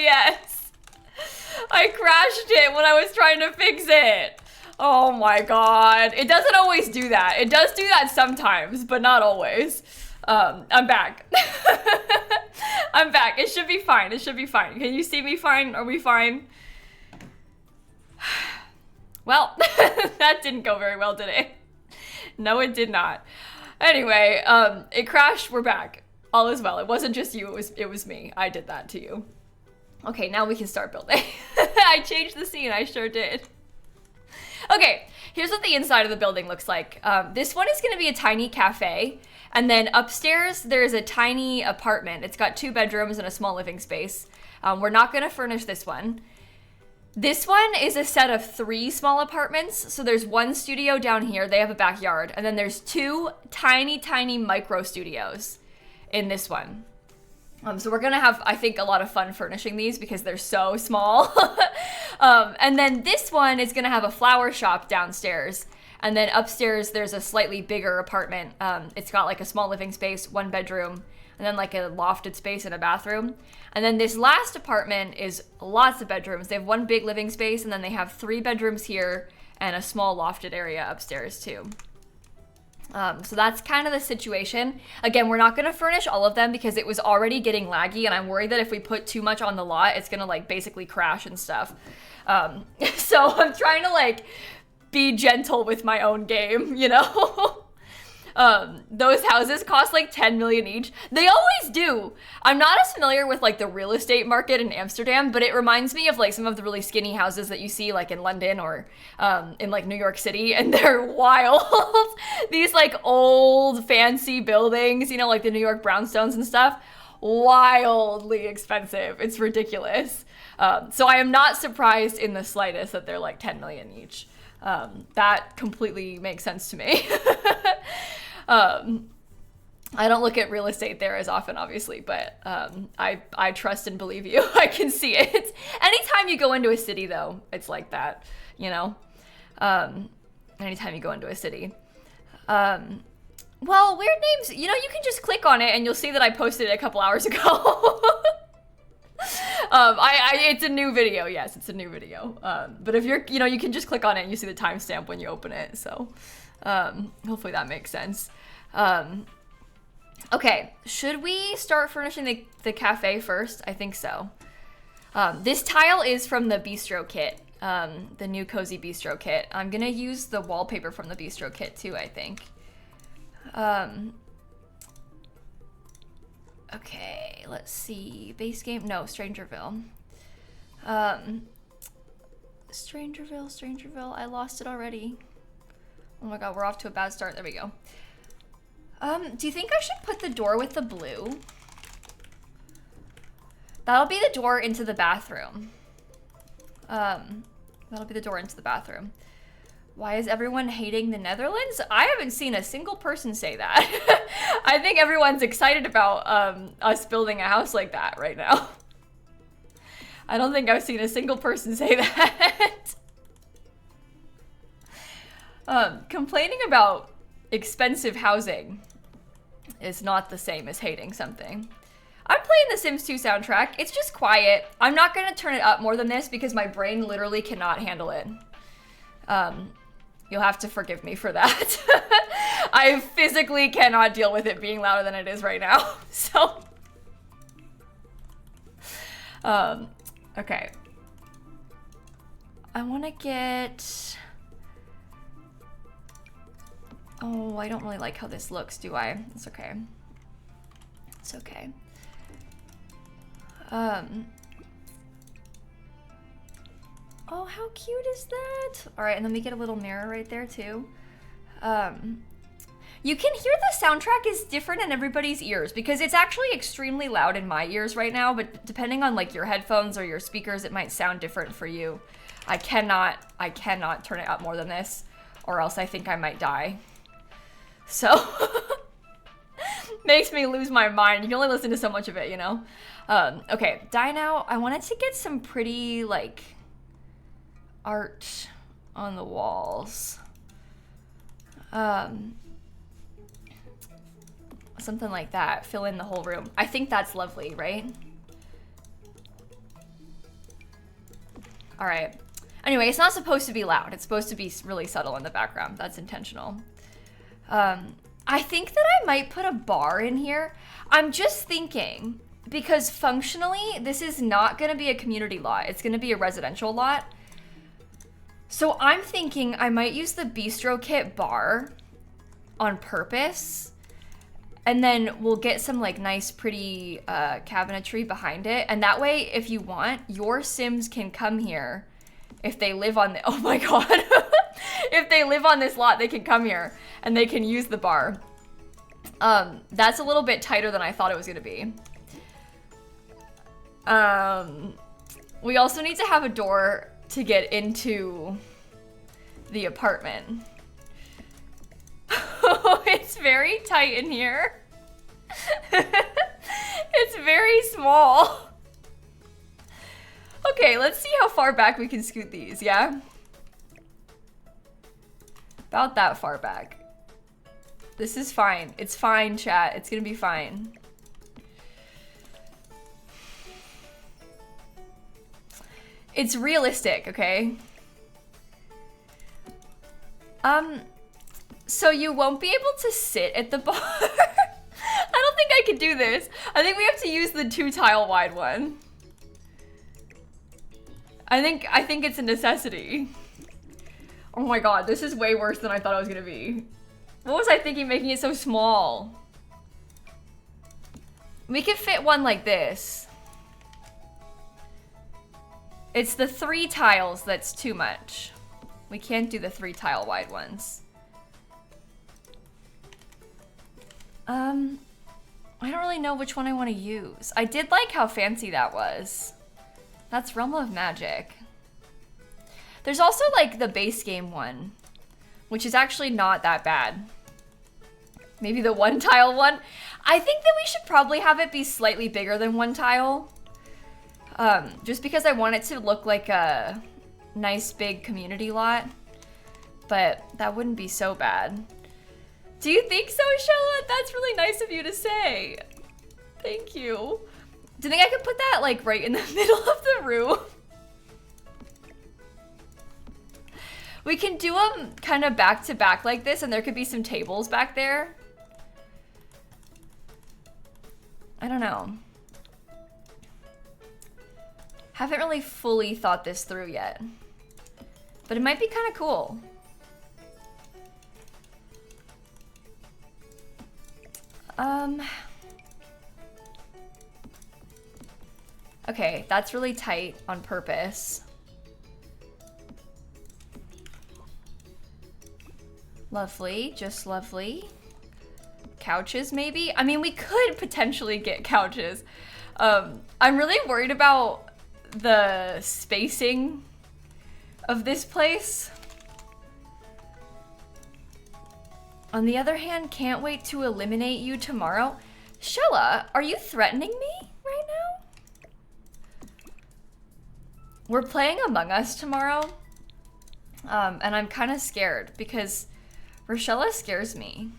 OBS. I crashed it when I was trying to fix it. Oh my god. It doesn't always do that. It does do that sometimes, but not always. I'm back. I'm back. It should be fine. It should be fine. Can you see me fine? Are we fine? Well, that didn't go very well, did it? No, it did not. Anyway, it crashed. We're back. All is well. It wasn't just you. It was me. I did that to you. Okay, now we can start building. I changed the scene. I sure did. Okay, here's what the inside of the building looks like. This one is going to be a tiny cafe. And then upstairs, there's a tiny apartment. It's got 2 bedrooms and a small living space. We're not going to furnish this one. This one is a set of 3 small apartments. So there's 1 studio down here. They have a backyard. And then there's 2 tiny, tiny micro studios in this one. So we're going to have, I think, a lot of fun furnishing these because they're so small. And then this one is going to have a flower shop downstairs. And then upstairs, there's a slightly bigger apartment. It's got like a small living space, 1 bedroom, and then like a lofted space and a bathroom. And then this last apartment is lots of bedrooms. They have 1 big living space, and then they have 3 bedrooms here and a small lofted area upstairs too. So that's kind of the situation. Again, we're not gonna furnish all of them because it was already getting laggy, and I'm worried that if we put too much on the lot, it's gonna like basically crash and stuff. So I'm trying to like be gentle with my own game, you know? Those houses cost like 10 million each. They always do. I'm not as familiar with like the real estate market in Amsterdam, but it reminds me of like some of the really skinny houses that you see like in London or in like New York City, and they're wild. These like old fancy buildings, you know, like the New York brownstones and stuff, wildly expensive. It's ridiculous. So I am not surprised in the slightest that they're like 10 million each. That completely makes sense to me. I don't look at real estate there as often, obviously, but I trust and believe you. I can see it. Anytime you go into a city, though, it's like that, you know? Anytime you go into a city. Well, weird names, you know, you can just click on it and you'll see that I posted it a couple hours ago. It's a new video. Yes, it's a new video. But if you're, you know, you can just click on it and you see the timestamp when you open it. So, hopefully that makes sense. Okay, should we start furnishing the cafe first? I think so. This tile is from the bistro kit, the new cozy bistro kit. I'm gonna use the wallpaper from the bistro kit too, I think. Okay, let's see. Base game? No, Strangerville. Strangerville. I lost it already. Oh my god, we're off to a bad start. There we go. Do you think I should put the door with the blue? That'll be the door into the bathroom. That'll be the door into the bathroom. Why is everyone hating the Netherlands? I haven't seen a single person say that. I think everyone's excited about us building a house like that right now. I don't think I've seen a single person say that. Complaining about expensive housing is not the same as hating something. I'm playing the Sims 2 soundtrack. It's just quiet. I'm not gonna turn it up more than this because my brain literally cannot handle it. You'll have to forgive me for that. I physically cannot deal with it being louder than it is right now. So, okay. I want to get... Oh, I don't really like how this looks, do I? It's okay. It's okay. Oh, how cute is that? All right, and then we get a little mirror right there too. You can hear the soundtrack is different in everybody's ears because it's actually extremely loud in my ears right now, but depending on like your headphones or your speakers, it might sound different for you. I cannot turn it up more than this or else I think I might die. So, makes me lose my mind. You can only listen to so much of it, you know? Okay, Dino, I wanted to get some pretty like art on the walls. Something like that. Fill in the whole room. I think that's lovely, right? All right. Anyway, it's not supposed to be loud. It's supposed to be really subtle in the background. That's intentional. I think that I might put a bar in here. I'm just thinking, because functionally, this is not gonna be a community lot. It's gonna be a residential lot. So I'm thinking I might use the bistro kit bar on purpose. And then we'll get some like nice, pretty cabinetry behind it. And that way, if you want, your Sims can come here. If they live on the, oh my God. If they live on this lot, they can come here and they can use the bar. That's a little bit tighter than I thought it was gonna be. We also need to have a door to get into the apartment. Oh, it's very tight in here. It's very small. Okay, let's see how far back we can scoot these, yeah? About that far back. This is fine. It's fine, chat. It's gonna be fine. It's realistic, okay? So you won't be able to sit at the bar. I don't think I can do this. I think we have to use the 2 tile wide one. I think it's a necessity. Oh my God, this is way worse than I thought it was gonna be. What was I thinking making it so small? We could fit one like this. It's the 3 tiles that's too much. We can't do the 3 tile wide ones. I don't really know which one I want to use. I did like how fancy that was. That's Realm of Magic. There's also like the base game one, which is actually not that bad. Maybe the 1 tile one. I think that we should probably have it be slightly bigger than 1 tile. Just because I want it to look like a nice big community lot. But that wouldn't be so bad. Do you think so, Shella? That's really nice of you to say. Thank you. Do you think I could put that like right in the middle of the room? We can do them kind of back to back like this, and there could be some tables back there. I don't know. Haven't really fully thought this through yet, but it might be kind of cool. Okay, that's really tight on purpose. Lovely, just lovely. Couches, maybe? I mean, we could potentially get couches. I'm really worried about the spacing of this place. On the other hand, can't wait to eliminate you tomorrow. Shella, are you threatening me right now? We're playing Among Us tomorrow. And I'm kind of scared because Rochella scares me.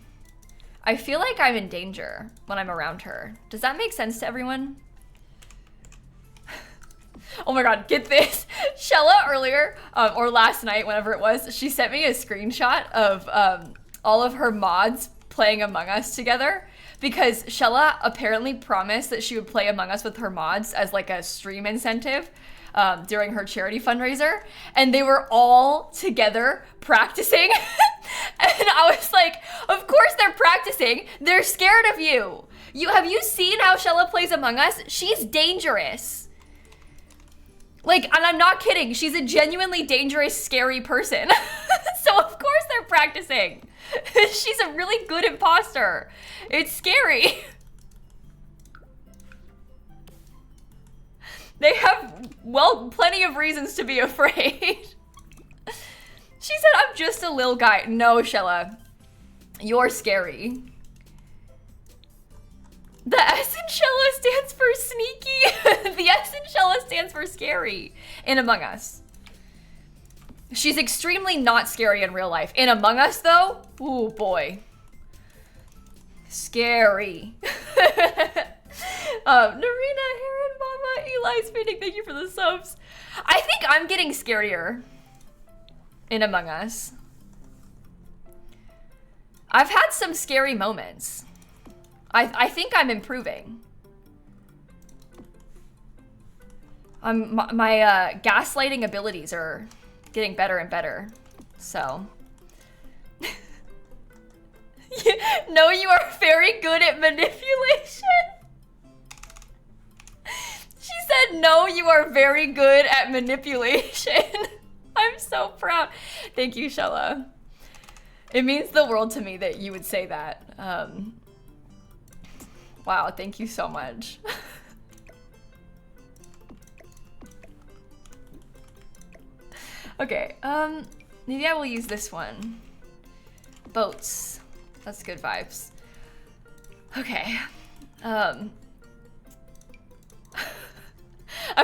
I feel like I'm in danger when I'm around her. Does that make sense to everyone? Oh my God, get this. Shella earlier, or last night, whenever it was, she sent me a screenshot of all of her mods playing Among Us together because Shella apparently promised that she would play Among Us with her mods as like a stream incentive during her charity fundraiser, and they were all together practicing. And I was like, of course they're practicing. They're scared of you. Have you seen how Shella plays Among Us? She's dangerous. Like, and I'm not kidding. She's a genuinely dangerous, scary person. So of course they're practicing. She's a really good imposter. It's scary. They have, well, plenty of reasons to be afraid. She said, I'm just a lil guy. No, Shella, you're scary. The S in Shella stands for sneaky. The S in Shella stands for scary in Among Us. She's extremely not scary in real life. In Among Us, though, ooh boy. Scary. Narina, Heron, Mama, Eli Spinning, thank you for the subs. I think I'm getting scarier in Among Us. I've had some scary moments. I think I'm improving. My gaslighting abilities are getting better and better, so. No, you are very good at manipulation. She said, no, you are very good at manipulation. I'm so proud. Thank you, Shella. It means the world to me that you would say that. Wow, thank you so much. Okay, maybe I will use this one. Boats. That's good vibes. Okay. I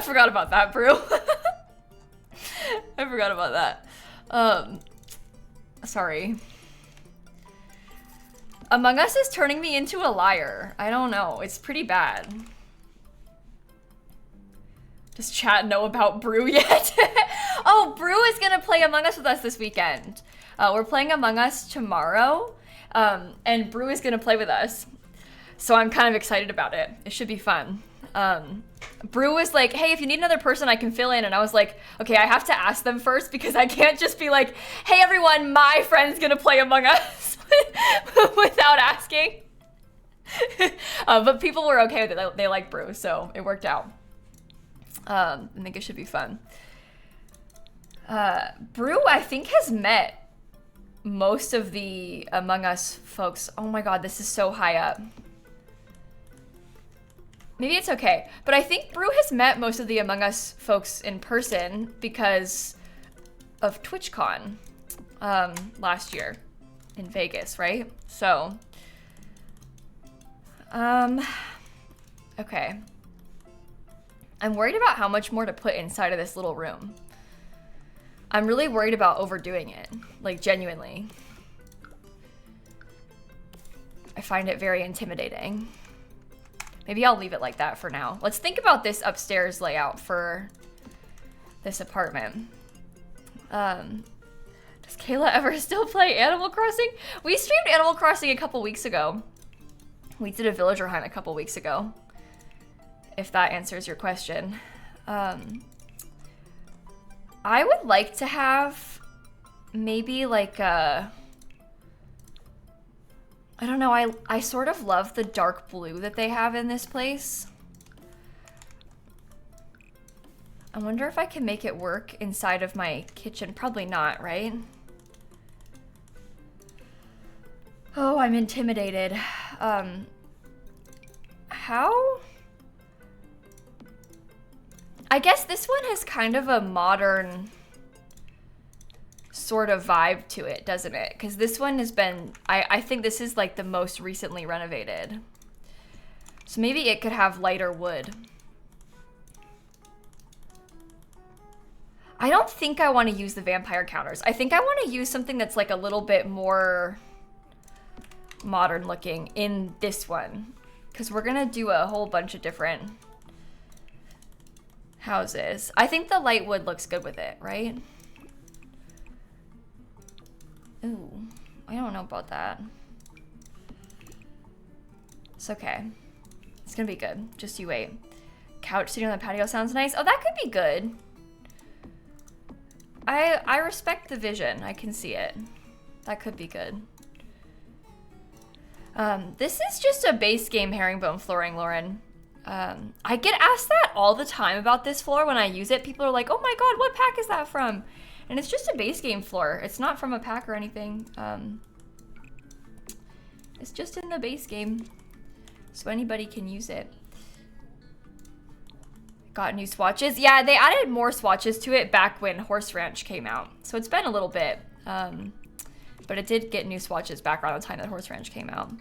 forgot about that, Brew. I forgot about that. Sorry. Among Us is turning me into a liar. I don't know. It's pretty bad. Does chat know about Brew yet? Oh, Brew is gonna play Among Us with us this weekend. We're playing Among Us tomorrow, and Brew is gonna play with us. So I'm kind of excited about it. It should be fun. Brew was like, hey, if you need another person, I can fill in. And I was like, okay, I have to ask them first because I can't just be like, hey, everyone, my friend's gonna play Among Us without asking. But people were okay with it. They like Brew, so it worked out. I think it should be fun. Brew, I think, has met most of the Among Us folks. Oh my god, this is so high up. Maybe it's okay, but I think Brew has met most of the Among Us folks in person because of TwitchCon last year in Vegas, right? So, okay. I'm worried about how much more to put inside of this little room. I'm really worried about overdoing it, like genuinely. I find it very intimidating. Maybe I'll leave it like that for now. Let's think about this upstairs layout for this apartment. Does Kayla ever still play Animal Crossing? We streamed Animal Crossing a couple weeks ago. We did a villager hunt a couple weeks ago, if that answers your question. I would like to have maybe like a, I don't know, I sort of love the dark blue that they have in this place. I wonder if I can make it work inside of my kitchen. Probably not, right? Oh, I'm intimidated. How? I guess this one has kind of a modern sort of vibe to it, doesn't it? Because this one has been, I think this is like the most recently renovated. So maybe it could have lighter wood. I don't think I want to use the vampire counters. I think I want to use something that's like a little bit more modern looking in this one. Because we're going to do a whole bunch of different houses. I think the light wood looks good with it, right? Ooh, I don't know about that. It's okay. It's gonna be good. Just you wait. Couch sitting on the patio sounds nice. Oh, that could be good. I respect the vision. I can see it. That could be good. This is just a base game herringbone flooring, Lauren. I get asked that all the time about this floor when I use it. People are like, oh my god, what pack is that from? And it's just a base game floor. It's not from a pack or anything. It's just in the base game. So anybody can use it. Got new swatches. Yeah, they added more swatches to it back when Horse Ranch came out. So it's been a little bit. But it did get new swatches back around the time that Horse Ranch came out.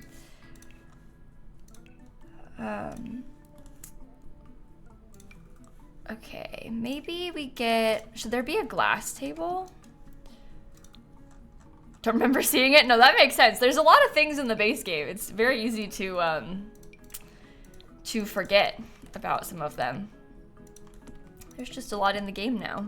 Okay, maybe we get, should there be a glass table? Don't remember seeing it. No, that makes sense. There's a lot of things in the base game. It's very easy to forget about some of them. There's just a lot in the game now.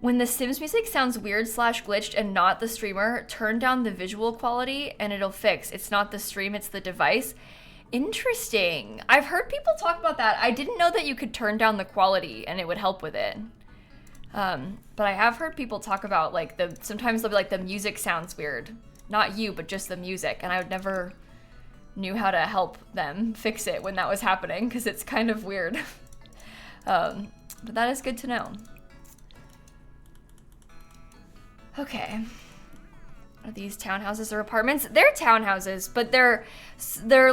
When the Sims music sounds weird / glitched and not the streamer, turn down the visual quality and it'll fix. It's not the stream, it's the device. Interesting. I've heard people talk about that. I didn't know that you could turn down the quality and it would help with it. But I have heard people talk about like sometimes they'll be like the music sounds weird. Not you, but just the music. And I would never knew how to help them fix it when that was happening because it's kind of weird. But that is good to know. Okay. Are these townhouses or apartments? They're townhouses, but they're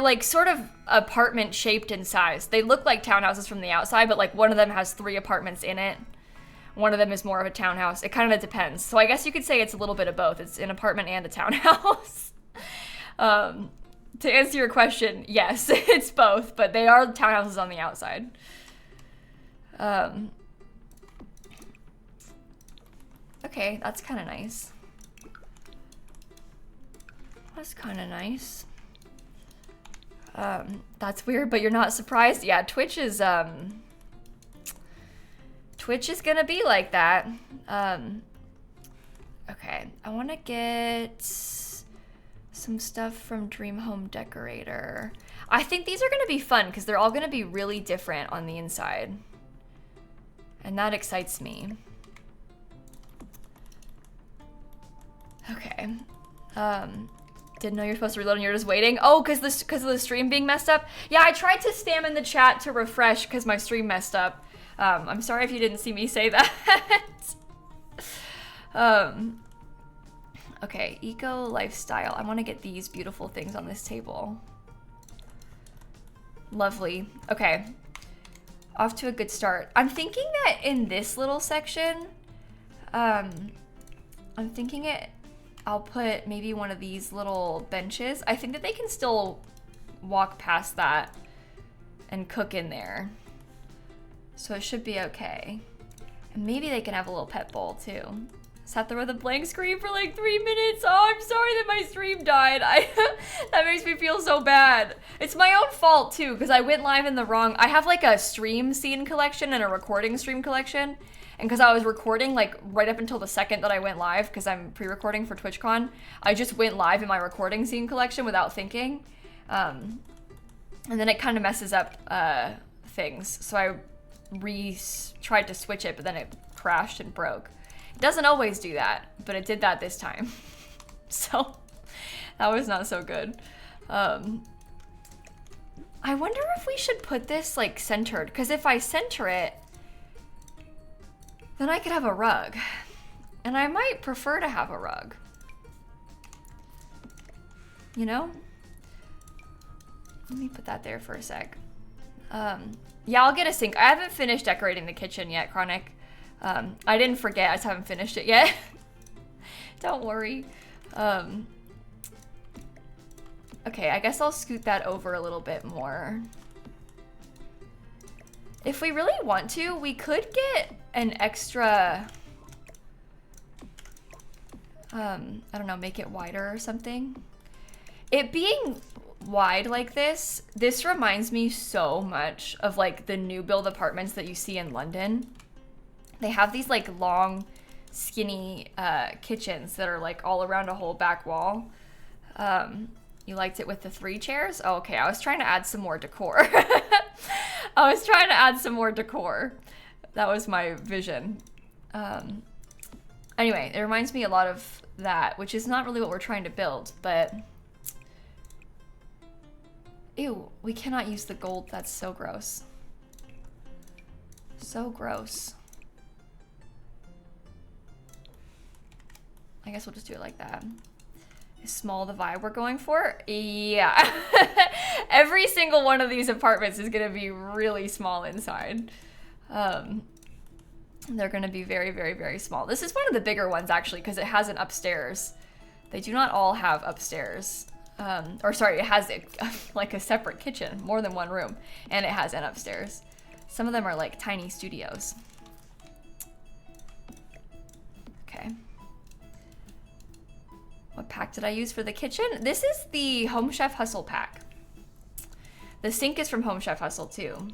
like sort of apartment shaped in size. They look like townhouses from the outside, but like one of them has 3 apartments in it. One of them is more of a townhouse. It kind of depends. So I guess you could say it's a little bit of both. It's an apartment and a townhouse. To answer your question, yes, it's both, but they are townhouses on the outside. Okay, that's kind of nice. That's kind of nice. That's weird, but you're not surprised? Yeah, Twitch is gonna be like that. Okay, I want to get some stuff from Dream Home Decorator. I think these are gonna be fun because they're all gonna be really different on the inside. And that excites me. Okay. Didn't know you're supposed to reload and you're just waiting. Oh, because of the stream being messed up? Yeah, I tried to spam in the chat to refresh because my stream messed up. I'm sorry if you didn't see me say that. Okay, eco lifestyle. I want to get these beautiful things on this table. Lovely. Okay. Off to a good start. I'm thinking that in this little section, I'm thinking I'll put maybe one of these little benches. I think that they can still walk past that and cook in there. So it should be okay. And maybe they can have a little pet bowl too. Sat there with a blank screen for like 3 minutes. Oh, I'm sorry that my stream died. That makes me feel so bad. It's my own fault too, because I went live in the wrong. I have like a stream scene collection and a recording stream collection. And because I was recording like right up until the second that I went live, because I'm pre-recording for TwitchCon, I just went live in my recording scene collection without thinking. And then it kind of messes up things. So I tried to switch it, but then it crashed and broke. It doesn't always do that, but it did that this time. So that was not so good. I wonder if we should put this like centered, because if I center it, then I could have a rug. And I might prefer to have a rug. You know? Let me put that there for a sec. Yeah, I'll get a sink. I haven't finished decorating the kitchen yet, Chronic. I didn't forget, I just haven't finished it yet. Don't worry. Okay, I guess I'll scoot that over a little bit more. If we really want to, we could get an extra, I don't know, make it wider or something. It being wide like this reminds me so much of like the new build apartments that you see in London. They have these like long, skinny kitchens that are like all around a whole back wall. You liked it with the 3 chairs? Oh, okay, I was trying to add some more decor. I was trying to add some more decor. That was my vision. Anyway, it reminds me a lot of that, which is not really what we're trying to build, but... Ew, we cannot use the gold. That's so gross. So gross. I guess we'll just do it like that. Is small the vibe we're going for? Yeah. Every single one of these apartments is gonna be really small inside. They're gonna be very, very, very small. This is one of the bigger ones actually, because it has an upstairs. They do not all have upstairs. Or sorry, it has like a separate kitchen, more than one room, and it has an upstairs. Some of them are like tiny studios. Okay. What pack did I use for the kitchen? This is the Home Chef Hustle pack. The sink is from Home Chef Hustle too.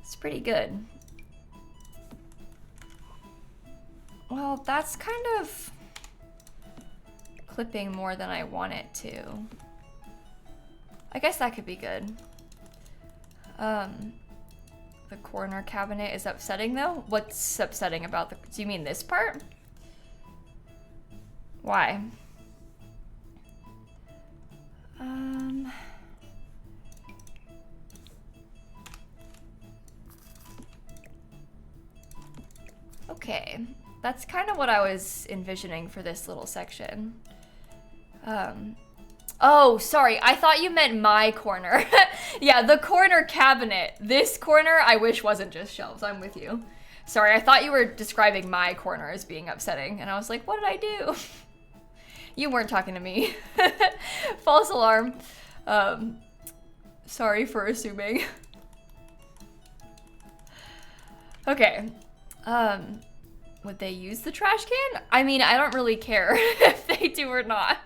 It's pretty good. Well, that's kind of clipping more than I want it to. I guess that could be good. The corner cabinet is upsetting though? What's upsetting about the, do you mean this part? Why? Okay, that's kind of what I was envisioning for this little section. Oh, sorry, I thought you meant my corner. Yeah, the corner cabinet. This corner, I wish wasn't just shelves. I'm with you. Sorry, I thought you were describing my corner as being upsetting, and I was like, what did I do? You weren't talking to me. False alarm. Sorry for assuming. Okay. Would they use the trash can? I mean, I don't really care if they do or not.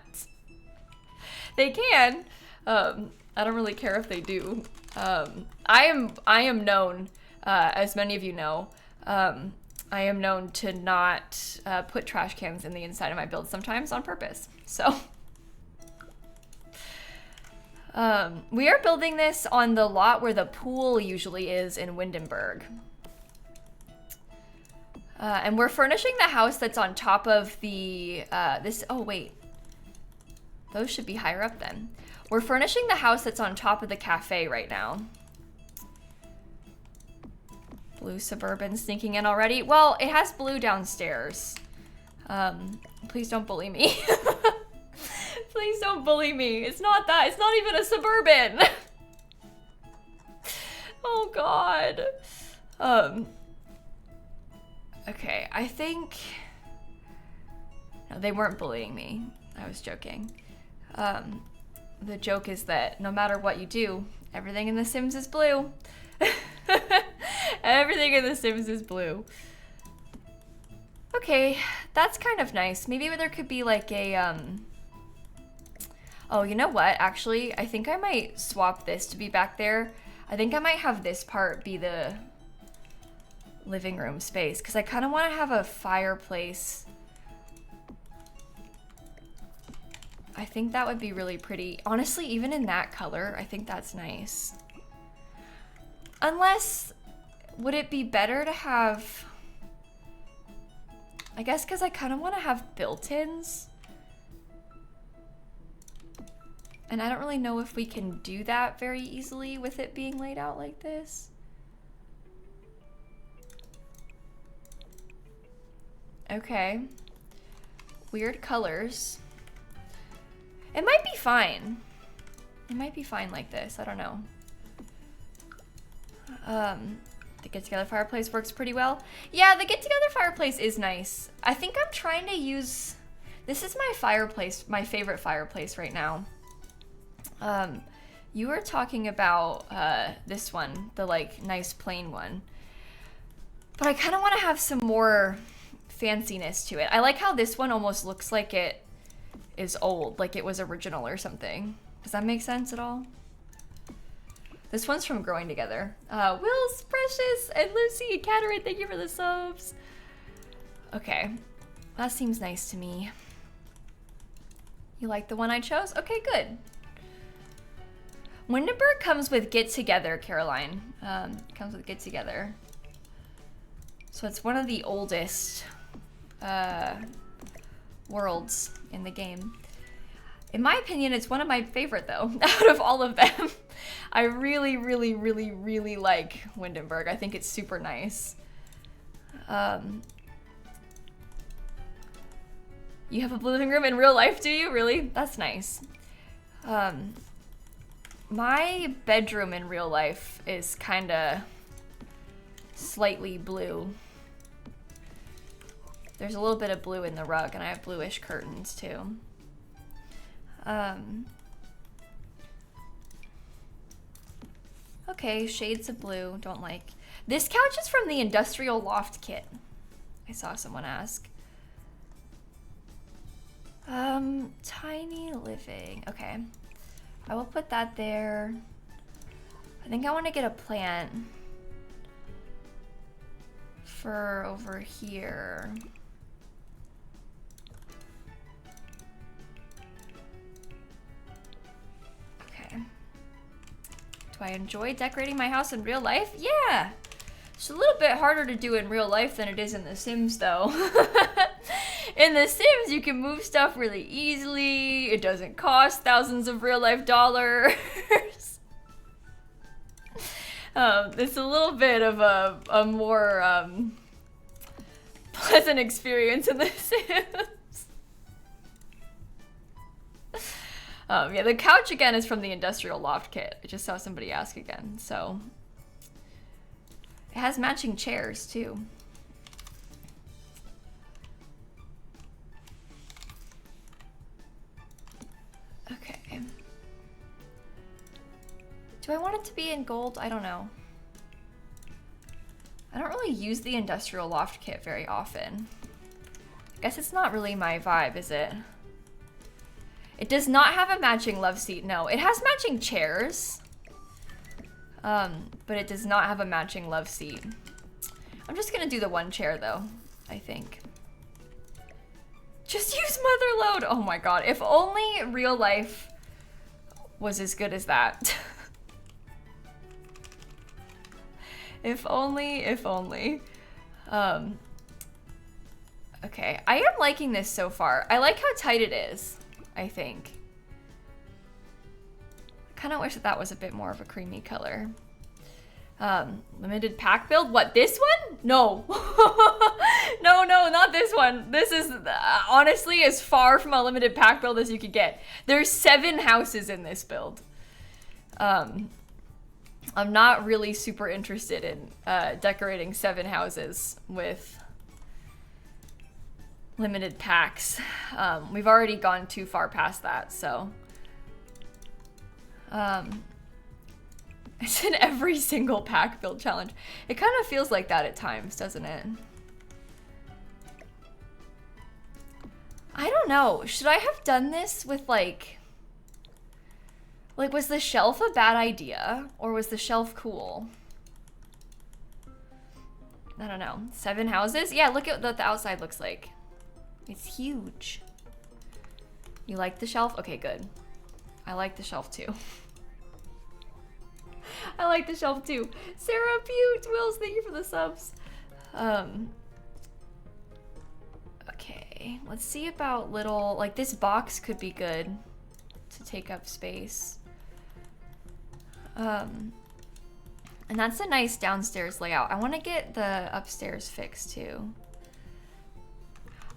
They can. I don't really care if they do. I am known, as many of you know, I am known to not put trash cans in the inside of my build sometimes on purpose. So we are building this on the lot where the pool usually is in Windenburg. And we're furnishing the house that's on top of the, oh wait, those should be higher up then. We're furnishing the house that's on top of the cafe right now. Blue Suburban sneaking in already. Well, it has blue downstairs. Please don't bully me. Please don't bully me. It's not that. It's not even a Suburban. Oh God. Okay, I think... No, they weren't bullying me. I was joking. The joke is that no matter what you do, everything in The Sims is blue. Everything in The Sims is blue. Okay, that's kind of nice. Maybe there could be like a, Oh, you know what? Actually, I think I might swap this to be back there. I think I might have this part be the living room space, because I kind of want to have a fireplace. I think that would be really pretty. Honestly, even in that color, I think that's nice. Unless, would it be better to have... I guess because I kind of want to have built-ins. And I don't really know if we can do that very easily with it being laid out like this. Okay. Weird colors. It might be fine. It might be fine like this. I don't know. The get-together fireplace works pretty well. Yeah, the get-together fireplace is nice. I think I'm trying to use... This is my fireplace, my favorite fireplace right now. You were talking about this one, the like nice plain one. But I kind of want to have some more fanciness to it. I like how this one almost looks like it is old, like it was original or something. Does that make sense at all? This one's from Growing Together. Will's Precious and Lucy and Catherine, thank you for the subs. Okay, that seems nice to me. You like the one I chose? Okay, good. Windenburg comes with Get Together, Caroline. It comes with Get Together. So it's one of the oldest worlds in the game. In my opinion, it's one of my favorite though, out of all of them. I really, really, really, really like Windenburg. I think it's super nice. You have a blue living room in real life, do you? Really? That's nice. My bedroom in real life is kinda slightly blue. There's a little bit of blue in the rug, and I have bluish curtains too. Okay, shades of blue, don't like. This couch is from the Industrial Loft Kit. I saw someone ask. Tiny living, okay. I will put that there. I think I want to get a plant for over here. Okay. Do I enjoy decorating my house in real life? Yeah. It's a little bit harder to do in real life than it is in The Sims, though. In The Sims, you can move stuff really easily. It doesn't cost thousands of real life dollars. It's a little bit of a more pleasant experience in The Sims. Yeah, the couch again is from the industrial loft kit. I just saw somebody ask again, so. It has matching chairs too. Okay. Do I want it to be in gold? I don't know. I don't really use the industrial loft kit very often. I guess it's not really my vibe, is it? It does not have a matching love seat, no. It has matching chairs. But it does not have a matching love seat. I'm just gonna do the one chair though, I think. Just use mother load. Oh my god, if only real life was as good as that. If only, if only. Okay, I am liking this so far. I like how tight it is, I think. I kind of wish that was a bit more of a creamy color. Limited pack build? What, this one? No. No, not this one. This is honestly as far from a limited pack build as you could get. There's 7 houses in this build. I'm not really super interested in decorating 7 houses with limited packs. We've already gone too far past that, so. It's in every single pack build challenge. It kind of feels like that at times, doesn't it? I don't know. Should I have done this with like, was the shelf a bad idea? Or was the shelf cool? I don't know. 7 houses? Yeah, look at what the outside looks like. It's huge. You like the shelf? Okay, good. I like the shelf too. I like the shelf too. Sarah Pute, Wills, thank you for the subs. Okay, let's see about little, like this box could be good to take up space. And that's a nice downstairs layout. I want to get the upstairs fixed too.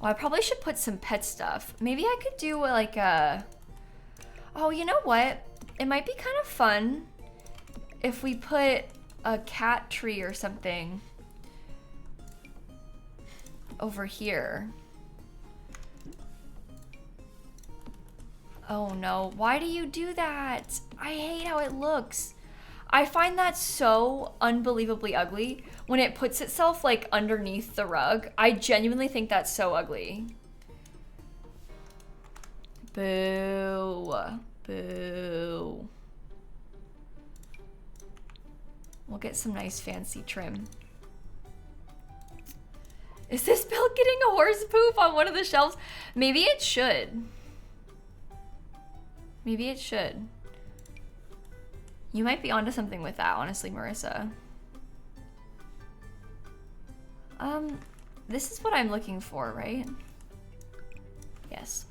Oh, I probably should put some pet stuff. Maybe I could do like a, oh, you know what? It might be kind of fun if we put a cat tree or something over here. Oh no, why do you do that? I hate how it looks. I find that so unbelievably ugly when it puts itself like underneath the rug. I genuinely think that's so ugly. Boo. Boo. We'll get some nice fancy trim. Is this build getting a horse poop on one of the shelves? Maybe it should. Maybe it should. You might be onto something with that, honestly, Marissa. This is what I'm looking for, right? Yes.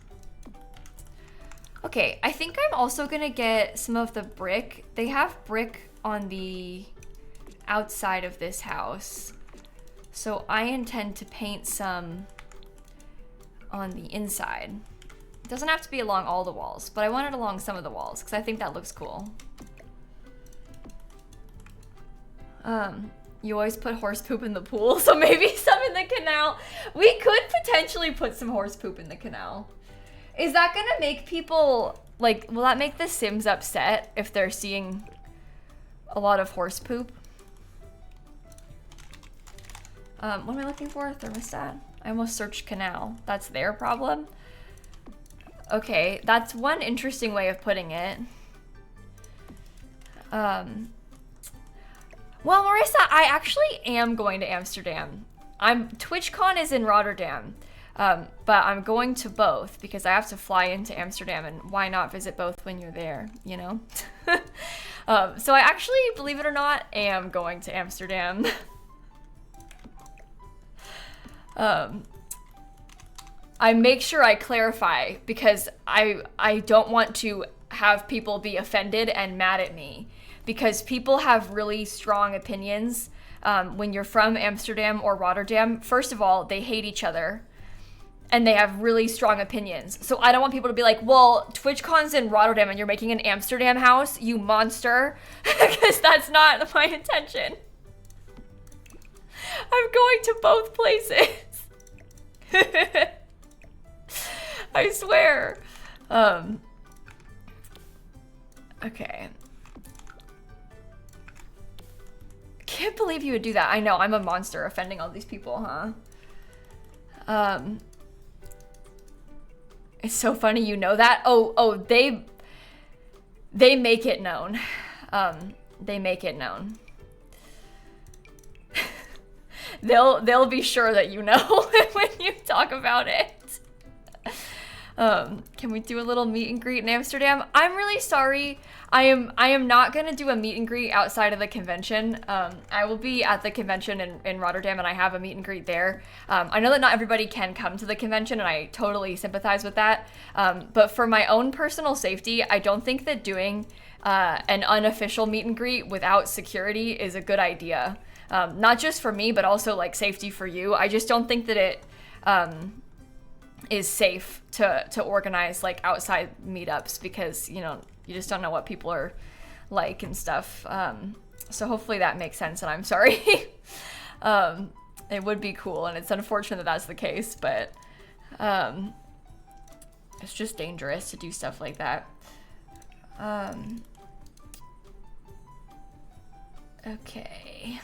Okay, I think I'm also gonna get some of the brick. They have brick on the outside of this house. So I intend to paint some on the inside. It doesn't have to be along all the walls, but I want it along some of the walls because I think that looks cool. You always put horse poop in the pool, so maybe some in the canal. We could potentially put some horse poop in the canal. Is that gonna make people, like, will that make the Sims upset if they're seeing a lot of horse poop? What am I looking for? Thermostat? I almost searched canal. That's their problem? Okay, that's one interesting way of putting it. Well, Marissa, I actually am going to Amsterdam. TwitchCon is in Rotterdam, but I'm going to both because I have to fly into Amsterdam, and why not visit both when you're there, you know? So I actually, believe it or not, am going to Amsterdam. I make sure I clarify because I don't want to have people be offended and mad at me, because people have really strong opinions when you're from Amsterdam or Rotterdam. First of all, they hate each other and they have really strong opinions. So I don't want people to be like, well, TwitchCon's in Rotterdam and you're making an Amsterdam house, you monster, because that's not my intention. I'm going to both places. I swear. Okay. Can't believe you would do that. I know, I'm a monster offending all these people, huh? It's so funny you know that. Oh, they make it known. They make it known. They'll be sure that you know when you talk about it. Can we do a little meet and greet in Amsterdam? I'm really sorry. I am not gonna do a meet and greet outside of the convention. I will be at the convention in Rotterdam, and I have a meet and greet there. I know that not everybody can come to the convention, and I totally sympathize with that. But for my own personal safety, I don't think that doing an unofficial meet and greet without security is a good idea. Not just for me, but also like safety for you. I just don't think that it is safe to organize like outside meetups, because you know, you just don't know what people are like and stuff. So hopefully that makes sense, and I'm sorry. It would be cool, and it's unfortunate that that's the case, but it's just dangerous to do stuff like that. Okay.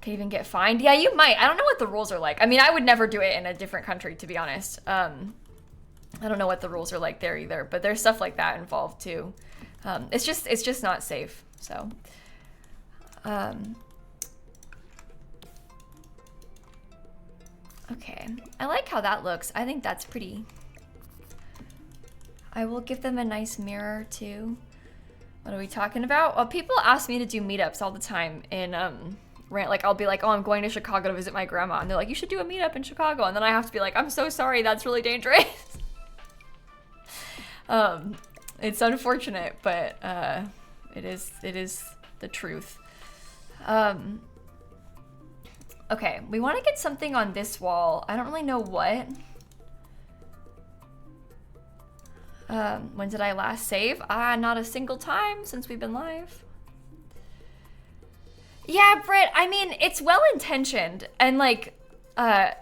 Could even get fined? Yeah, you might. I don't know what the rules are like. I mean, I would never do it in a different country, to be honest. I don't know what the rules are like there either, but there's stuff like that involved too. It's just not safe. So, okay. I like how that looks. I think that's pretty. I will give them a nice mirror too. What are we talking about? Well, people ask me to do meetups all the time in like I'll be like, oh, I'm going to Chicago to visit my grandma, and they're like, you should do a meetup in Chicago, and then I have to be like, I'm so sorry, that's really dangerous. It's unfortunate, but it is the truth. Okay, we want to get something on this wall. I don't really know what. When did I last save? Not a single time since we've been live. Yeah, Britt, I mean, it's well-intentioned, and like,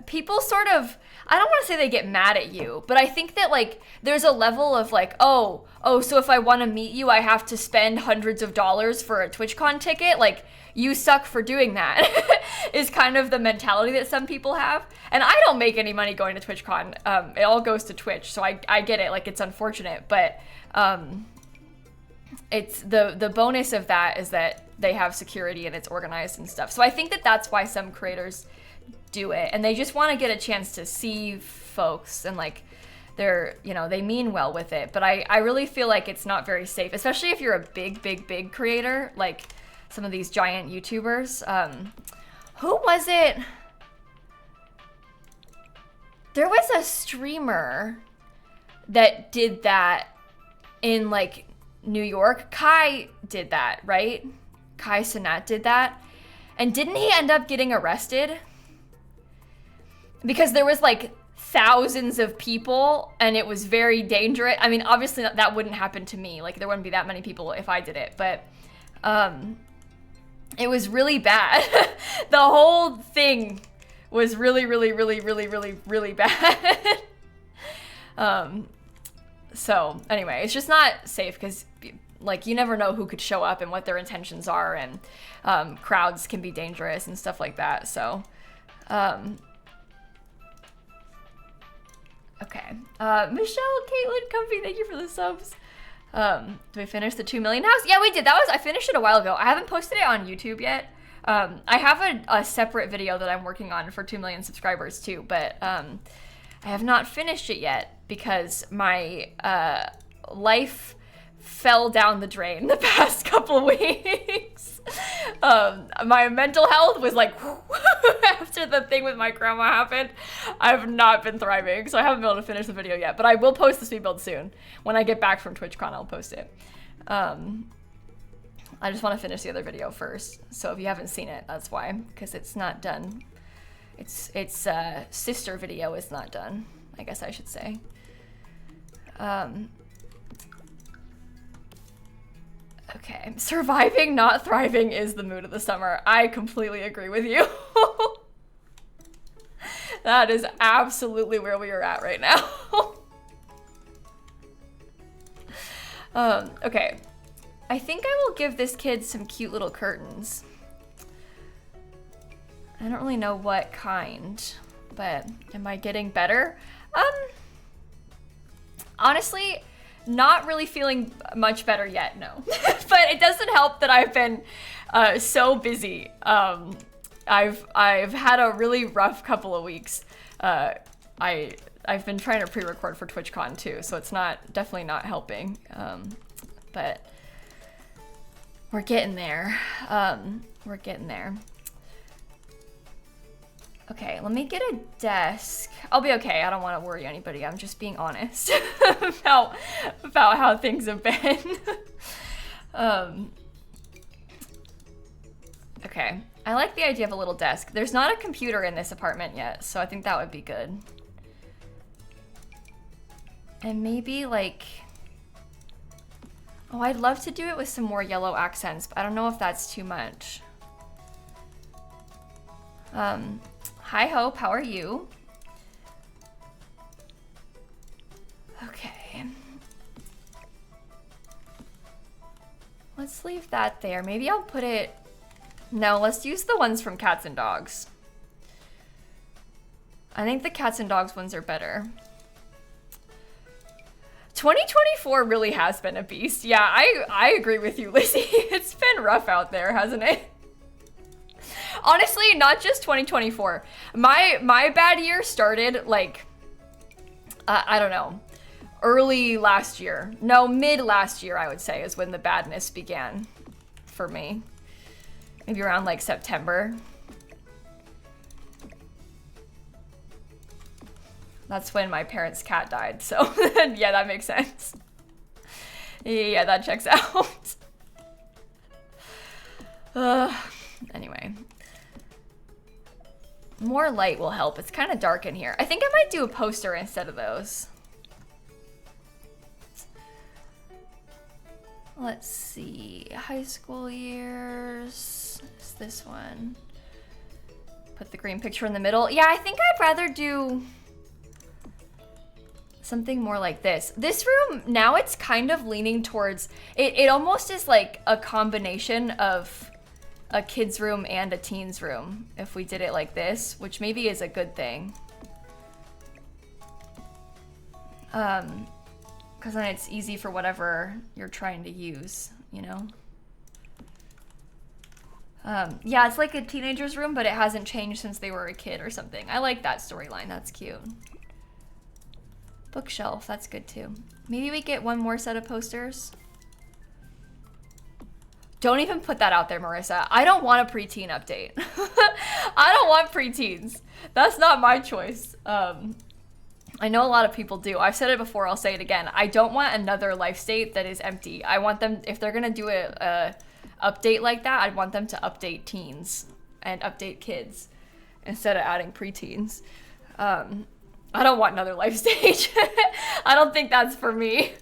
people sort of, I don't want to say they get mad at you, but I think that like, there's a level of like, oh, so if I want to meet you, I have to spend hundreds of dollars for a TwitchCon ticket? Like, you suck for doing that, is kind of the mentality that some people have. And I don't make any money going to TwitchCon. It all goes to Twitch, so I get it, like, it's unfortunate, but it's the bonus of that is that they have security and it's organized and stuff. So I think that that's why some creators do it, and they just want to get a chance to see folks, and like they're, you know, they mean well with it. But I really feel like it's not very safe, especially if you're a big creator, like some of these giant YouTubers. Who was it? There was a streamer that did that in like New York. Kai did that, right? Kai Cenat did that. And didn't he end up getting arrested? Because there was like thousands of people and it was very dangerous. I mean, obviously that wouldn't happen to me. Like, there wouldn't be that many people if I did it, but it was really bad. The whole thing was really bad. So anyway, it's just not safe because like you never know who could show up and what their intentions are, and crowds can be dangerous and stuff like that. So okay, Michelle, Caitlin, Comfy, thank you for the subs. Do we finish the 2 million house? Yeah, we did. I finished it a while ago. I haven't posted it on YouTube yet. I have a separate video that I'm working on for 2 million subscribers too, but I have not finished it yet because my life fell down the drain the past couple weeks. My mental health was like after the thing with my grandma happened. I've not been thriving, so I haven't been able to finish the video yet, but I will post the speed build soon. When I get back from TwitchCon, I'll post it. I just want to finish the other video first, so if you haven't seen it, that's why, because it's not done. Its sister video is not done, I guess I should say. Okay, surviving, not thriving is the mood of the summer. I completely agree with you. That is absolutely where we are at right now. Okay, I think I will give this kid some cute little curtains. I don't really know what kind, but am I getting better? Honestly, not really feeling much better yet, no. But it doesn't help that I've been so busy. I've had a really rough couple of weeks. I've been trying to pre-record for TwitchCon too, so it's definitely not helping. But we're getting there. We're getting there. Okay, let me get a desk. I'll be okay. I don't want to worry anybody. I'm just being honest about how things have been. Okay, I like the idea of a little desk. There's not a computer in this apartment yet, so I think that would be good. And maybe like, oh, I'd love to do it with some more yellow accents, but I don't know if that's too much. Hi Hope, how are you? Okay. Let's leave that there. Maybe I'll put it, no, let's use the ones from Cats and Dogs. I think the Cats and Dogs ones are better. 2024 really has been a beast. Yeah, I agree with you, Lizzie. It's been rough out there, hasn't it? Honestly, not just 2024. My bad year started like, I don't know, early last year. No, mid last year, I would say, is when the badness began for me. Maybe around like September. That's when my parents' cat died, so yeah, that makes sense. Yeah, that checks out. Anyway. More light will help. It's kind of dark in here. I think I might do a poster instead of those. Let's see. High school years. Is this one? Put the green picture in the middle. Yeah, I think I'd rather do something more like this. This room, now it's kind of leaning towards, it almost is like a combination of a kid's room and a teen's room if we did it like this, which maybe is a good thing. Because then it's easy for whatever you're trying to use, you know? Yeah, it's like a teenager's room, but it hasn't changed since they were a kid or something. I like that storyline, that's cute. Bookshelf, that's good too. Maybe we get one more set of posters. Don't even put that out there, Marissa. I don't want a preteen update. I don't want preteens. That's not my choice. I know a lot of people do. I've said it before, I'll say it again. I don't want another life state that is empty. I want them, if they're gonna do a update like that, I'd want them to update teens and update kids instead of adding preteens. I don't want another life stage. I don't think that's for me.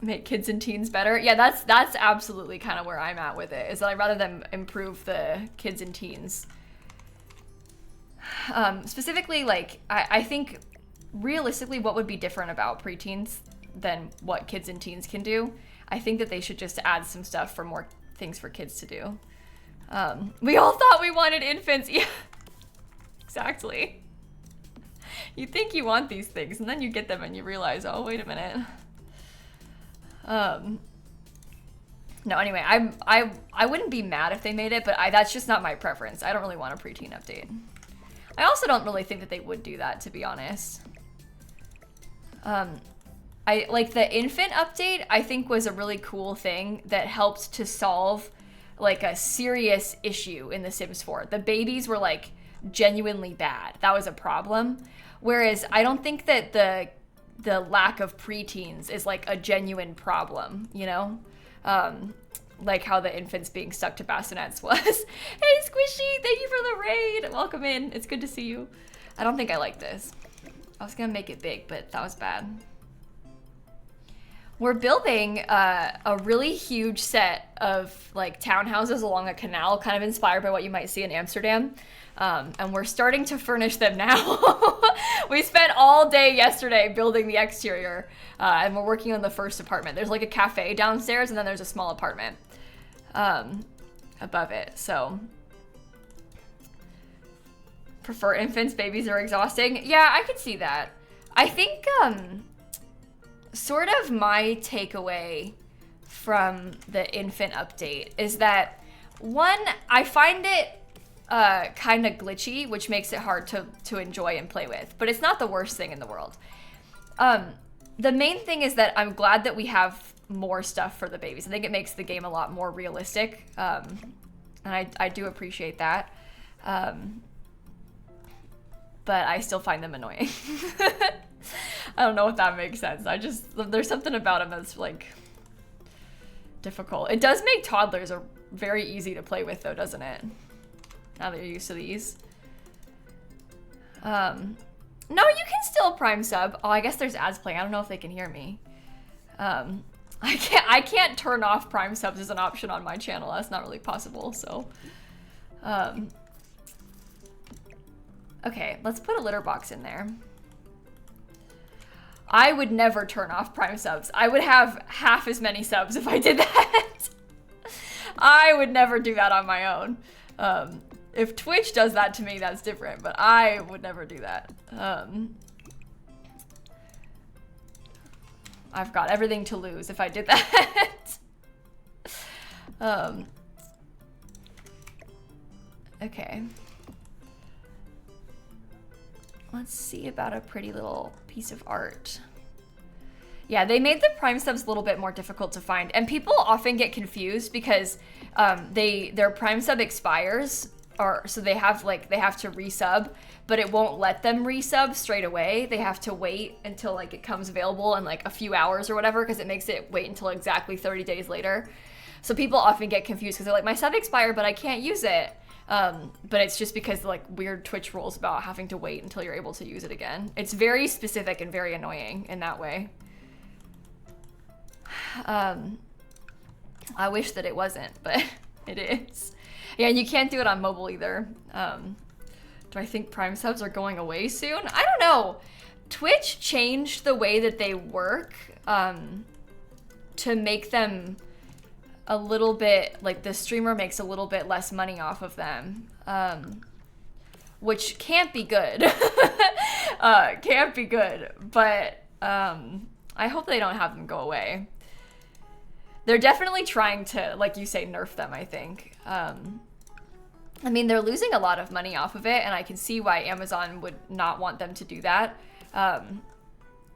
Make kids and teens better. Yeah, that's absolutely kind of where I'm at with it, is that I'd rather them improve the kids and teens. Specifically, like, I think realistically what would be different about preteens than what kids and teens can do, I think that they should just add some stuff for more things for kids to do. We all thought we wanted infants. Yeah, exactly. You think you want these things, and then you get them and you realize, oh, wait a minute. No, anyway, I wouldn't be mad if they made it, but that's just not my preference. I don't really want a preteen update. I also don't really think that they would do that, to be honest. I like the infant update, I think was a really cool thing that helped to solve like a serious issue in The Sims 4. The babies were like genuinely bad. That was a problem. Whereas I don't think that the lack of preteens is like a genuine problem, you know? Like how the infants being stuck to bassinets was. Hey Squishy, thank you for the raid. Welcome in, it's good to see you. I don't think I like this. I was gonna make it big, but that was bad. We're building a really huge set of like townhouses along a canal, kind of inspired by what you might see in Amsterdam. And we're starting to furnish them now. We spent all day yesterday building the exterior, and we're working on the first apartment. There's like a cafe downstairs, and then there's a small apartment above it. So, prefer infants, babies are exhausting. Yeah, I could see that. I think sort of my takeaway from the infant update is that, one, I find it kind of glitchy, which makes it hard to enjoy and play with, but it's not the worst thing in the world. The main thing is that I'm glad that we have more stuff for the babies. I think it makes the game a lot more realistic, and I do appreciate that. But I still find them annoying. I don't know if that makes sense. There's something about them that's like difficult. It does make toddlers very easy to play with though, doesn't it? Now that you're used to these. No, you can still prime sub. Oh, I guess there's ads playing. I don't know if they can hear me. I can't turn off prime subs as an option on my channel. That's not really possible, so. Okay, let's put a litter box in there. I would never turn off prime subs. I would have half as many subs if I did that. I would never do that on my own. If Twitch does that to me, that's different, but I would never do that. I've got everything to lose if I did that. Okay. Let's see about a pretty little piece of art. Yeah, they made the prime subs a little bit more difficult to find, and people often get confused because their prime sub expires, or so they have to resub, but it won't let them resub straight away. They have to wait until like it comes available in like a few hours or whatever, because it makes it wait until exactly 30 days later. So people often get confused because they're like, my sub expired, but I can't use it. But it's just because like weird Twitch rules about having to wait until you're able to use it again. It's very specific and very annoying in that way. I wish that it wasn't, but it is. Yeah, and you can't do it on mobile either. Do I think prime subs are going away soon? I don't know. Twitch changed the way that they work to make them a little bit, like the streamer makes a little bit less money off of them, which can't be good. Can't be good, but I hope they don't have them go away. They're definitely trying to, like you say, nerf them, I think. I mean, they're losing a lot of money off of it, and I can see why Amazon would not want them to do that.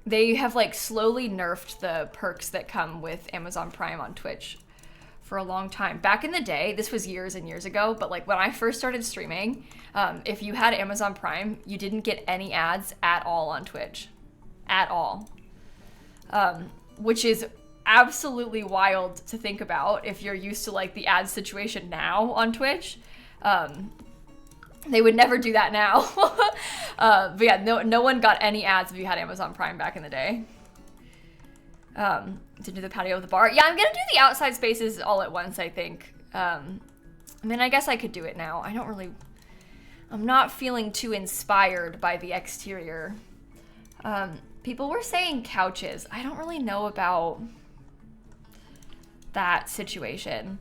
They have like slowly nerfed the perks that come with Amazon Prime on Twitch for a long time. Back in the day, this was years and years ago, but like when I first started streaming, if you had Amazon Prime, you didn't get any ads at all on Twitch. At all. Which is absolutely wild to think about if you're used to like the ad situation now on Twitch. They would never do that now. But yeah, no one got any ads if you had Amazon Prime back in the day. To do the patio of the bar. Yeah, I'm gonna do the outside spaces all at once, I think. I mean, I guess I could do it now. I'm not feeling too inspired by the exterior. People were saying couches. I don't really know about that situation.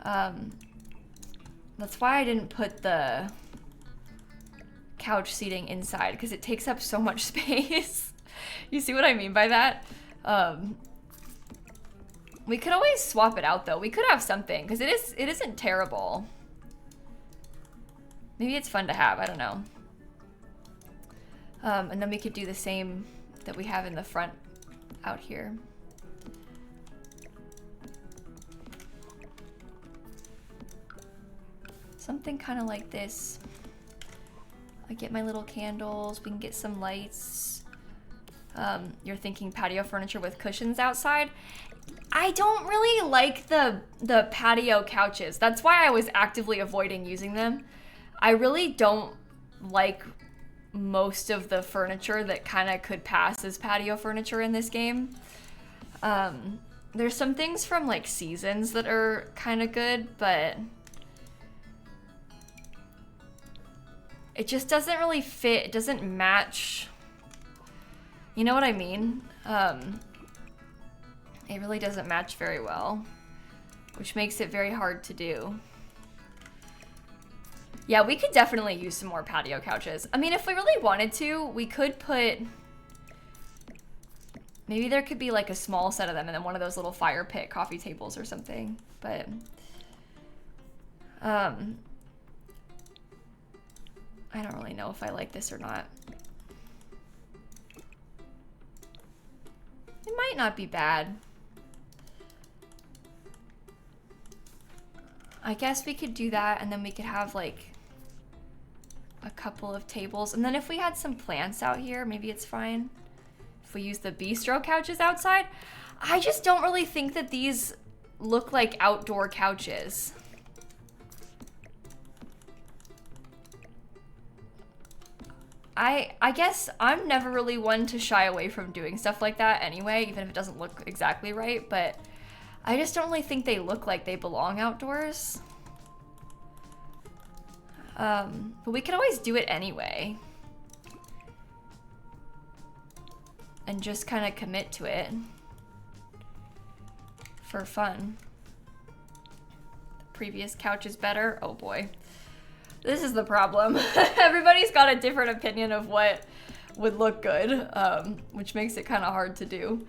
That's why I didn't put the couch seating inside because it takes up so much space. You see what I mean by that? We could always swap it out though. We could have something because it isn't terrible. Maybe it's fun to have, I don't know. And then we could do the same that we have in the front out here. Something kind of like this. I get my little candles, we can get some lights. You're thinking patio furniture with cushions outside? I don't really like the patio couches. That's why I was actively avoiding using them. I really don't like most of the furniture that kind of could pass as patio furniture in this game. There's some things from like Seasons that are kind of good, but it just doesn't really fit. It doesn't match. You know what I mean? It really doesn't match very well, which makes it very hard to do. Yeah, we could definitely use some more patio couches. I mean, if we really wanted to, we could put... Maybe there could be like a small set of them and then one of those little fire pit coffee tables or something. But... I don't really know if I like this or not. It might not be bad. I guess we could do that and then we could have like a couple of tables. And then if we had some plants out here, maybe it's fine. If we use the bistro couches outside. I just don't really think that these look like outdoor couches. I guess I'm never really one to shy away from doing stuff like that anyway, even if it doesn't look exactly right, but I just don't really think they look like they belong outdoors. But we can always do it anyway. And just kind of commit to it for fun. The previous couch is better. Oh boy. This is the problem. Everybody's got a different opinion of what would look good, which makes it kind of hard to do.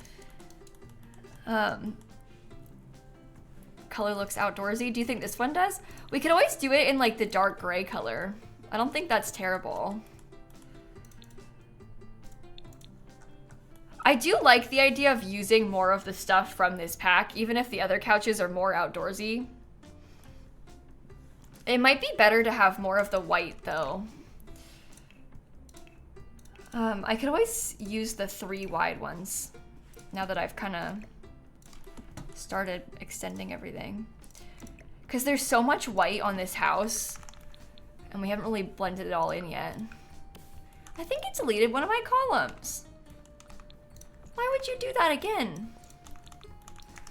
Color looks outdoorsy. Do you think this one does? We could always do it in like the dark gray color. I don't think that's terrible. I do like the idea of using more of the stuff from this pack, even if the other couches are more outdoorsy. It might be better to have more of the white though. I could always use the 3 wide ones now that I've kind of started extending everything. Because there's so much white on this house and we haven't really blended it all in yet. I think it deleted one of my columns. Why would you do that again?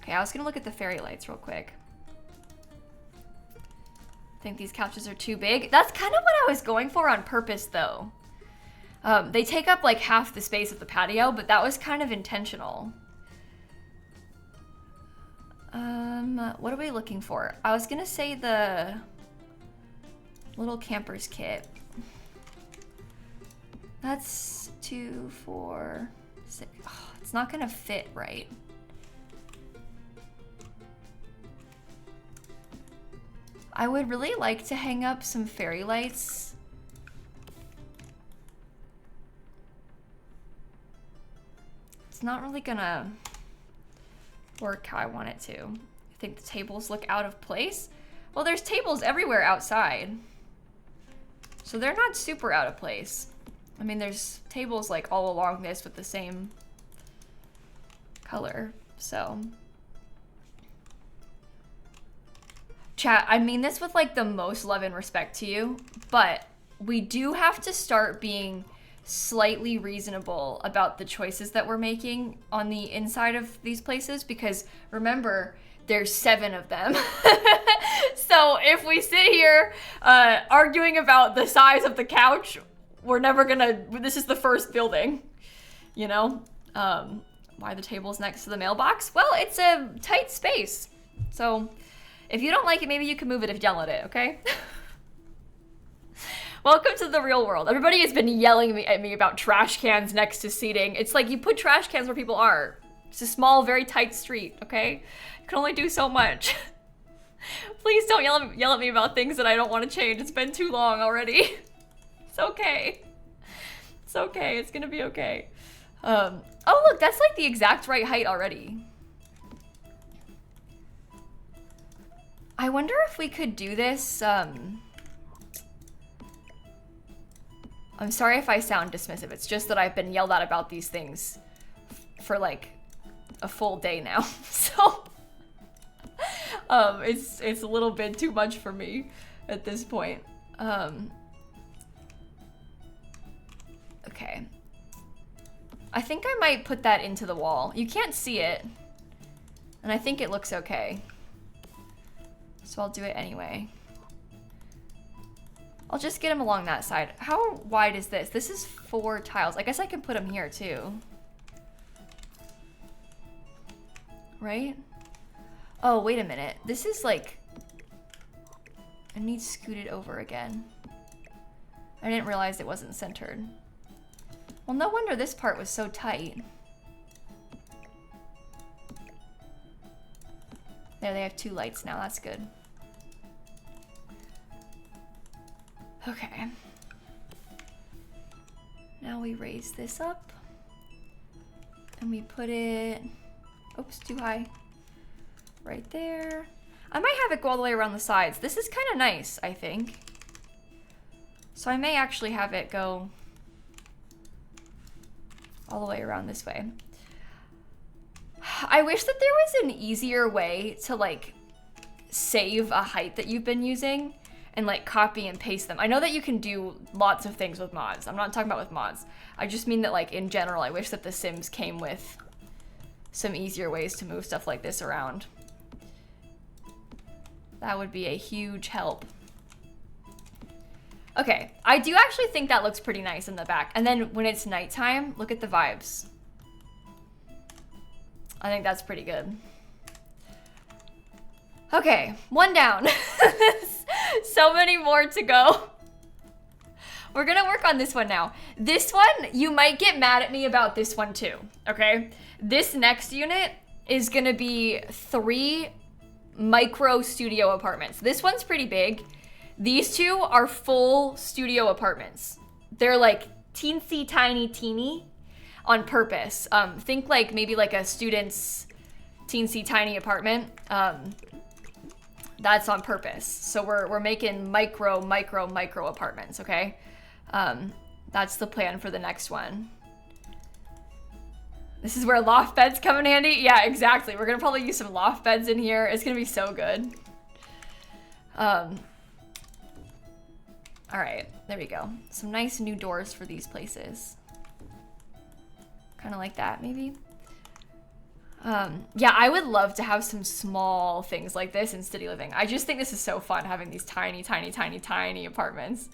Okay, I was gonna look at the fairy lights real quick. Think these couches are too big. That's kind of what I was going for on purpose though. They take up like half the space of the patio, but that was kind of intentional. What are we looking for? I was gonna say the little camper's kit. That's 2, 4, 6. Oh, it's not gonna fit right. I would really like to hang up some fairy lights. It's not really gonna work how I want it to. I think the tables look out of place. Well, there's tables everywhere outside, so they're not super out of place. I mean, there's tables like all along this with the same color, so. Chat, I mean this with like the most love and respect to you, but we do have to start being slightly reasonable about the choices that we're making on the inside of these places, because remember, there's 7 of them. So if we sit here arguing about the size of the couch, we're never gonna, this is the first building, you know? Why the table's next to the mailbox? Well, it's a tight space. So if you don't like it, maybe you can move it if you download it, okay? Welcome to the real world. Everybody has been yelling at me about trash cans next to seating. It's like you put trash cans where people are. It's a small, very tight street, okay? You can only do so much. Please don't yell at me about things that I don't want to change. It's been too long already. It's okay. It's okay. It's gonna be okay. Oh, look, that's like the exact right height already. I wonder if we could do this, I'm sorry if I sound dismissive. It's just that I've been yelled at about these things for like a full day now. So it's a little bit too much for me at this point. Okay. I think I might put that into the wall. You can't see it. And I think it looks okay. So I'll do it anyway. I'll just get them along that side. How wide is this? This is 4 tiles. I guess I can put them here too. Right? Oh, wait a minute. This is like... I need scooted over again. I didn't realize it wasn't centered. Well, no wonder this part was so tight. There, they have 2 lights now. That's good. Okay. Now we raise this up. And we put it... Oops, too high. Right there. I might have it go all the way around the sides. This is kind of nice, I think. So I may actually have it go all the way around this way. I wish that there was an easier way to like save a height that you've been using and like copy and paste them. I know that you can do lots of things with mods. I'm not talking about with mods. I just mean that like in general, I wish that The Sims came with some easier ways to move stuff like this around. That would be a huge help. Okay, I do actually think that looks pretty nice in the back. And then when it's nighttime, look at the vibes. I think that's pretty good. Okay, 1 down. So many more to go. We're gonna work on this one now. This one, you might get mad at me about this one too, okay? This next unit is gonna be 3 micro studio apartments. This one's pretty big. These 2 are full studio apartments. They're like teensy tiny teeny on purpose. Think like maybe like a student's teensy tiny apartment. That's on purpose. So we're making micro apartments, okay? That's the plan for the next one. This is where loft beds come in handy? Yeah, exactly. We're gonna probably use some loft beds in here. It's gonna be so good. All right, there we go. Some nice new doors for these places. Kind of like that, maybe. Yeah, I would love to have some small things like this in city living. I just think this is so fun, having these tiny apartments.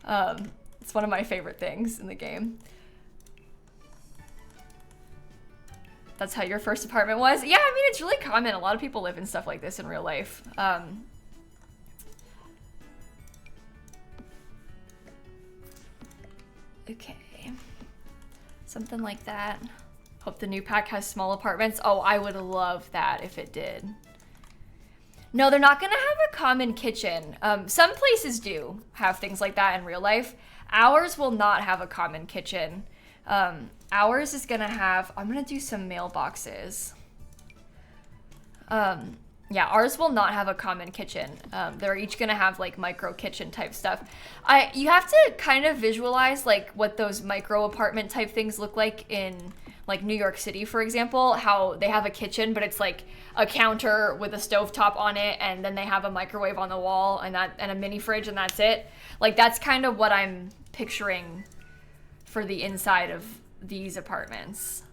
It's one of my favorite things in the game. That's how your first apartment was? Yeah, I mean, it's really common. A lot of people live in stuff like this in real life. Okay. Something like that. Hope the new pack has small apartments. Oh, I would love that if it did. No, they're not gonna have a common kitchen. Some places do have things like that in real life. Ours will not have a common kitchen. Ours is gonna have, I'm gonna do some mailboxes. Yeah, ours will not have a common kitchen. They're each gonna have like micro kitchen type stuff. You have to kind of visualize like what those micro apartment type things look like in like New York City, for example, how they have a kitchen, but it's like a counter with a stovetop on it, and then they have a microwave on the wall and a mini fridge, and that's it. Like that's kind of what I'm picturing for the inside of these apartments.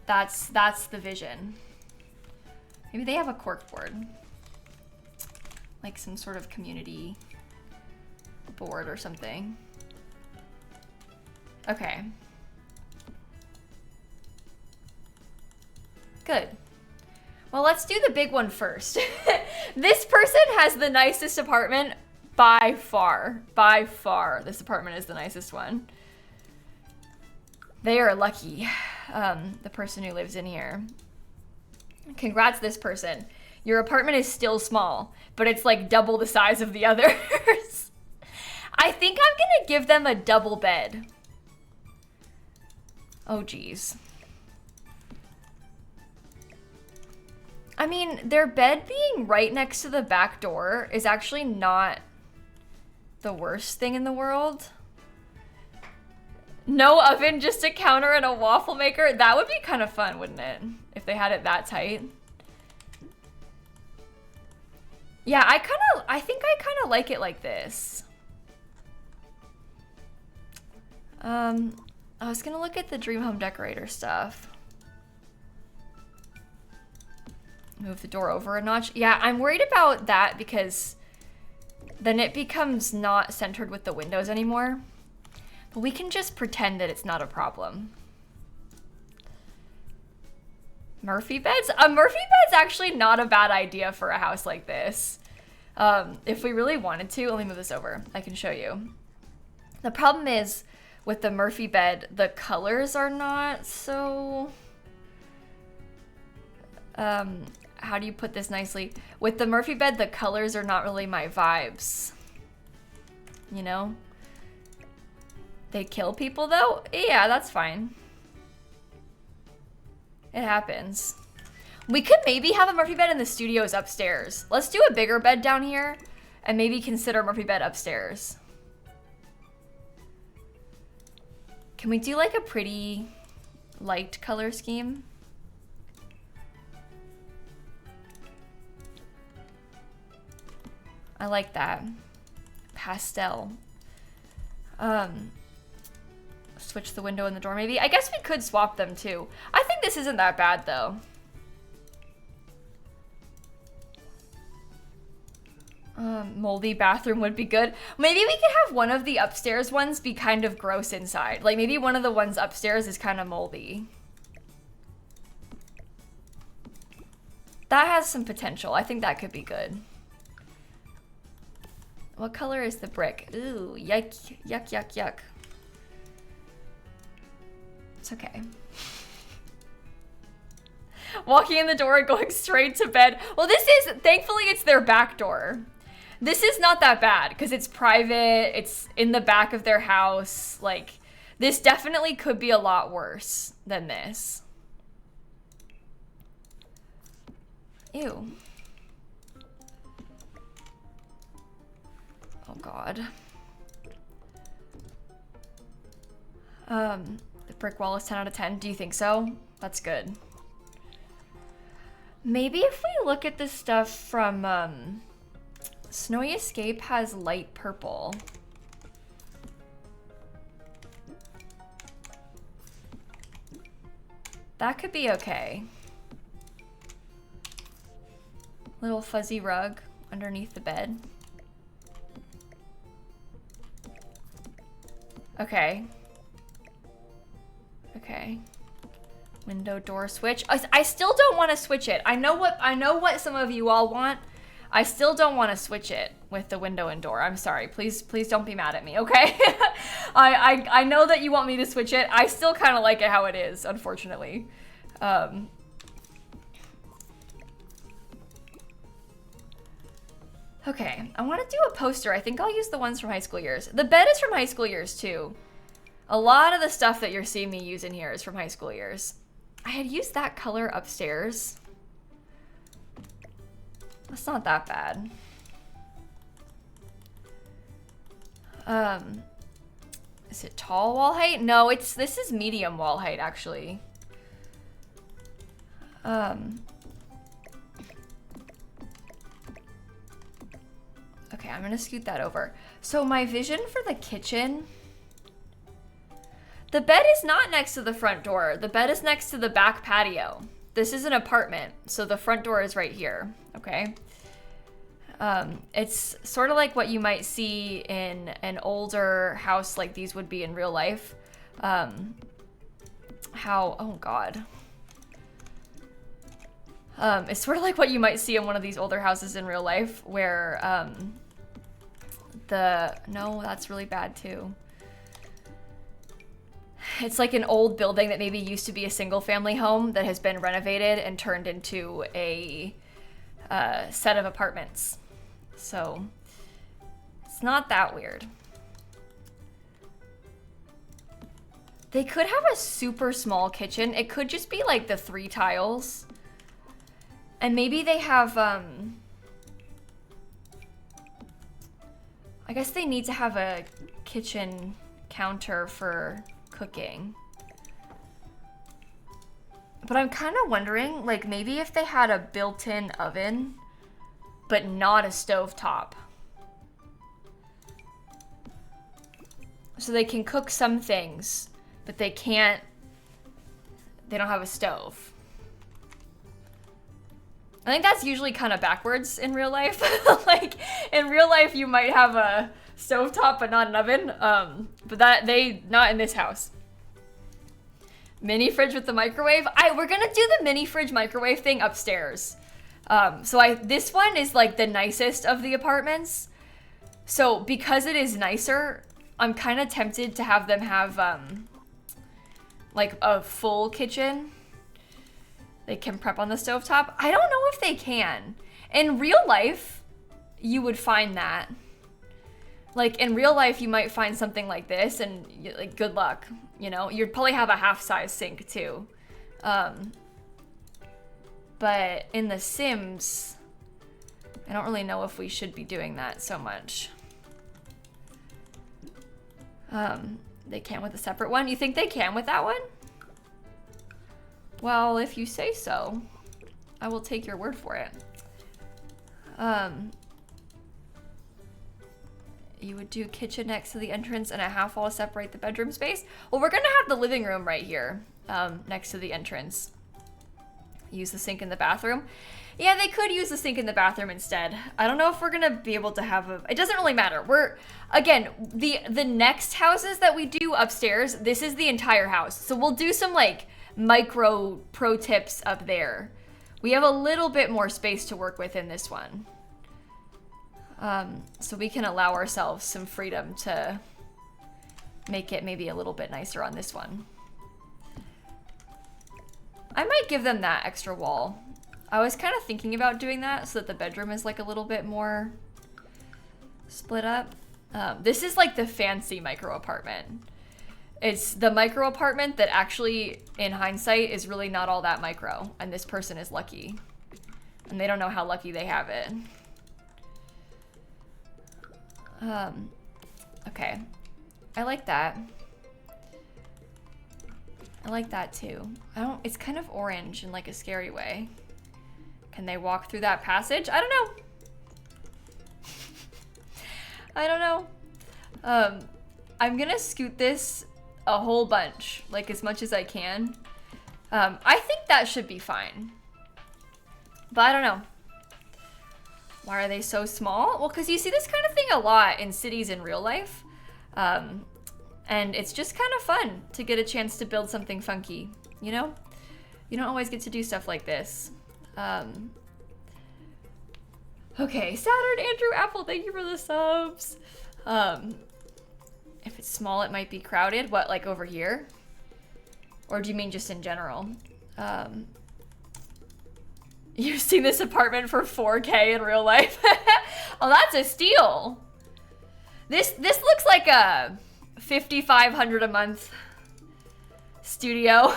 That's the vision. Maybe they have a cork board. Like some sort of community board or something. Okay. Well, let's do the big one first. This person has the nicest apartment by far. By far, this apartment is the nicest one. They are lucky, the person who lives in here. Congrats, this person. Your apartment is still small, but it's like double the size of the others. I think I'm gonna give them a double bed. Oh, geez. I mean, their bed being right next to the back door is actually not the worst thing in the world. No oven, just a counter and a waffle maker. That would be kind of fun, wouldn't it? If they had it that tight. Yeah, I think I kind of like it like this. I was gonna look at the Dream Home Decorator stuff. Move the door over a notch. Yeah, I'm worried about that because then it becomes not centered with the windows anymore. But we can just pretend that it's not a problem. Murphy beds? A Murphy bed's actually not a bad idea for a house like this. If we really wanted to, let me move this over. I can show you. The problem is with the Murphy bed, the colors are not so... how do you put this nicely? With the Murphy bed, the colors are not really my vibes. You know? They kill people though? Yeah, that's fine. It happens. We could maybe have a Murphy bed in the studios upstairs. Let's do a bigger bed down here and maybe consider Murphy bed upstairs. Can we do like a pretty light color scheme? I like that. Pastel. Switch the window and the door maybe. I guess we could swap them too. I think this isn't that bad though. Moldy bathroom would be good. Maybe we could have one of the upstairs ones be kind of gross inside. Like maybe one of the ones upstairs is kind of moldy. That has some potential. I think that could be good. What color is the brick? Ooh, yuck, yuck, yuck, yuck. It's okay. Walking in the door and going straight to bed. Well, this is, thankfully it's their back door. This is not that bad because it's private. It's in the back of their house. Like, this definitely could be a lot worse than this. Ew. Oh God. The brick wall is 10 out of 10. Do you think so? That's good. Maybe if we look at this stuff from Snowy Escape has light purple. That could be okay. Little fuzzy rug underneath the bed. Okay. Okay. Window door switch. I still don't want to switch it. I know what some of you all want. I still don't want to switch it with the window and door. I'm sorry. Please don't be mad at me, okay? I know that you want me to switch it. I still kind of like it how it is, unfortunately. Okay, I want to do a poster. I think I'll use the ones from high school years. The bed is from high school years too. A lot of the stuff that you're seeing me use in here is from high school years. I had used that color upstairs. That's not that bad. Is it tall wall height? No, this is medium wall height actually. Okay, I'm gonna scoot that over. So my vision for the kitchen, the bed is not next to the front door. The bed is next to the back patio. This is an apartment, so the front door is right here, okay? It's sort of like what you might see in an older house like these would be in real life. Oh God. It's sort of like what you might see in one of these older houses in real life where no, that's really bad too. It's like an old building that maybe used to be a single family home that has been renovated and turned into a set of apartments. So it's not that weird. They could have a super small kitchen. It could just be like the 3 tiles. And maybe they have, I guess they need to have a kitchen counter for cooking. But I'm kind of wondering, like, maybe if they had a built-in oven, but not a stovetop. So they can cook some things, but they don't have a stove. I think that's usually kind of backwards in real life. Like, in real life, you might have a stovetop, but not an oven. But not in this house. Mini fridge with the microwave. We're gonna do the mini fridge microwave thing upstairs. This one is like the nicest of the apartments. So because it is nicer, I'm kind of tempted to have them have, like a full kitchen. They can prep on the stovetop. I don't know if they can. In real life, you would find that. Like, in real life, you might find something like this, and like, good luck. You know, you'd probably have a half-size sink too. But in The Sims, I don't really know if we should be doing that so much. They can with a separate one. You think they can with that one? Well, if you say so, I will take your word for it. You would do kitchen next to the entrance and a half wall to separate the bedroom space. Well, we're gonna have the living room right here, next to the entrance. Use the sink in the bathroom. Yeah, they could use the sink in the bathroom instead. I don't know if we're gonna be able to have it doesn't really matter. Again, the next houses that we do upstairs, this is the entire house. So we'll do some like micro pro tips up there. We have a little bit more space to work with in this one. So we can allow ourselves some freedom to make it maybe a little bit nicer on this one. I might give them that extra wall. I was kind of thinking about doing that so that the bedroom is like a little bit more split up. This is like the fancy micro apartment. It's the micro apartment that actually, in hindsight, is really not all that micro. And this person is lucky. And they don't know how lucky they have it. Okay. I like that. I like that too. It's kind of orange in like a scary way. Can they walk through that passage? I don't know. I don't know. I'm gonna scoot this a whole bunch, like as much as I can. I think that should be fine. But I don't know. Why are they so small? Well, because you see this kind of thing a lot in cities in real life. And it's just kind of fun to get a chance to build something funky, you know? You don't always get to do stuff like this. Okay, Saturn, Andrew, Apple, thank you for the subs. If it's small, it might be crowded. What, like over here? Or do you mean just in general? You've seen this apartment for 4K in real life? Oh, that's a steal. This looks like a $5,500 a month studio.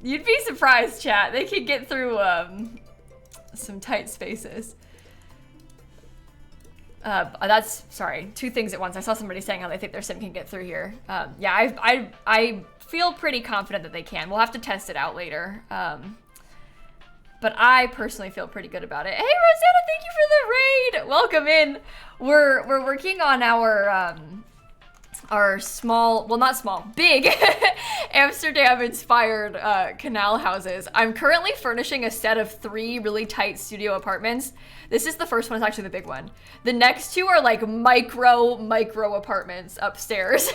You'd be surprised, chat. They could get through some tight spaces. That's, sorry, 2 things at once. I saw somebody saying how they think their sim can get through here. Yeah, I feel pretty confident that they can. We'll have to test it out later. But I personally feel pretty good about it. Hey, Rosanna, thank you for the raid. Welcome in. We're working on our small, well, not small, big Amsterdam-inspired canal houses. I'm currently furnishing a set of 3 really tight studio apartments This is the first one, it's actually the big one. The next two are like micro apartments upstairs.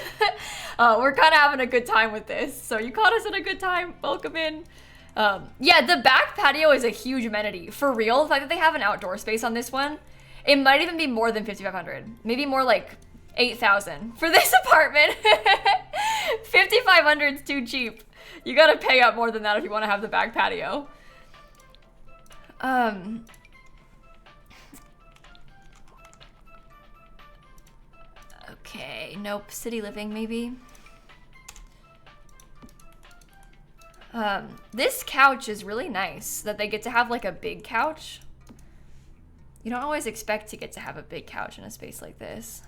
We're kind of having a good time with this. So you caught us at a good time, welcome in. Yeah, the back patio is a huge amenity. For real, the fact that they have an outdoor space on this one, it might even be more than 5,500. Maybe more like 8,000 for this apartment. 5,500 is too cheap. You gotta pay up more than that if you want to have the back patio. Okay, nope, city living maybe. This couch is really nice that they get to have like a big couch. You don't always expect to get to have a big couch in a space like this.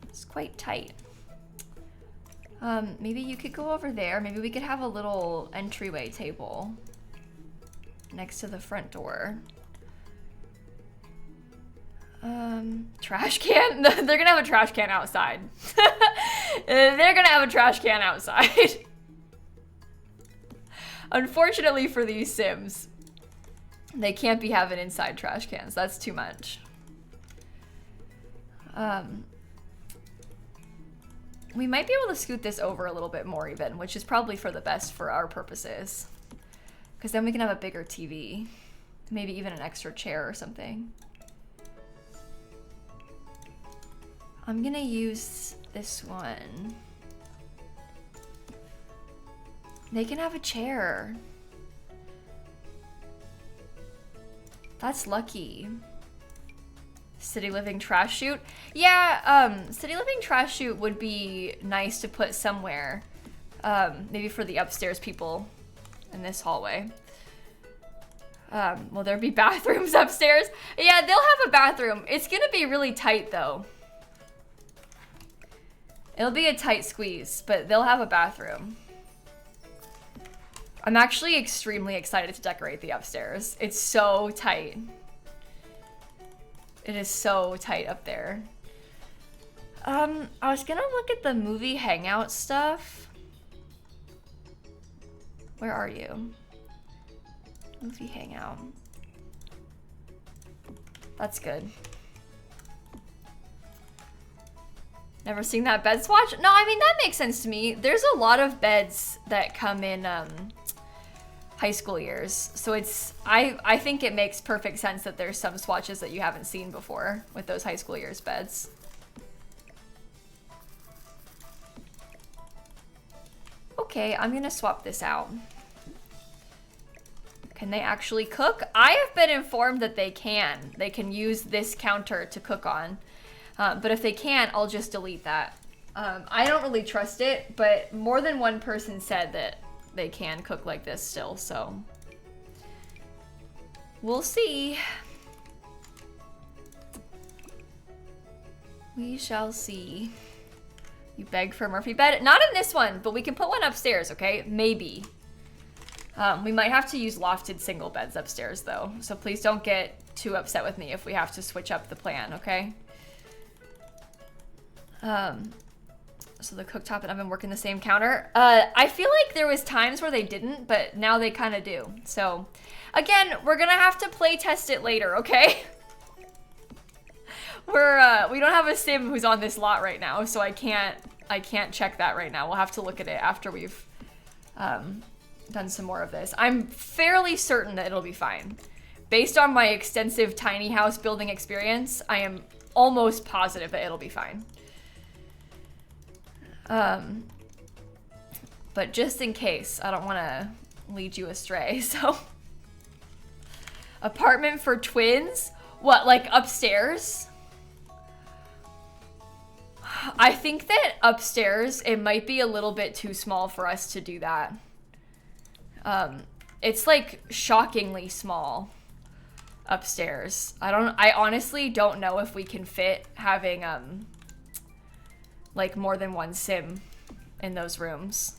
It's quite tight. Maybe you could go over there. Maybe we could have a little entryway table next to the front door. Trash can? They're gonna have a trash can outside. They're gonna have a trash can outside. Unfortunately for these Sims, they can't be having inside trash cans. That's too much. We might be able to scoot this over a little bit more even, which is probably for the best for our purposes. Because then we can have a bigger TV. Maybe even an extra chair or something. I'm gonna use this one. They can have a chair. That's lucky. City living trash chute. Yeah, city living trash chute would be nice to put somewhere. Maybe for the upstairs people in this hallway. Will there be bathrooms upstairs? Yeah, they'll have a bathroom. It's gonna be really tight though. It'll be a tight squeeze, but they'll have a bathroom. I'm actually extremely excited to decorate the upstairs. It's so tight. It is so tight up there. I was gonna look at the movie hangout stuff. Where are you? Movie hangout. That's good. Never seen that bed swatch? No, I mean, that makes sense to me. There's a lot of beds that come in high school years. So it's, I think it makes perfect sense that there's some swatches that you haven't seen before with those high school years beds. Okay, I'm gonna swap this out. Can they actually cook? I have been informed that they can. They can use this counter to cook on. But if they can't, I'll just delete that. I don't really trust it, but more than one person said that they can cook like this still, so we'll see. We shall see. You beg for a Murphy bed? Not in this one, but we can put one upstairs, okay? Maybe. We might have to use lofted single beds upstairs though, so please don't get too upset with me if we have to switch up the plan, okay? So the cooktop and oven work in the same counter. I feel like there was times where they didn't, but now they kind of do. So again, we're gonna have to play test it later, okay? We don't have a sim who's on this lot right now, so I can't check that right now. We'll have to look at it after we've done some more of this. I'm fairly certain that it'll be fine. Based on my extensive tiny house building experience, I am almost positive that it'll be fine. But just in case, I don't want to lead you astray, so. Apartment for twins? What, like upstairs? I think that upstairs, it might be a little bit too small for us to do that. It's like shockingly small upstairs. I honestly don't know if we can fit having, like more than one sim in those rooms.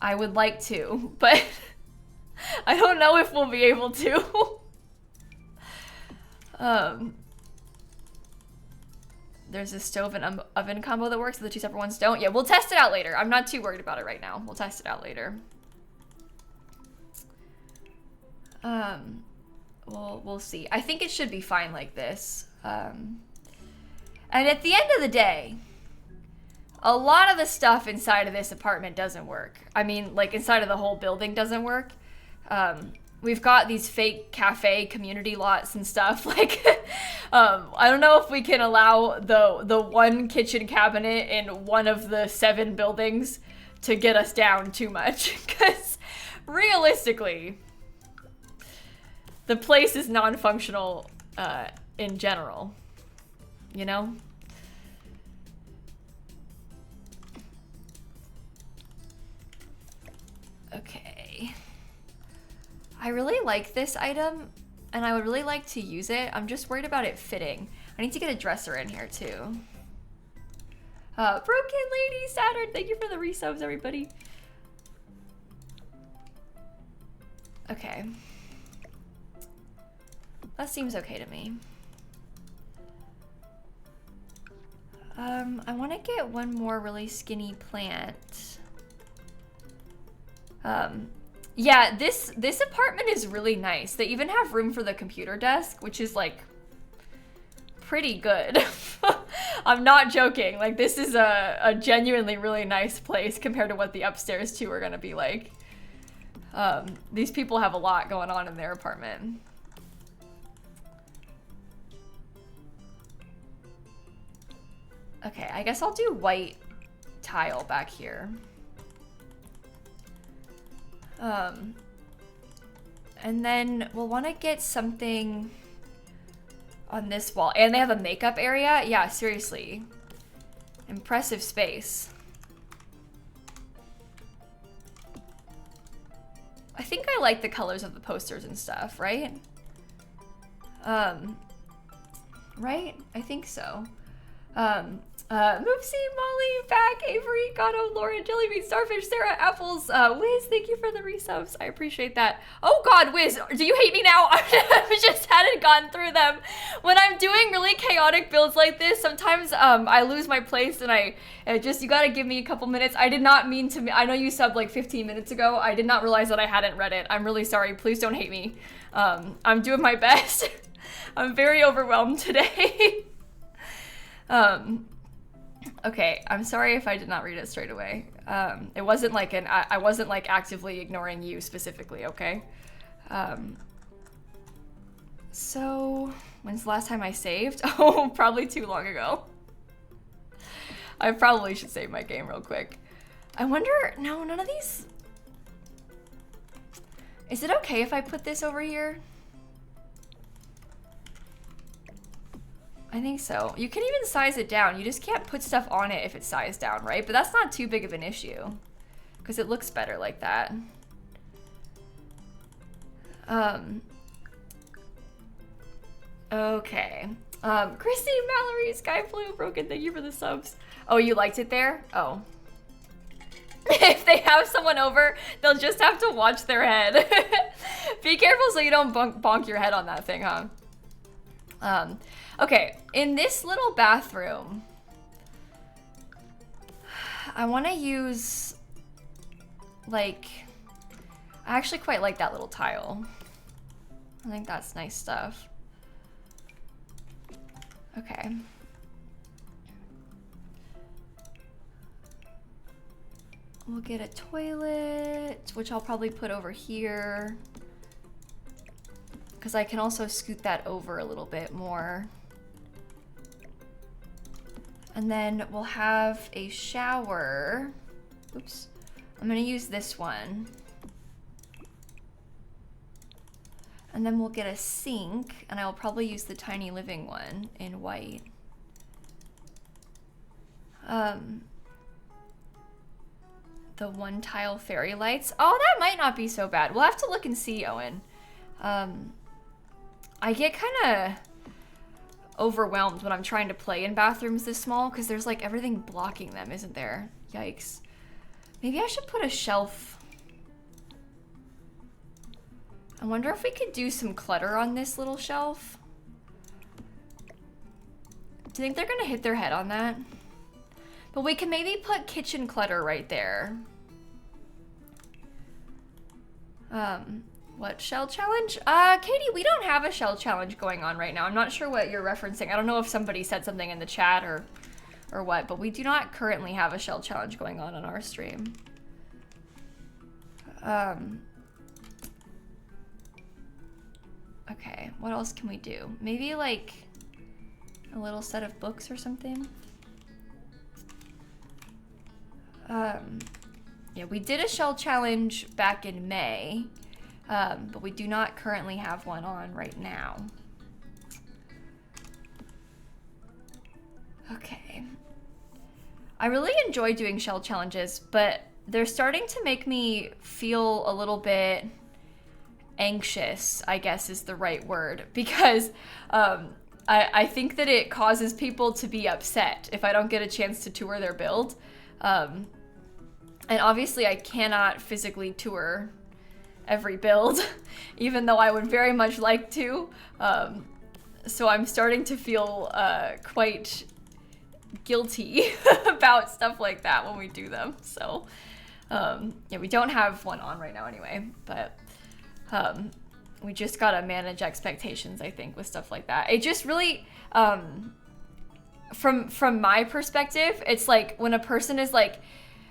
I would like to, but I don't know if we'll be able to. There's a stove and oven combo that works, the two separate ones don't. Yeah, we'll test it out later. I'm not too worried about it right now. We'll test it out later. We'll see. I think it should be fine like this. And at the end of the day, a lot of the stuff inside of this apartment doesn't work. I mean, like inside of the whole building doesn't work. We've got these fake cafe community lots and stuff. Like, I don't know if we can allow the one kitchen cabinet in one of the 7 buildings to get us down too much. Because realistically, the place is non-functional in general, you know? Okay. I really like this item, and I would really like to use it. I'm just worried about it fitting. I need to get a dresser in here, too. Broken Lady Saturn, thank you for the resubs, everybody. Okay. That seems okay to me. I want to get one more really skinny plant. Yeah, this apartment is really nice. They even have room for the computer desk, which is like pretty good. I'm not joking. Like, this is a genuinely really nice place compared to what the upstairs 2 are gonna be like. These people have a lot going on in their apartment. Okay, I guess I'll do white tile back here. And then we'll want to get something on this wall. And they have a makeup area? Yeah, seriously. Impressive space. I think I like the colors of the posters and stuff, right? Right? I think so. Moopsie, Molly, back, Avery, Gato, Lauren, Jellybean, Starfish, Sarah, Apples, Wiz, thank you for the resubs. I appreciate that. Oh God, Wiz, do you hate me now? I just hadn't gone through them. When I'm doing really chaotic builds like this, sometimes I lose my place and you gotta give me a couple minutes. I did not mean to, I know you subbed like 15 minutes ago. I did not realize that I hadn't read it. I'm really sorry. Please don't hate me. I'm doing my best. I'm very overwhelmed today. Okay, I'm sorry if I did not read it straight away. It wasn't like I wasn't like actively ignoring you specifically, okay? So, when's the last time I saved? Oh, probably too long ago. I probably should save my game real quick. I wonder, no, none of these. Is it okay if I put this over here? I think so. You can even size it down. You just can't put stuff on it if it's sized down, right? But that's not too big of an issue because it looks better like that. Okay. Christy, Mallory, Sky Blue, Broken, thank you for the subs. Oh, you liked it there? Oh. If they have someone over, they'll just have to watch their head. Be careful so you don't bonk your head on that thing, huh? Okay, in this little bathroom, I want to use, like, I actually quite like that little tile. I think that's nice stuff. Okay. We'll get a toilet, which I'll probably put over here, because I can also scoot that over a little bit more. And then we'll have a shower. Oops. I'm gonna use this one. And then we'll get a sink, and I'll probably use the tiny living one in white. The one tile fairy lights. Oh, that might not be so bad. We'll have to look and see, Owen. I get kind of overwhelmed when I'm trying to play in bathrooms this small because there's like everything blocking them, isn't there? Yikes. Maybe I should put a shelf. I wonder if we could do some clutter on this little shelf. Do you think they're gonna hit their head on that? But we can maybe put kitchen clutter right there. What shell challenge? Katie, we don't have a shell challenge going on right now. I'm not sure what you're referencing. I don't know if somebody said something in the chat or what, but we do not currently have a shell challenge going on our stream. Okay, what else can we do? Maybe like a little set of books or something? Yeah, we did a shell challenge back in May, but we do not currently have one on right now. Okay. I really enjoy doing shell challenges, but they're starting to make me feel a little bit anxious, I guess is the right word, because I think that it causes people to be upset if I don't get a chance to tour their build. And obviously I cannot physically tour every build, even though I would very much like to. So I'm starting to feel quite guilty about stuff like that when we do them. So yeah, we don't have one on right now anyway, but we just gotta manage expectations, I think, with stuff like that. It just really, from my perspective, it's like when a person is like,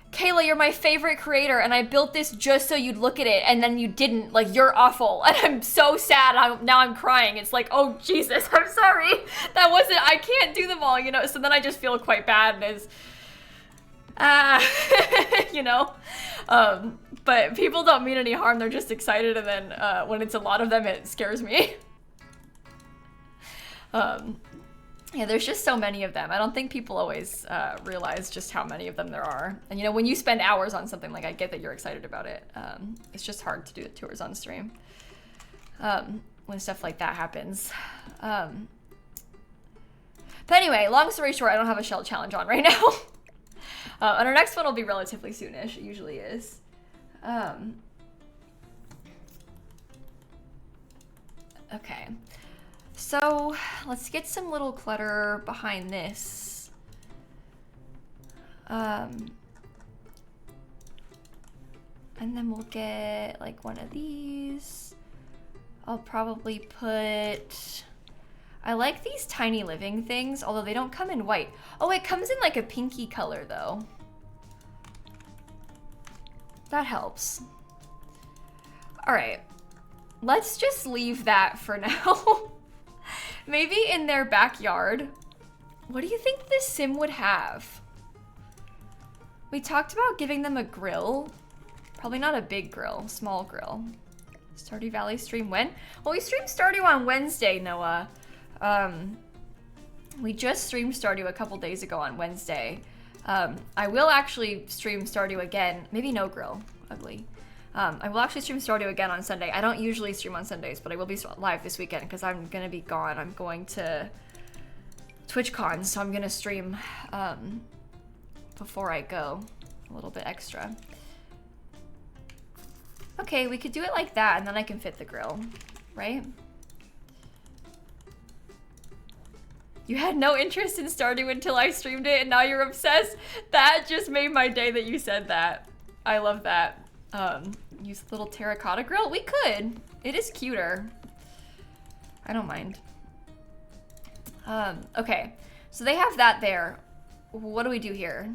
Kayla, you're my favorite creator, and I built this just so you'd look at it, and then you didn't. Like, you're awful, and I'm so sad. Now I'm crying. It's like, oh, Jesus, I'm sorry. That wasn't, I can't do them all, you know? So then I just feel quite bad as, you know? But people don't mean any harm. They're just excited, and then when it's a lot of them, it scares me. Yeah, there's just so many of them. I don't think people always realize just how many of them there are. And you know, when you spend hours on something, like I get that you're excited about it. It's just hard to do the tours on stream when stuff like that happens. But anyway, long story short, I don't have a shell challenge on right now. And our next one will be relatively soonish. It usually is. Okay. So let's get some little clutter behind this. And then we'll get like one of these. I'll probably put, I like these tiny living things, although they don't come in white. Oh, it comes in like a pinky color though. That helps. All right, let's just leave that for now. Maybe in their backyard. What do you think this sim would have? We talked about giving them a grill. Probably not a big grill, small grill. Stardew Valley stream when? Well, we streamed Stardew on Wednesday, Noah. We just streamed Stardew a couple days ago on Wednesday. I will actually stream Stardew again. Maybe no grill, ugly. I will actually stream Stardew again on Sunday. I don't usually stream on Sundays, but I will be live this weekend because I'm gonna be gone. I'm going to TwitchCon, so I'm gonna stream before I go, a little bit extra. Okay, we could do it like that, and then I can fit the grill, right? You had no interest in Stardew until I streamed it, and now you're obsessed? That just made my day that you said that. I love that. Use a little terracotta grill? We could. It is cuter. I don't mind. Okay, so they have that there. What do we do here?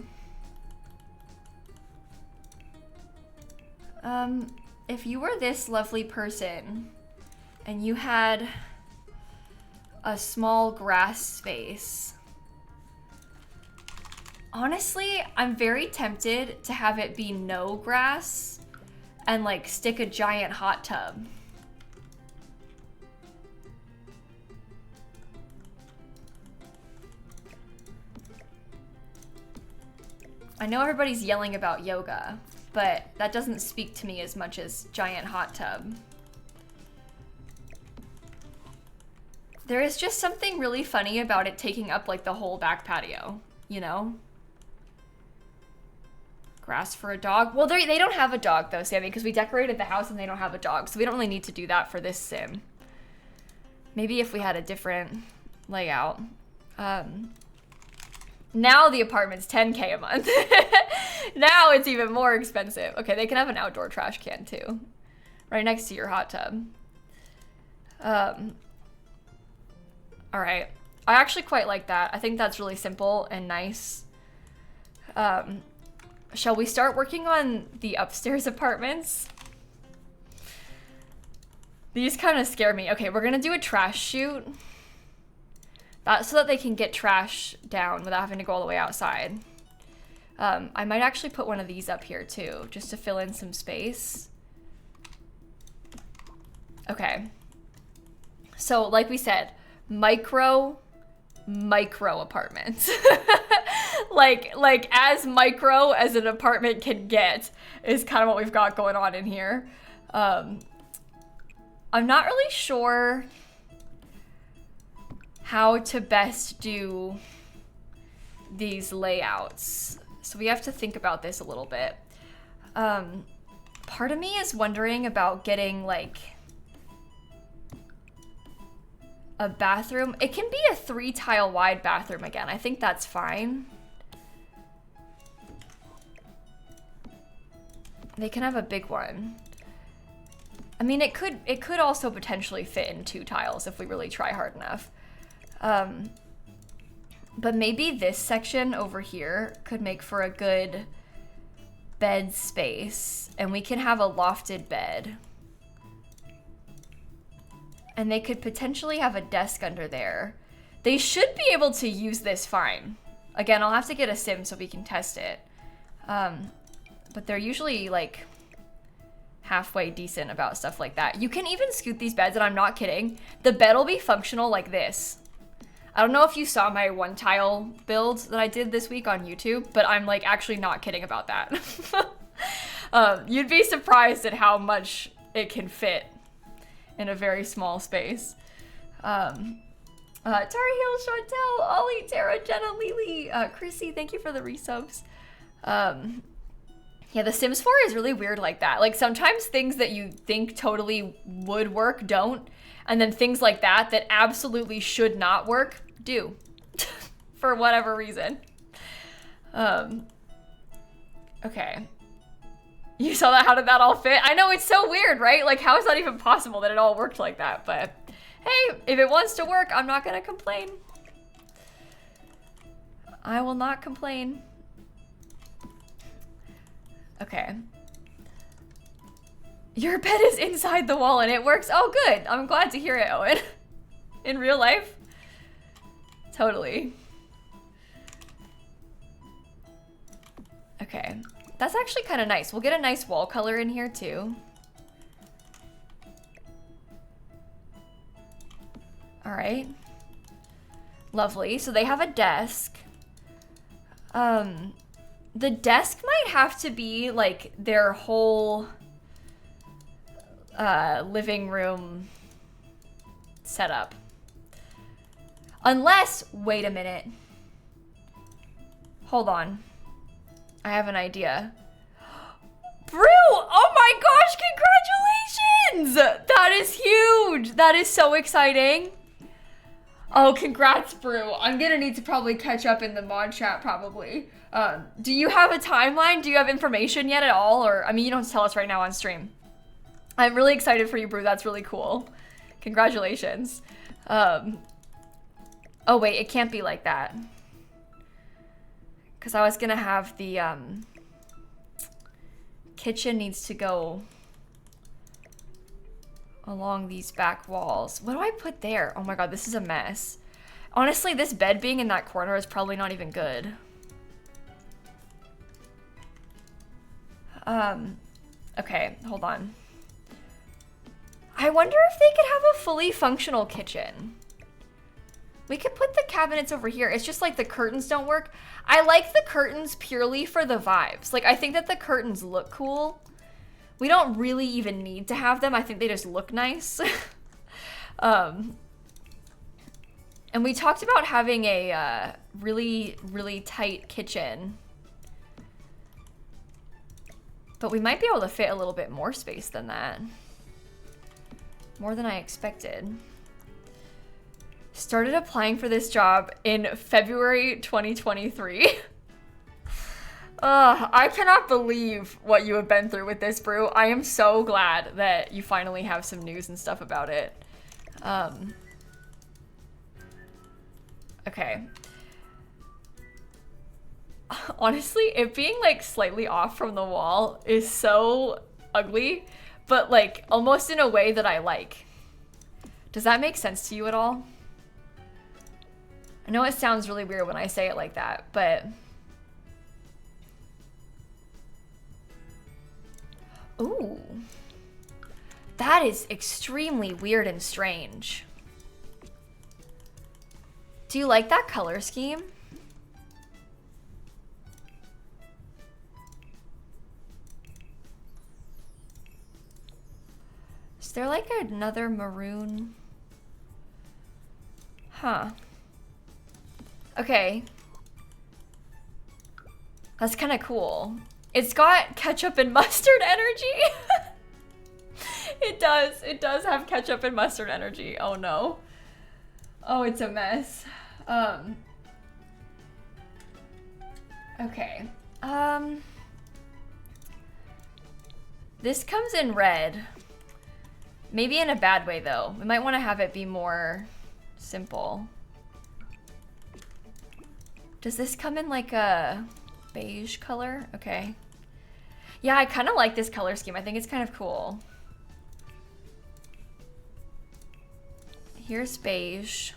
If you were this lovely person and you had a small grass space, honestly, I'm very tempted to have it be no grass and like stick a giant hot tub. I know everybody's yelling about yoga, but that doesn't speak to me as much as giant hot tub. There is just something really funny about it taking up like the whole back patio, you know? Grass for a dog? Well, they don't have a dog though, Sammy, because we decorated the house and they don't have a dog, so we don't really need to do that for this sim. Maybe if we had a different layout. Now the apartment's 10K a month. Now it's even more expensive. Okay, they can have an outdoor trash can too. right next to your hot tub. All right. I actually quite like that. I think that's really simple and nice. Shall we start working on the upstairs apartments? These kind of scare me. Okay, we're gonna do a trash chute. That's so that they can get trash down without having to go all the way outside. I might actually put one of these up here too, just to fill in some space. Okay. So like we said, micro apartments. like as micro as an apartment can get is kind of what we've got going on in here. I'm not really sure how to best do these layouts. So we have to think about this a little bit. Part of me is wondering about getting like a bathroom. It can be a 3-tile wide bathroom again. I think that's fine. They can have a big one. I mean, it could also potentially fit in 2 tiles if we really try hard enough. But maybe this section over here could make for a good bed space, and we can have a lofted bed. And they could potentially have a desk under there. They should be able to use this fine. Again, I'll have to get a sim so we can test it. But they're usually like halfway decent about stuff like that. You can even scoot these beds, and I'm not kidding. The bed will be functional like this. I don't know if you saw my 1-tile build that I did this week on YouTube, but I'm like actually not kidding about that. You'd be surprised at how much it can fit in a very small space. Tar Heel, Chantel, Ollie, Tara, Jenna, Lily, Chrissy, thank you for the resubs. Yeah, The Sims 4 is really weird like that. Like sometimes things that you think totally would work don't, and then things like that that absolutely should not work do for whatever reason. Okay. You saw that? How did that all fit? I know, it's so weird, right? Like, how is that even possible that it all worked like that? But hey, if it wants to work, I'm not gonna complain. I will not complain. Okay. Your bed is inside the wall and it works. Oh, good. I'm glad to hear it, Owen. In real life? Totally. Okay. That's actually kind of nice. We'll get a nice wall color in here too. All right. Lovely. So they have a desk. The desk might have to be like their whole living room setup. Unless, wait a minute. Hold on. I have an idea. Brew! Oh my gosh, congratulations! That is huge! That is so exciting. Oh, congrats, Brew. I'm gonna need to probably catch up in the mod chat, probably. Do you have a timeline? Do you have information yet at all? Or, I mean, you don't have to tell us right now on stream. I'm really excited for you, Brew. That's really cool. Congratulations. Oh, wait, it can't be like that. Because I was gonna have the, kitchen needs to go along these back walls. What do I put there? Oh my god, this is a mess. Honestly, this bed being in that corner is probably not even good. Okay, hold on. I wonder if they could have a fully functional kitchen. We could put the cabinets over here. It's just like the curtains don't work. I like the curtains purely for the vibes. Like, I think that the curtains look cool. We don't really even need to have them. I think they just look nice. And we talked about having a really, really tight kitchen. But we might be able to fit a little bit more space than that. More than I expected. Started applying for this job in February 2023. I cannot believe what you have been through with this, Brew. I am so glad that you finally have some news and stuff about it. Okay. Honestly, it being like slightly off from the wall is so ugly, but like almost in a way that I like. Does that make sense to you at all? I know it sounds really weird when I say it like that, but... Ooh. That is extremely weird and strange. Do you like that color scheme? Is there like another maroon? Huh. Okay. That's kind of cool. It's got ketchup and mustard energy. It does. It does have ketchup and mustard energy. Oh no. Oh, it's a mess. Okay. This comes in red. Maybe in a bad way though. We might want to have it be more simple. Does this come in like a beige color? Okay. Yeah, I kind of like this color scheme. I think it's kind of cool. Here's beige.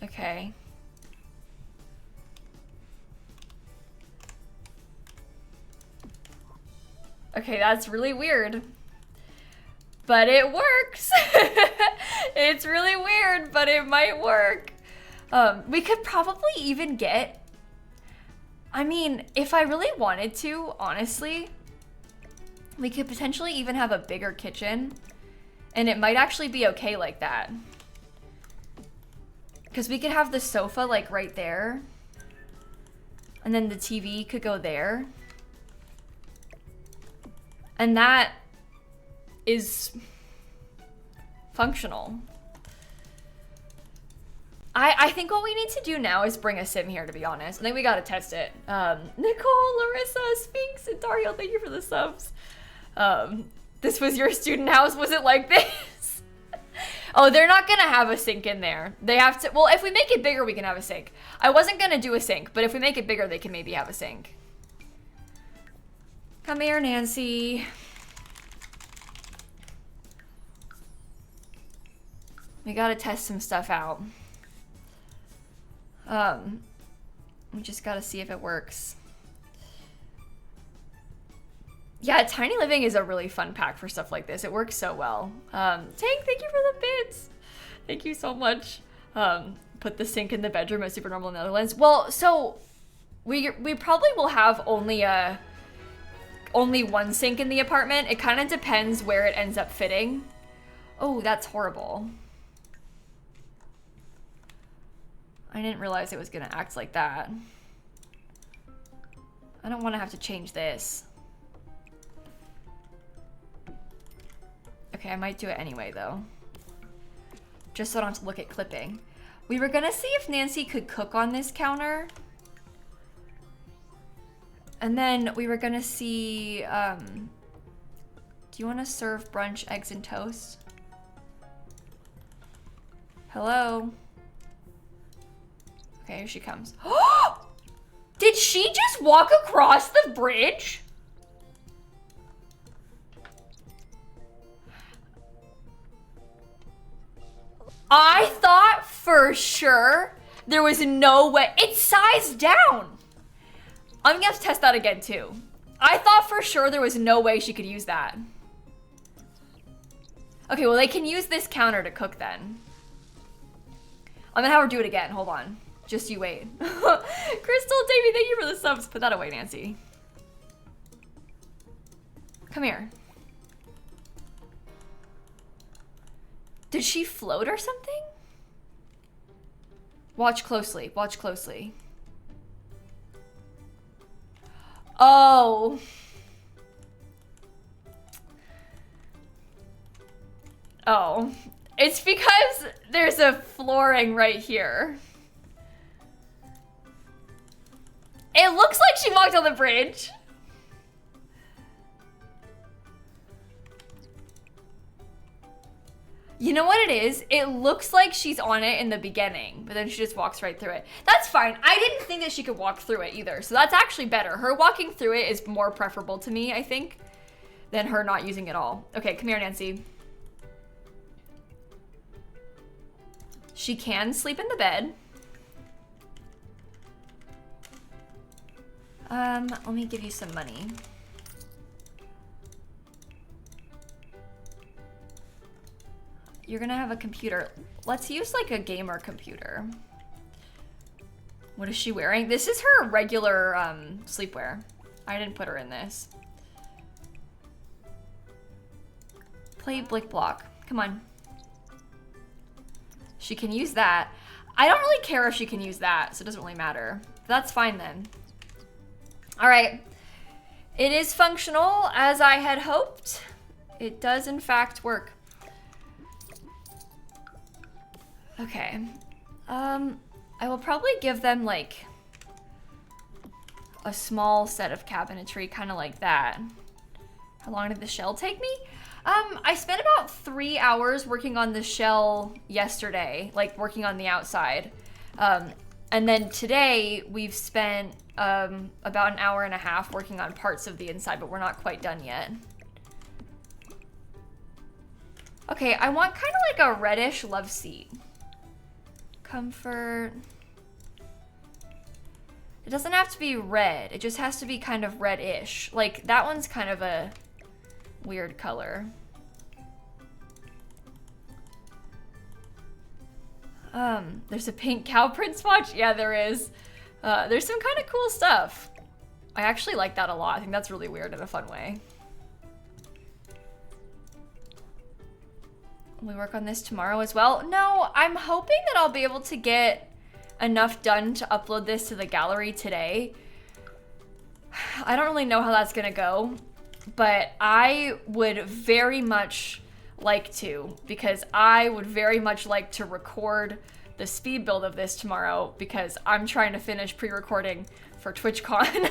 Okay. Okay, that's really weird. But it works. It's really weird, but it might work. We could probably even get, I mean, if I really wanted to, honestly, we could potentially even have a bigger kitchen, and it might actually be okay like that. Because we could have the sofa like right there, and then the TV could go there. And that is functional. I think what we need to do now is bring a sim here, to be honest. I think we gotta test it. Nicole, Larissa, Sphinx, and Dario, thank you for the subs. This was your student house, was it like this? Oh, they're not gonna have a sink in there. They have to, well, if we make it bigger, we can have a sink. I wasn't gonna do a sink, but if we make it bigger, they can maybe have a sink. Come here, Nancy. We gotta test some stuff out. We just gotta see if it works. Yeah, Tiny Living is a really fun pack for stuff like this. It works so well. Tank, thank you for the bits. Thank you so much. Put the sink in the bedroom at Supernormal Netherlands. Well, so we probably will have only one sink in the apartment. It kind of depends where it ends up fitting. Oh, that's horrible. I didn't realize it was gonna act like that. I don't want to have to change this. Okay, I might do it anyway though. Just so I don't have to look at clipping. We were gonna see if Nancy could cook on this counter. And then we were gonna see, do you wanna serve brunch, eggs, and toast? Hello? Okay, here she comes. Did she just walk across the bridge? I thought for sure there was no way. It's sized down. I'm gonna have to test that again too. I thought for sure there was no way she could use that. Okay, well they can use this counter to cook then. I'm gonna have her do it again, hold on. Just you wait. Crystal, Davey, thank you for the subs. Put that away, Nancy. Come here. Did she float or something? Watch closely, watch closely. Oh. Oh. It's because there's a flooring right here. It looks like she walked on the bridge. You know what it is? It looks like she's on it in the beginning, but then she just walks right through it. That's fine. I didn't think that she could walk through it either, so that's actually better. Her walking through it is more preferable to me, I think, than her not using it all. Okay, come here, Nancy. She can sleep in the bed. Let me give you some money. You're gonna have a computer. Let's use like a gamer computer. What is she wearing? This is her regular sleepwear. I didn't put her in this. Play Blick Block. Come on. She can use that. I don't really care if she can use that, so it doesn't really matter. That's fine then. All right. It is functional as I had hoped. It does in fact work. Okay. I will probably give them like a small set of cabinetry, kind of like that. How long did the shell take me? I spent about 3 hours working on the shell yesterday, like working on the outside. And then today we've spent about an hour and a half working on parts of the inside, but we're not quite done yet. Okay, I want kind of like a reddish love seat. Comfort. It doesn't have to be red. It just has to be kind of reddish. Like that one's kind of a weird color. There's a pink cow print swatch. Yeah, there is. There's some kind of cool stuff. I actually like that a lot. I think that's really weird in a fun way. We work on this tomorrow as well. No, I'm hoping that I'll be able to get enough done to upload this to the gallery today. I don't really know how that's gonna go, but I would very much like to, because I would very much like to record the speed build of this tomorrow because I'm trying to finish pre-recording for TwitchCon.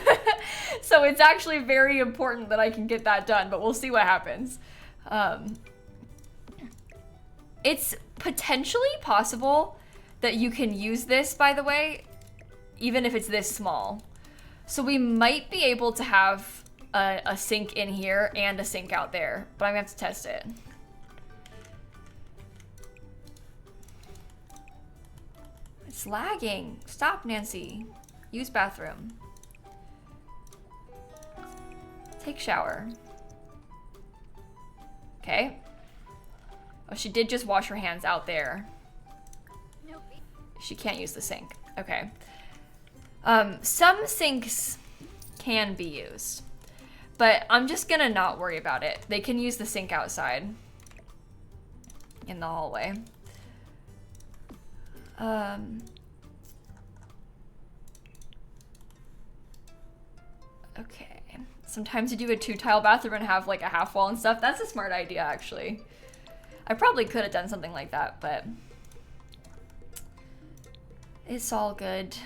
So it's actually very important that I can get that done, but we'll see what happens. It's potentially possible that you can use this, by the way, even if it's this small. So we might be able to have a sink in here and a sink out there, but I'm gonna have to test it. It's lagging. Stop, Nancy. Use bathroom. Take shower. Okay. Oh, she did just wash her hands out there. Nope. She can't use the sink. Okay. Some sinks can be used, but I'm just gonna not worry about it. They can use the sink outside in the hallway. Okay. Sometimes you do a 2-tile bathroom and have like a half wall and stuff. That's a smart idea, actually. I probably could have done something like that, but it's all good.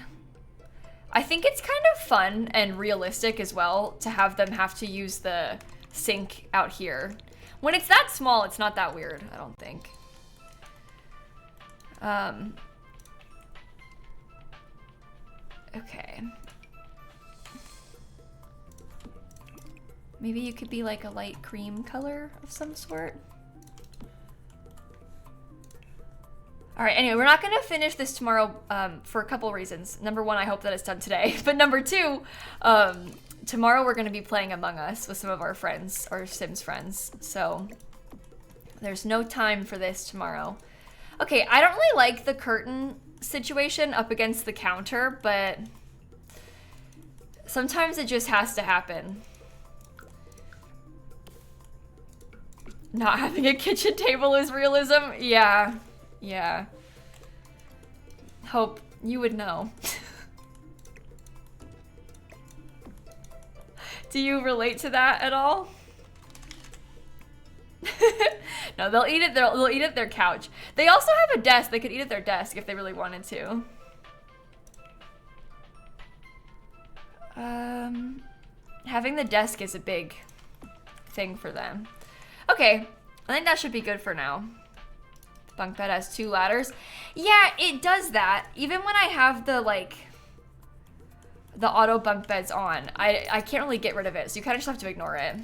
I think it's kind of fun and realistic as well to have them have to use the sink out here. When it's that small, it's not that weird, I don't think. Okay. Maybe you could be like a light cream color of some sort. All right, anyway, we're not gonna finish this tomorrow for a couple reasons. Number one, I hope that it's done today. But number two, tomorrow we're gonna be playing Among Us with some of our friends, our Sims friends. So there's no time for this tomorrow. Okay, I don't really like the curtain situation up against the counter, but sometimes it just has to happen. Not having a kitchen table is realism? Yeah. Yeah. Hope you would know. Do you relate to that at all? No, they'll eat it. They'll eat at their couch. They also have a desk. They could eat at their desk if they really wanted to. Having the desk is a big thing for them. Okay, I think that should be good for now. The bunk bed has 2 ladders. Yeah, it does that. Even when I have the the auto bunk beds on, I can't really get rid of it, so you kind of just have to ignore it.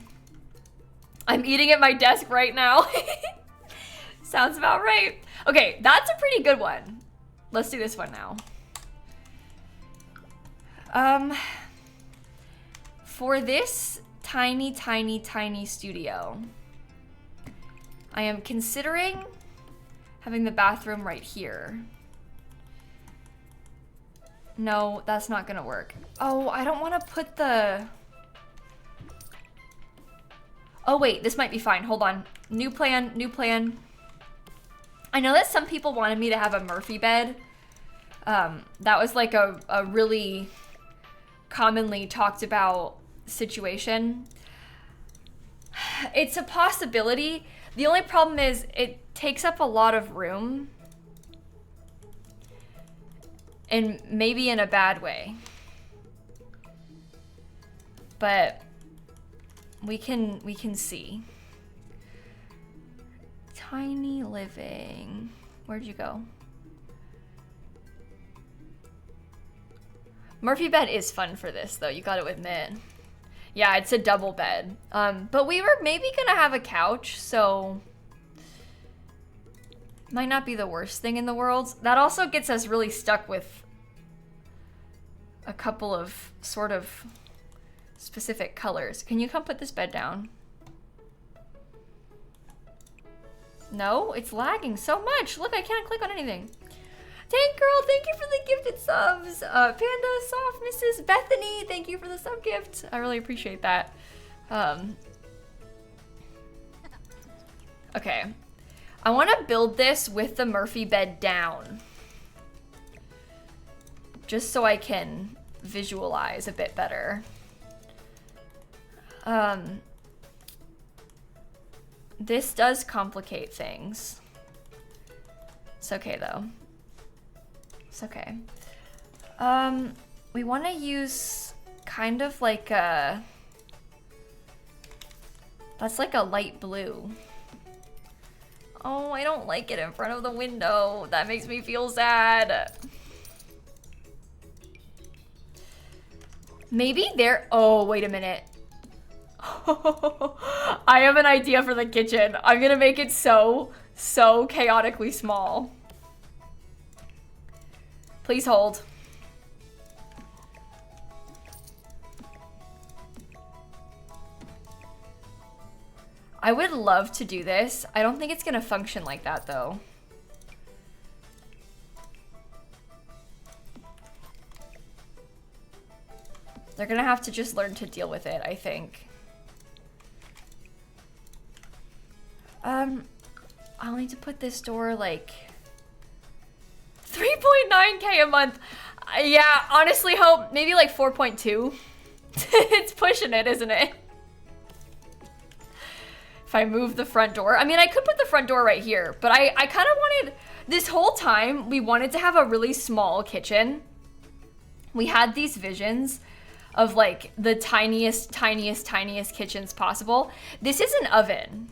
I'm eating at my desk right now. Sounds about right. Okay, that's a pretty good one. Let's do this one now. For this tiny, tiny, tiny studio, I am considering having the bathroom right here. No, that's not gonna work. Oh, I don't want to put the... Oh wait, this might be fine. Hold on. New plan, new plan. I know that some people wanted me to have a Murphy bed. That was like a really commonly talked about situation. It's a possibility. The only problem is it takes up a lot of room. And maybe in a bad way. But we can see. Tiny living. Where'd you go? Murphy bed is fun for this though, you gotta admit. Yeah, it's a double bed. But we were maybe gonna have a couch, so might not be the worst thing in the world. That also gets us really stuck with a couple of sort of specific colors. Can you come put this bed down? No, it's lagging so much. Look, I can't click on anything. Tank Girl, thank you for the gifted subs. Panda Soft, Mrs. Bethany, thank you for the sub gift. I really appreciate that. Okay. I want to build this with the Murphy bed down. Just so I can visualize a bit better. This does complicate things. It's okay though. It's okay. We want to use kind of like a... That's like a light blue. Oh, I don't like it in front of the window. That makes me feel sad. Maybe there... Oh, wait a minute. I have an idea for the kitchen. I'm gonna make it so chaotically small. Please hold. I would love to do this. I don't think it's gonna function like that though. They're gonna have to just learn to deal with it, I think. I'll need to put this door like 3.9K a month. Yeah, honestly, Hope, maybe like 4.2. It's pushing it, isn't it? If I move the front door. I mean, I could put the front door right here, but I kind of wanted, this whole time, we wanted to have a really small kitchen. We had these visions of like the tiniest kitchens possible. This is an oven.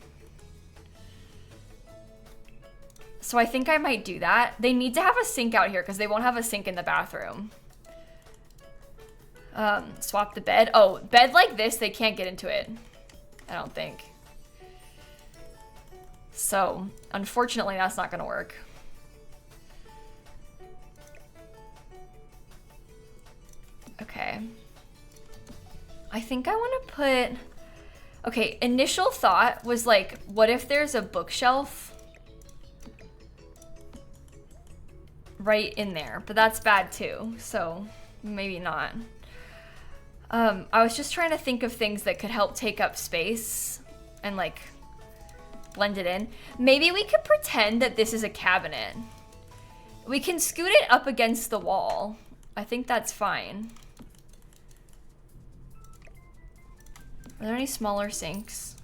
So I think I might do that. They need to have a sink out here because they won't have a sink in the bathroom. Swap the bed. Oh, bed like this, they can't get into it. I don't think. So, unfortunately, that's not gonna work. Okay. I think I want to put... Okay, initial thought was like, what if there's a bookshelf right in there? But that's bad too, so maybe not. I was just trying to think of things that could help take up space and like blend it in. Maybe we could pretend that this is a cabinet. We can scoot it up against the wall. I think that's fine. Are there any smaller sinks?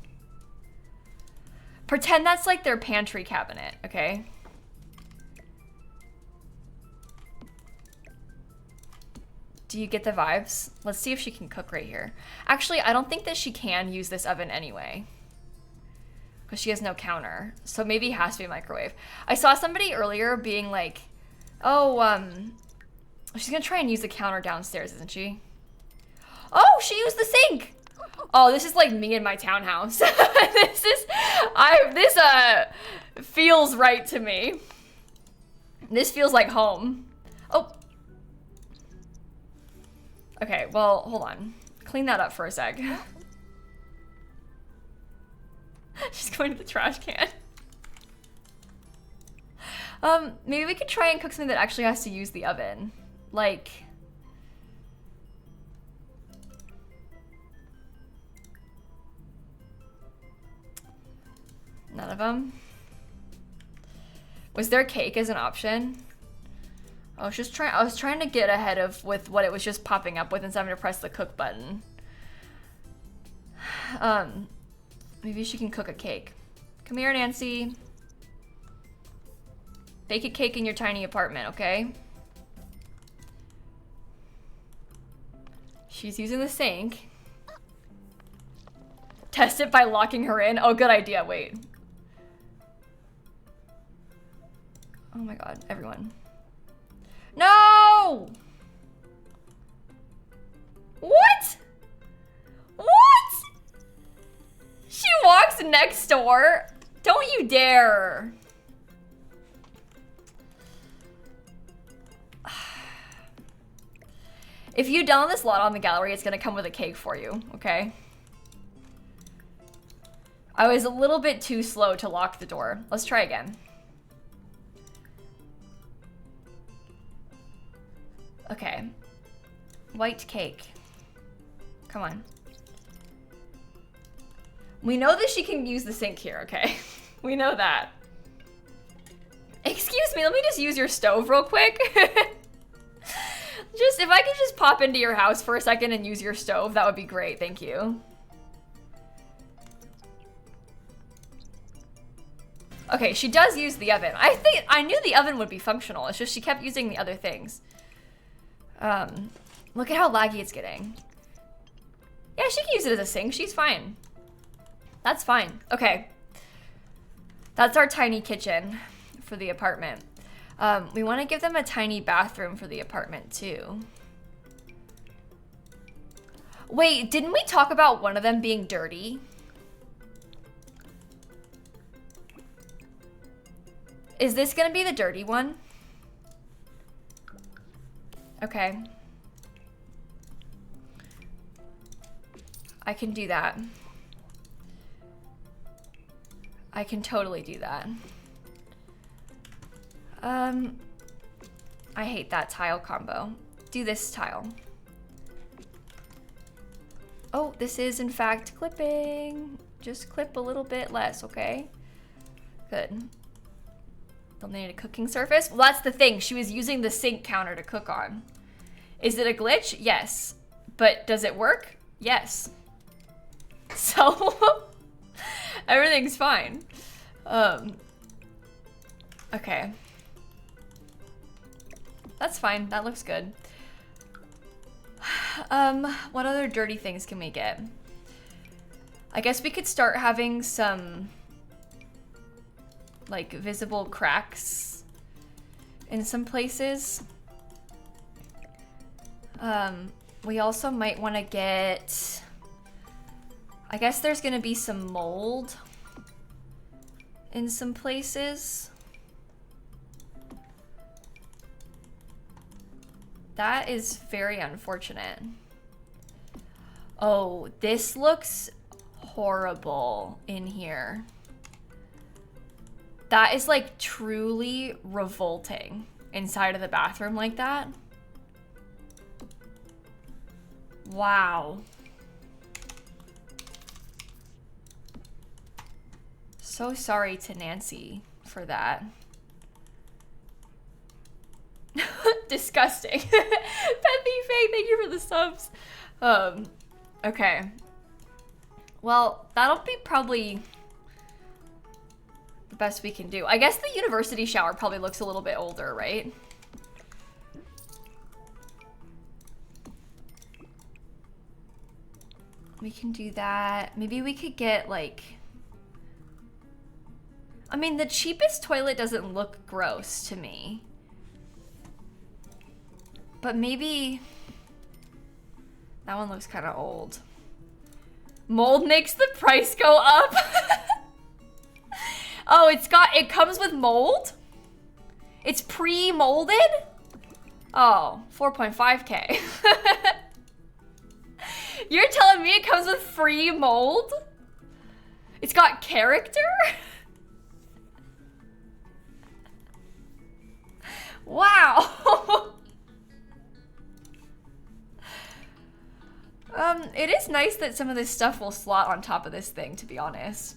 Pretend that's like their pantry cabinet, okay? Do you get the vibes? Let's see if she can cook right here. Actually, I don't think that she can use this oven anyway, because she has no counter. So maybe it has to be a microwave. I saw somebody earlier being like, oh, she's gonna try and use the counter downstairs, isn't she? Oh, she used the sink. Oh, this is like me in my townhouse. This feels right to me. This feels like home. Oh. Okay, well, hold on. Clean that up for a sec. She's going to the trash can. Maybe we could try and cook something that actually has to use the oven. Like... None of them? Was there cake as an option? I was trying to get ahead of with what it was just popping up with instead of having to press the cook button. Maybe she can cook a cake. Come here, Nancy. Bake a cake in your tiny apartment, okay? She's using the sink. Test it by locking her in. Oh, good idea. Wait. Oh my god, everyone. No! What? What? She walks next door. Don't you dare. If you download this lot on the gallery, it's gonna come with a cake for you, okay? I was a little bit too slow to lock the door. Let's try again. Okay. White cake. Come on. We know that she can use the sink here, okay? We know that. Excuse me, let me just use your stove real quick. If I could just pop into your house for a second and use your stove, that would be great, thank you. Okay, she does use the oven. I knew the oven would be functional, it's just she kept using the other things. Look at how laggy it's getting. Yeah, she can use it as a sink, she's fine. That's fine, okay. That's our tiny kitchen for the apartment. We want to give them a tiny bathroom for the apartment too. Wait, didn't we talk about one of them being dirty? Is this gonna be the dirty one? Okay. I can do that. I can totally do that. I hate that tile combo. Do this tile. Oh, this is in fact clipping. Just clip a little bit less, okay? Good. They'll need a cooking surface. Well, that's the thing. She was using the sink counter to cook on. Is it a glitch? Yes. But does it work? Yes. So, everything's fine. Okay. That's fine. That looks good. What other dirty things can we get? I guess we could start having some like visible cracks in some places. We also might want to get, I guess there's gonna be some mold in some places. That is very unfortunate. Oh, this looks horrible in here. That is like truly revolting inside of the bathroom like that. Wow. So sorry to Nancy for that. Disgusting. Pethy Faye, thank you for the subs. Okay. Well, that'll be probably the best we can do. I guess the university shower probably looks a little bit older, right? We can do that. Maybe we could get like, I mean, the cheapest toilet doesn't look gross to me. But maybe that one looks kind of old. Mold makes the price go up. Oh, it comes with mold? It's pre-molded? Oh, 4.5K. You're telling me it comes with free mold? It's got character? Wow. It is nice that some of this stuff will slot on top of this thing, to be honest.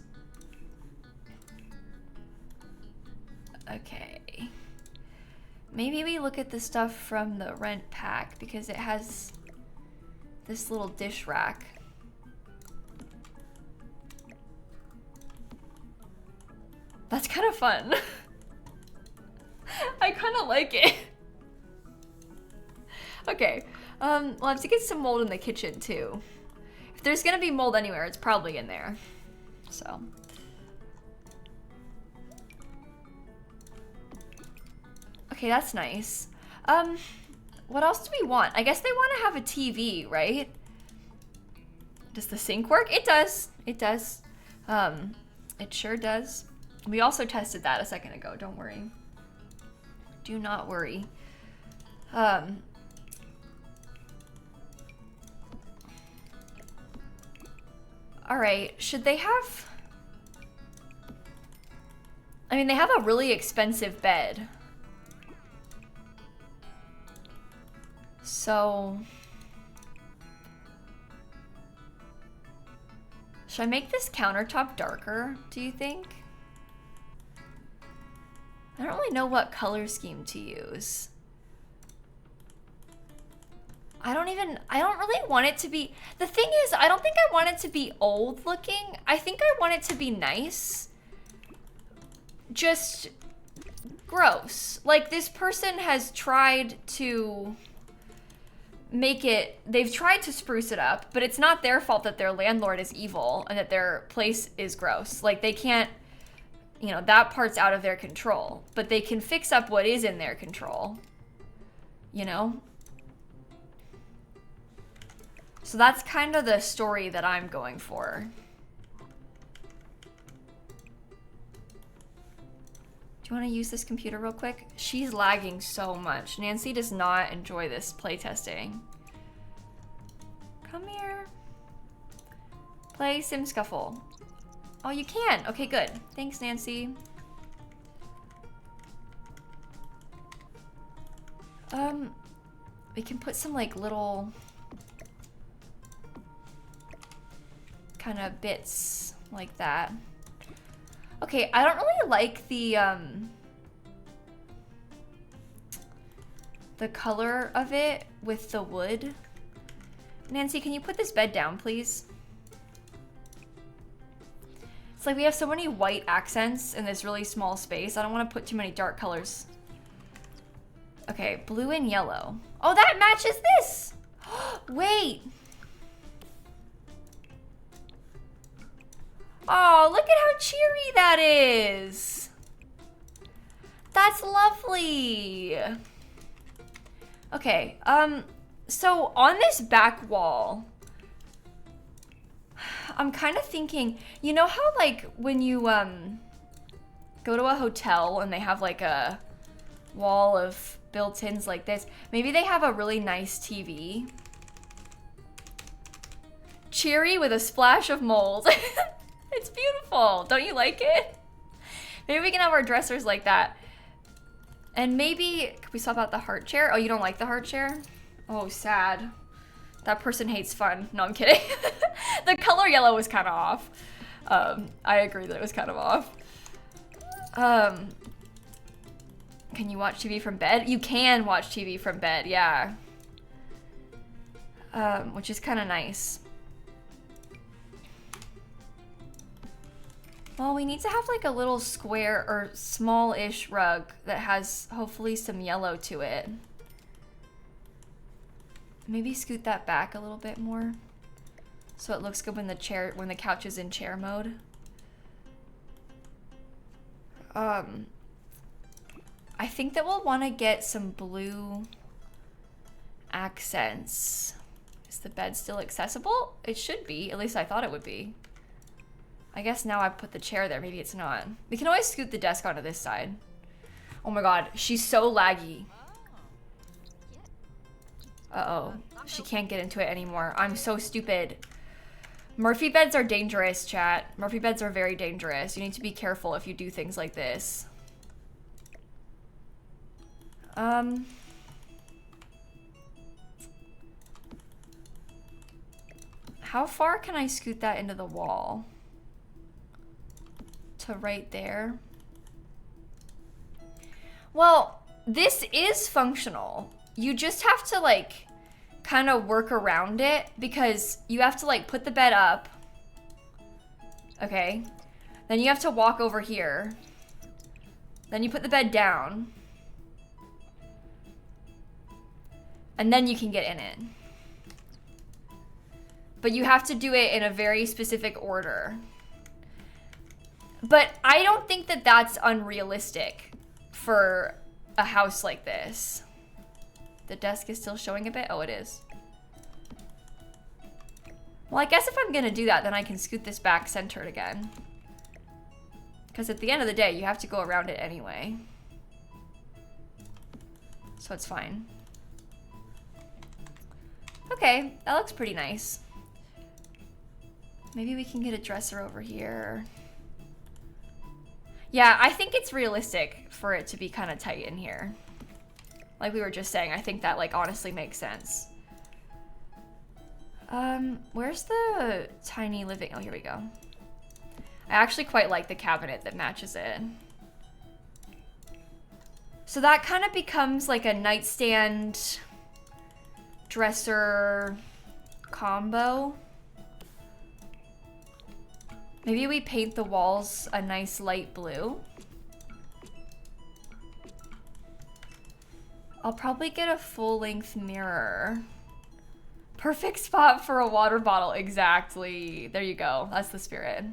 Okay. Maybe we look at the stuff from the rent pack because it has this little dish rack. That's kind of fun. I kind of like it. Okay, we'll have to get some mold in the kitchen too. If there's gonna be mold anywhere, it's probably in there. So. Okay, that's nice. What else do we want? I guess they want to have a TV, right? Does the sink work? It does. It does. It sure does. We also tested that a second ago. Don't worry. Do not worry. All right. Should they have... I mean, they have a really expensive bed. So... should I make this countertop darker, do you think? I don't really know what color scheme to use. I don't really want it to be... The thing is, I don't think I want it to be old looking. I think I want it to be nice. Just gross. Like, this person has tried to make it... They've tried to spruce it up, but it's not their fault that their landlord is evil and that their place is gross. Like, they can't... You know, that part's out of their control. But they can fix up what is in their control. You know? So that's kind of the story that I'm going for. Do you want to use this computer real quick? She's lagging so much. Nancy does not enjoy this playtesting. Come here. Play Sim Scuffle. Oh, you can. Okay, good. Thanks, Nancy. We can put some like little kind of bits like that. Okay, I don't really like the color of it with the wood. Nancy, can you put this bed down, please? It's like we have so many white accents in this really small space. I don't want to put too many dark colors. Okay, blue and yellow. Oh, that matches this! Wait! Oh, look at how cheery that is! That's lovely! Okay, so on this back wall, I'm kind of thinking, you know how like when you go to a hotel and they have like a wall of built-ins like this, maybe they have a really nice TV. Cheery with a splash of mold. It's beautiful. Don't you like it? Maybe we can have our dressers like that. And maybe, can we swap out the heart chair? Oh, you don't like the heart chair? Oh, sad. That person hates fun. No, I'm kidding. The color yellow was kind of off. I agree that it was kind of off. Can you watch TV from bed? You can watch TV from bed, yeah. Which is kind of nice. Well, we need to have like a little square or small-ish rug that has hopefully some yellow to it. Maybe scoot that back a little bit more so it looks good when the couch is in chair mode. I think that we'll want to get some blue accents. Is the bed still accessible? It should be. At least I thought it would be. I guess now I've put the chair there. Maybe it's not. We can always scoot the desk onto this side. Oh my god, she's so laggy. Uh-oh. She can't get into it anymore. I'm so stupid. Murphy beds are dangerous, chat. Murphy beds are very dangerous. You need to be careful if you do things like this. How far can I scoot that into the wall? To right there. Well, this is functional. You just have to like kind of work around it because you have to like put the bed up. Okay. Then you have to walk over here. Then you put the bed down. And then you can get in it. But you have to do it in a very specific order. But I don't think that that's unrealistic for a house like this. The desk is still showing a bit? Oh, it is. Well, I guess if I'm gonna do that, then I can scoot this back centered again. Because at the end of the day, you have to go around it anyway. So it's fine. Okay, that looks pretty nice. Maybe we can get a dresser over here. Yeah, I think it's realistic for it to be kind of tight in here. Like we were just saying, I think that like honestly makes sense. Where's the tiny living? Oh, here we go. I actually quite like the cabinet that matches it. So that kind of becomes like a nightstand dresser combo. Maybe we paint the walls a nice light blue. I'll probably get a full-length mirror. Perfect spot for a water bottle, exactly. There you go, that's the spirit.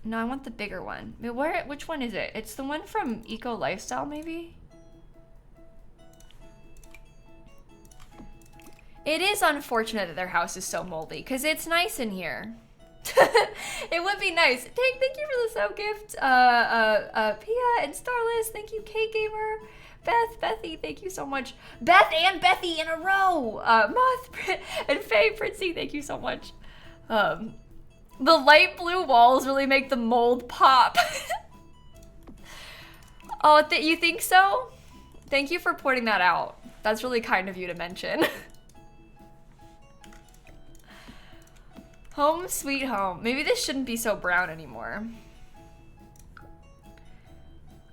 No, I want the bigger one. Which one is it? It's the one from Eco Lifestyle, maybe? It is unfortunate that their house is so moldy, because it's nice in here. It would be nice. Thank you for the sub gift. Pia and Starless, thank you, K-Gamer. Bethy, thank you so much. Beth and Bethy in a row. Moth and Faye Princey, thank you so much. The light blue walls really make the mold pop. Oh, you think so? Thank you for pointing that out. That's really kind of you to mention. Home sweet home. Maybe this shouldn't be so brown anymore.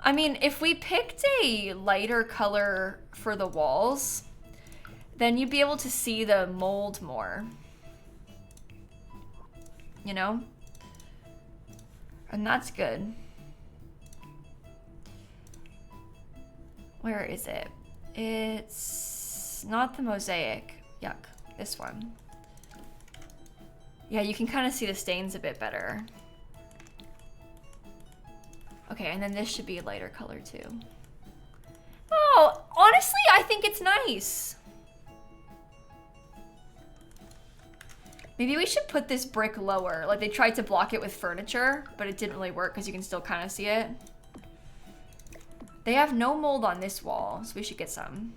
I mean, if we picked a lighter color for the walls, then you'd be able to see the mold more. You know? And that's good. Where is it? It's not the mosaic. Yuck. This one. Yeah, you can kind of see the stains a bit better. Okay, and then this should be a lighter color too. Oh, honestly, I think it's nice. Maybe we should put this brick lower. Like they tried to block it with furniture, but it didn't really work because you can still kind of see it. They have no mold on this wall, so we should get some.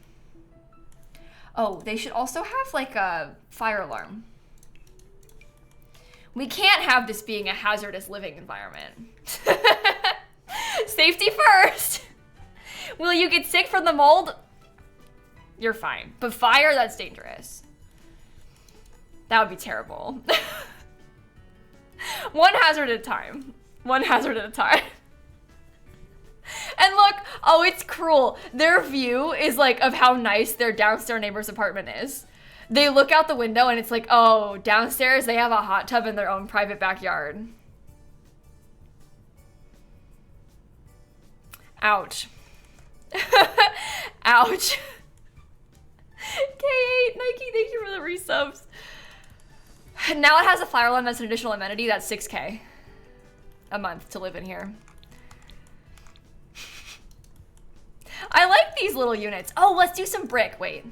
Oh, they should also have like a fire alarm. We can't have this being a hazardous living environment. Safety first. Will you get sick from the mold? You're fine. But fire, that's dangerous. That would be terrible. One hazard at a time. One hazard at a time. And look, oh, it's cruel. Their view is like of how nice their downstairs neighbor's apartment is. They look out the window and it's like, oh, downstairs they have a hot tub in their own private backyard. Ouch. Ouch. K8, Nike, thank you for the resubs. Now it has a flower lawn that's an additional amenity. That's $6K a month to live in here. I like these little units. Oh, let's do some brick. Wait.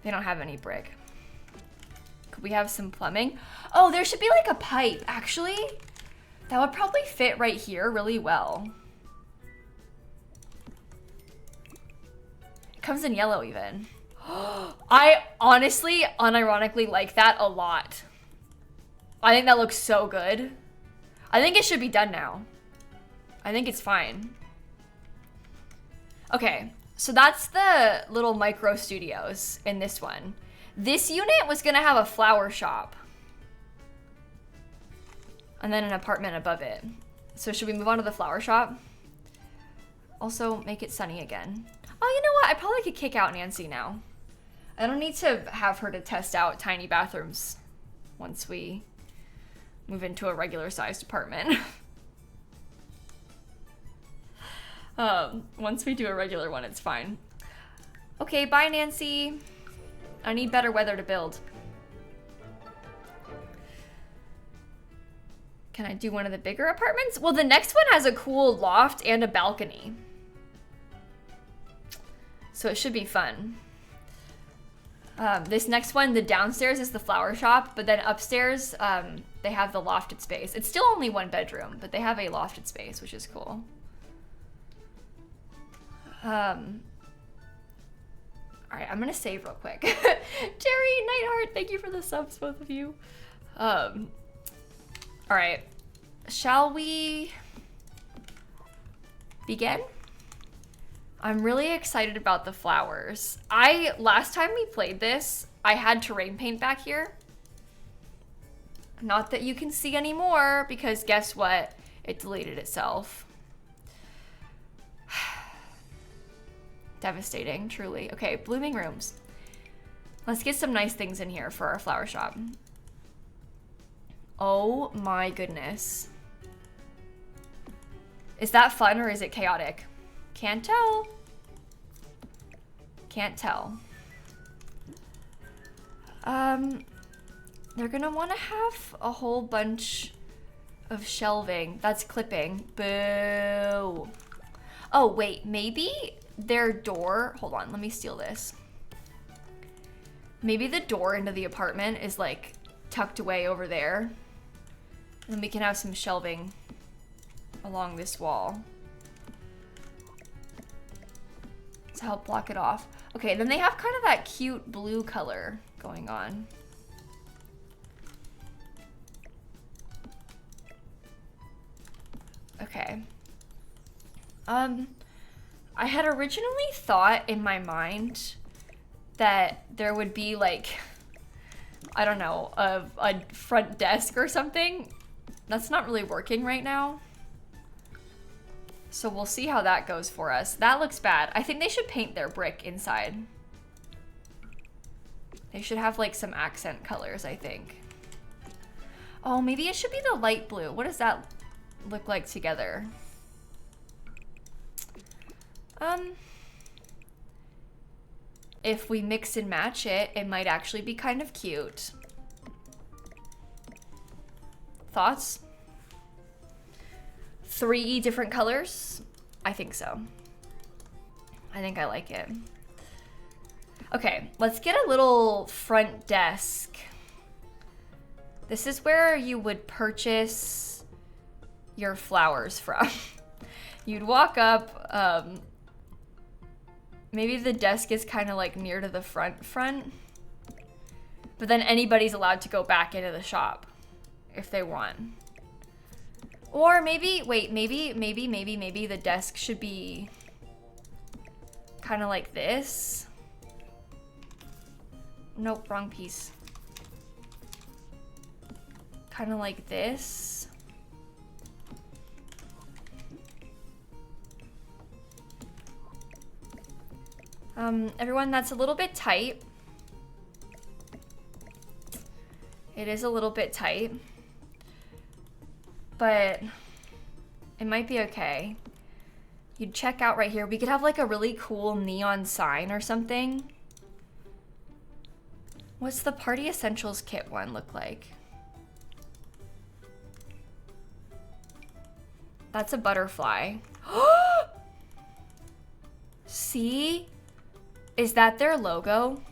They don't have any brick. Could we have some plumbing? Oh, there should be like a pipe, actually. That would probably fit right here really well. It comes in yellow even. I honestly, unironically like that a lot. I think that looks so good. I think it should be done now. I think it's fine. Okay, so that's the little micro studios in this one. This unit was gonna have a flower shop. And then an apartment above it. So should we move on to the flower shop? Also, make it sunny again. Oh, you know what? I probably could kick out Nancy now. I don't need to have her to test out tiny bathrooms once we move into a regular sized apartment. Once we do a regular one, it's fine. Okay, bye Nancy. I need better weather to build. Can I do one of the bigger apartments? Well, the next one has a cool loft and a balcony. So it should be fun. This next one, the downstairs is the flower shop, but then upstairs, they have the lofted space. It's still only one bedroom, but they have a lofted space, which is cool. All right, I'm gonna save real quick. Jerry, Nightheart, thank you for the subs, both of you. All right, shall we begin? I'm really excited about the flowers. Last time we played this, I had terrain paint back here. Not that you can see anymore, because guess what? It deleted itself. Devastating, truly. Okay, blooming rooms. Let's get some nice things in here for our flower shop. Oh my goodness. Is that fun or is it chaotic? Can't tell. Can't tell. They're gonna wanna have a whole bunch of shelving. That's clipping. Boo. Oh, wait, maybe their door, hold on, let me steal this. Maybe the door into the apartment is like tucked away over there. And then we can have some shelving along this wall to help block it off. Okay, then they have kind of that cute blue color going on. Okay. I had originally thought in my mind that there would be like, I don't know, a front desk or something. That's not really working right now. So we'll see how that goes for us. That looks bad. I think they should paint their brick inside. They should have like some accent colors, I think. Oh, maybe it should be the light blue. What does that look like together? If we mix and match it, it might actually be kind of cute. Thoughts? 3 different colors? I think so. I think I like it. Okay, let's get a little front desk. This is where you would purchase your flowers from. You'd walk up, maybe the desk is kind of like near to the front, but then anybody's allowed to go back into the shop if they want. Or maybe, wait, maybe the desk should be kind of like this. Nope, wrong piece. Kind of like this. Everyone, that's a little bit tight. It is a little bit tight, but it might be okay. You'd check out right here. We could have like a really cool neon sign or something. What's the Party Essentials kit one look like? That's a butterfly. See? Is that their logo?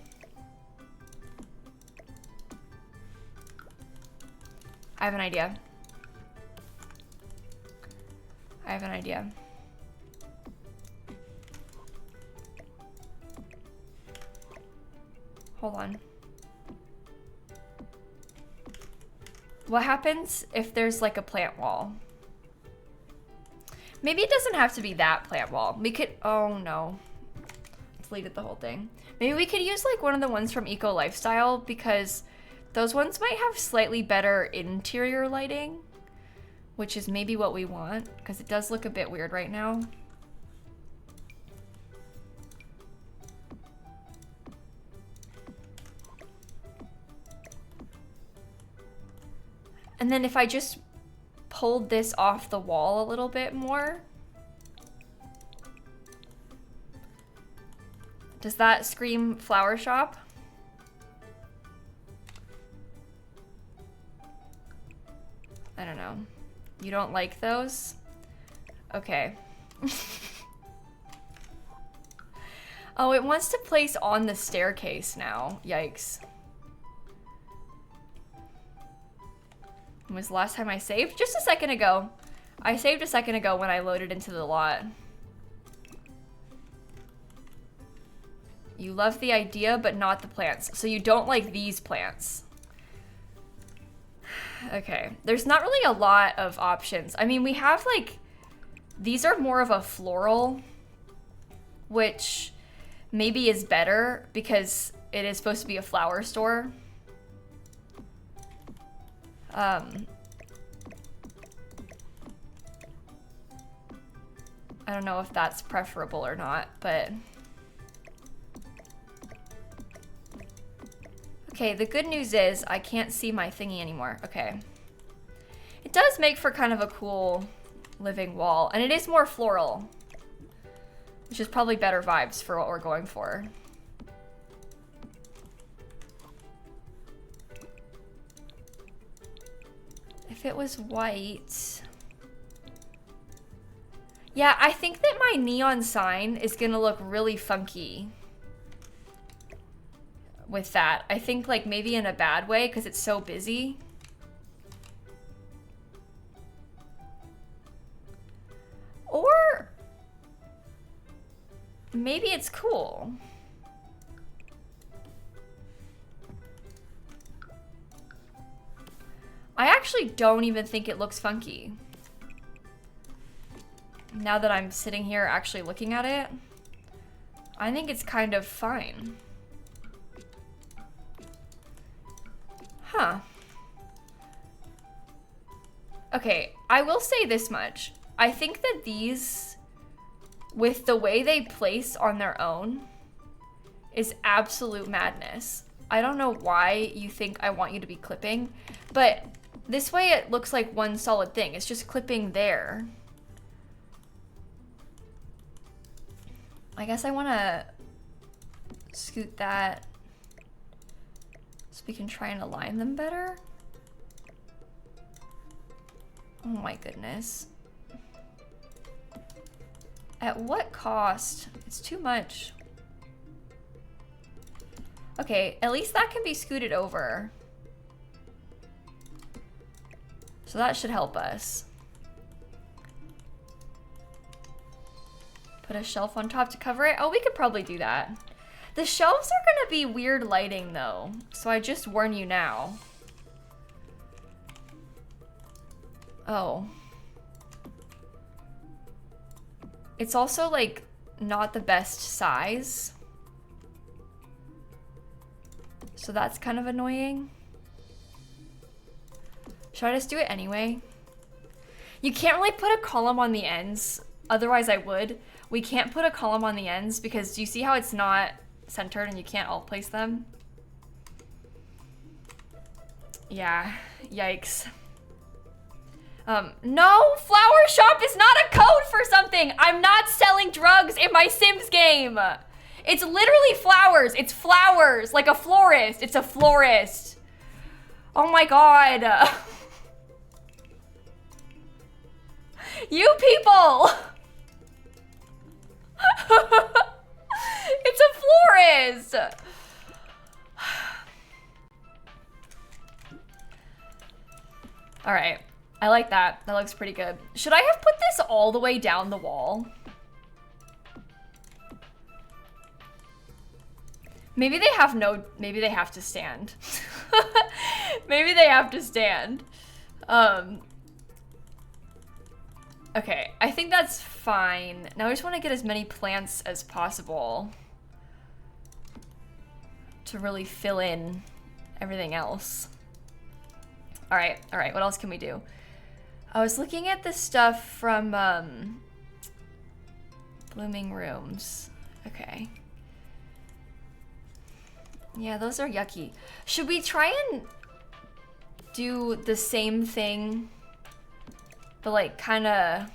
I have an idea. I have an idea. Hold on. What happens if there's like a plant wall? Maybe it doesn't have to be that plant wall. We could, oh no. Deleted the whole thing. Maybe we could use like one of the ones from Eco Lifestyle because those ones might have slightly better interior lighting, which is maybe what we want because it does look a bit weird right now. And then if I just pulled this off the wall a little bit more. Does that scream flower shop? I don't know. You don't like those? Okay. Oh, it wants to place on the staircase now. Yikes. When was the last time I saved? Just a second ago. I saved a second ago when I loaded into the lot. You love the idea, but not the plants. So you don't like these plants. Okay. There's not really a lot of options. I mean, we have like, these are more of a floral, which maybe is better because it is supposed to be a flower store. I don't know if that's preferable or not, but... Okay, the good news is I can't see my thingy anymore. Okay. It does make for kind of a cool living wall, and it is more floral, which is probably better vibes for what we're going for. If it was white... Yeah, I think that my neon sign is gonna look really funky with that. I think like maybe in a bad way because it's so busy. Or maybe it's cool. I actually don't even think it looks funky. Now that I'm sitting here actually looking at it, I think it's kind of fine. Huh. Okay, I will say this much. I think that these, with the way they place on their own, is absolute madness. I don't know why you think I want you to be clipping, but this way it looks like one solid thing. It's just clipping there. I guess I want to scoot that so we can try and align them better. Oh my goodness. At what cost? It's too much. Okay, at least that can be scooted over. So that should help us. Put a shelf on top to cover it. Oh, we could probably do that. The shelves are gonna be weird lighting though, so I just warn you now. Oh. It's also like not the best size. So that's kind of annoying. Should I just do it anyway? You can't really put a column on the ends, otherwise I would. We can't put a column on the ends because do you see how it's not centered and you can't alt place them? Yeah, yikes. No, flower shop is not a code for something. I'm not selling drugs in my Sims game. It's literally flowers. It's flowers, like a florist. It's a florist. Oh my God. You people. It's a florist. All right, I like that. That looks pretty good. Should I have put this all the way down the wall? Maybe they have no, maybe they have to stand. Maybe they have to stand. Okay, I think that's fine. Now I just want to get as many plants as possible to really fill in everything else. All right, what else can we do? I was looking at the stuff from Blooming Rooms. Okay. Yeah, those are yucky. Should we try and do the same thing, but like kind of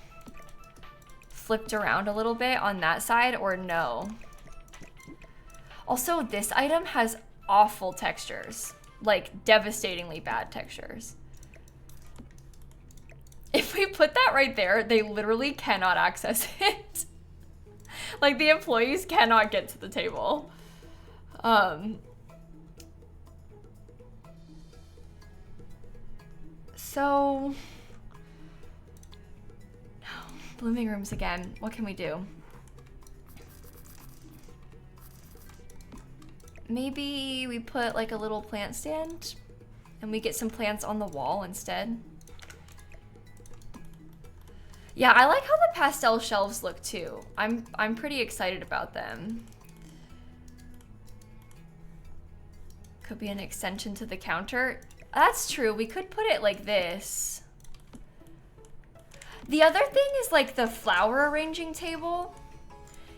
flipped around a little bit on that side, or no? Also, this item has awful textures, like devastatingly bad textures. If we put that right there, they literally cannot access it. Like the employees cannot get to the table. So, Blooming Rooms again. What can we do? Maybe we put like a little plant stand and we get some plants on the wall instead. Yeah, I like how the pastel shelves look too. I'm pretty excited about them. Could be an extension to the counter. That's true, we could put it like this. The other thing is like the flower arranging table.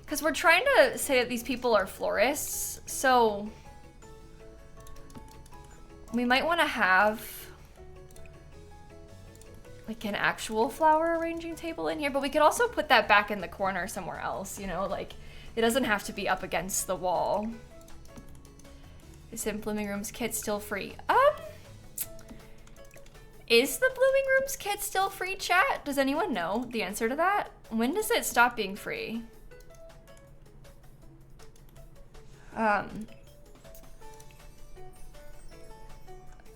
Because we're trying to say that these people are florists, so we might want to have like an actual flower arranging table in here, but we could also put that back in the corner somewhere else, you know, like it doesn't have to be up against the wall. Is in Blooming Rooms kit still free? Is the Blooming Rooms kit still free, chat? Does anyone know the answer to that? When does it stop being free?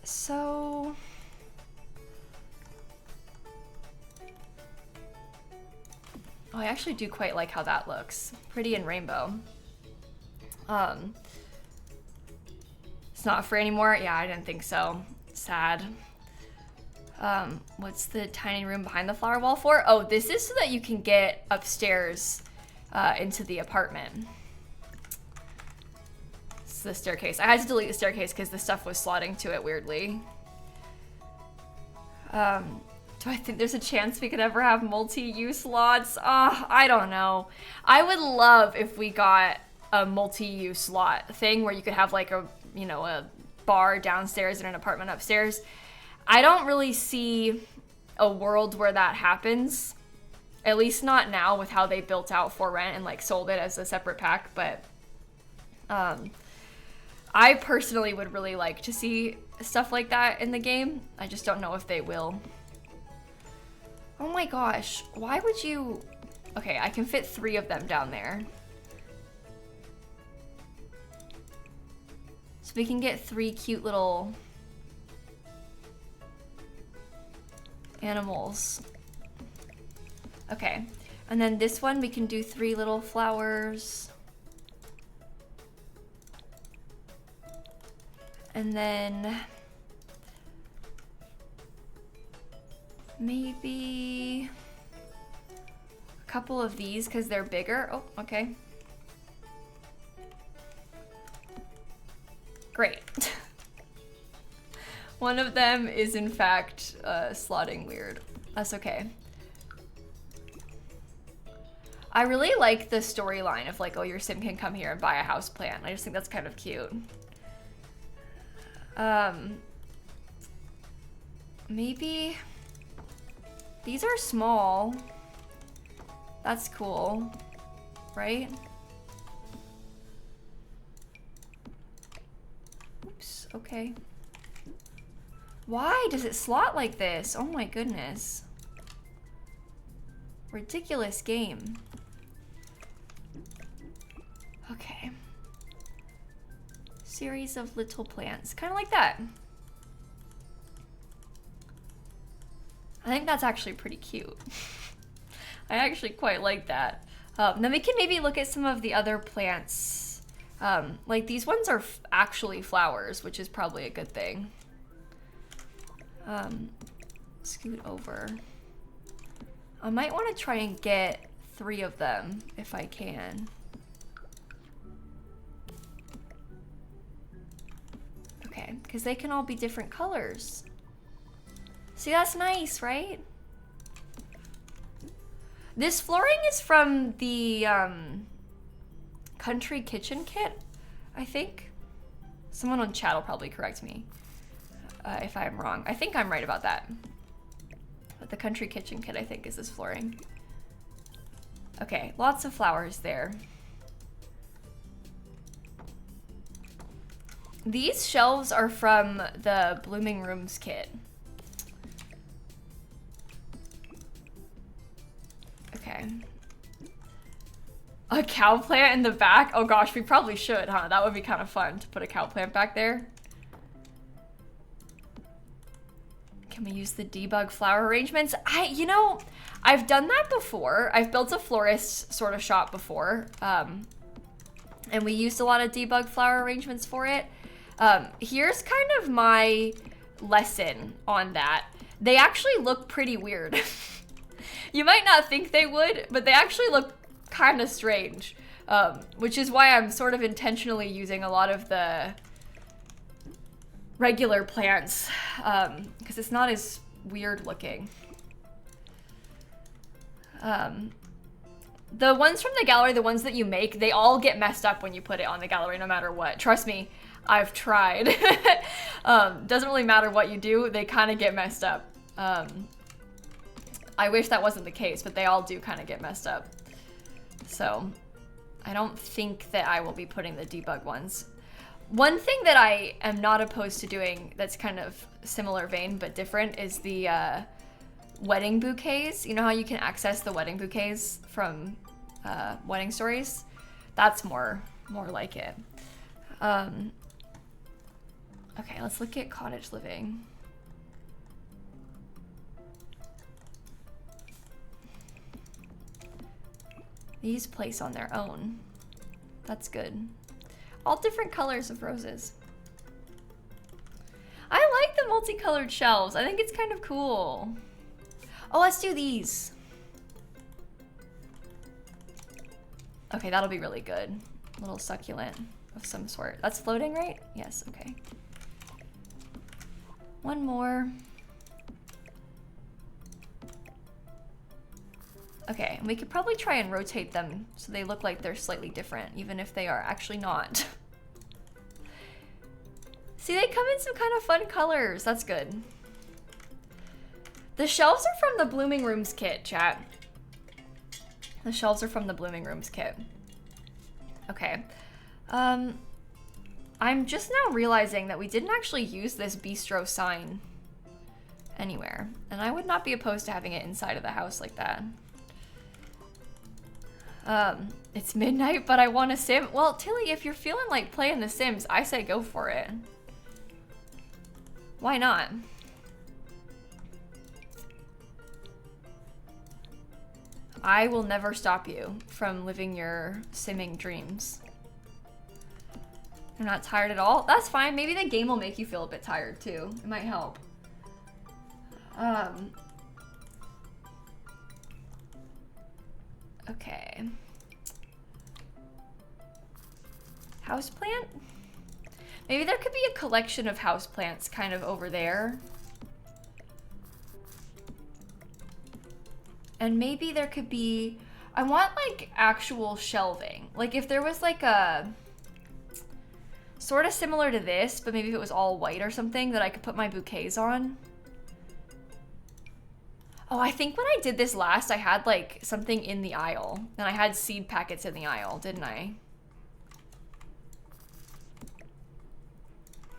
So I actually do quite like how that looks. Pretty in rainbow. It's not free anymore? Yeah, I didn't think so. Sad. What's the tiny room behind the flower wall for? Oh, this is so that you can get upstairs into the apartment. It's the staircase. I had to delete the staircase because the stuff was slotting to it weirdly. Do I think there's a chance we could ever have multi-use lots? I don't know. I would love if we got a multi-use lot thing where you could have like a, you know, a bar downstairs and an apartment upstairs. I don't really see a world where that happens. At least not now with how they built out For Rent and like sold it as a separate pack, but I personally would really like to see stuff like that in the game. I just don't know if they will. Oh my gosh, why would you... Okay, I can fit 3 of them down there. So we can get 3 cute little animals. Okay, and then this one we can do 3 little flowers. And then maybe a couple of these because they're bigger. Oh, okay. Great. One of them is in fact slotting weird. That's okay. I really like the storyline of like, oh, your sim can come here and buy a house plant. I just think that's kind of cute. maybe these are small. That's cool, right? Oops, okay. Why does it slot like this? Oh my goodness. Ridiculous game. Okay. Series of little plants, kind of like that. I think that's actually pretty cute. I actually quite like that. Then we can maybe look at some of the other plants. Like these ones are actually flowers, which is probably a good thing. Scoot over. I might want to try and get 3 of them if I can. Okay, because they can all be different colors. See, that's nice, right? This flooring is from the country kitchen kit, I think. Someone on chat will probably correct me if I'm wrong. I think I'm right about that. But the country kitchen kit, I think, is this flooring. Okay, lots of flowers there. These shelves are from the Blooming Rooms kit. Okay. A cow plant in the back? Oh gosh, we probably should, huh? That would be kind of fun to put a cow plant back there. Can we use the debug flower arrangements? You know, I've done that before. I've built a florist sort of shop before. And we used a lot of debug flower arrangements for it. Here's kind of my lesson on that. They actually look pretty weird. You might not think they would, but they actually look kind of strange. Which is why I'm sort of intentionally using a lot of the regular plants, because it's not as weird looking. The ones from the gallery, the ones that you make, they all get messed up when you put it on the gallery no matter what. Trust me, I've tried. Doesn't really matter what you do, they kind of get messed up. I wish that wasn't the case, but they all do kind of get messed up. So I don't think that I will be putting the debug ones. One thing that I am not opposed to doing that's kind of similar vein but different is the wedding bouquets. You know how you can access the wedding bouquets from Wedding Stories? That's more like it. Okay, let's look at cottage living. These place on their own. That's good. All different colors of roses. I like the multicolored shelves. I think it's kind of cool. Oh, let's do these. Okay, that'll be really good. A little succulent of some sort. That's floating, right? Yes, okay. One more. Okay, and we could probably try and rotate them so they look like they're slightly different, even if they are actually not. See, they come in some kind of fun colors. That's good. The shelves are from the Blooming Rooms kit, chat. The shelves are from the Blooming Rooms kit. Okay. I'm just now realizing that we didn't actually use this bistro sign anywhere. And I would not be opposed to having it inside of the house like that. It's midnight, but I want a sim. Well, Tilly, if you're feeling like playing The Sims, I say go for it. Why not? I will never stop you from living your simming dreams. You're not tired at all? That's fine. Maybe the game will make you feel a bit tired too. It might help. Okay. Houseplant? Maybe there could be a collection of houseplants kind of over there. And maybe there could be, I want like actual shelving. Like if there was like a, sort of similar to this, but maybe if it was all white or something that I could put my bouquets on. Oh, I think when I did this last, I had like something in the aisle. And I had seed packets in the aisle, didn't I?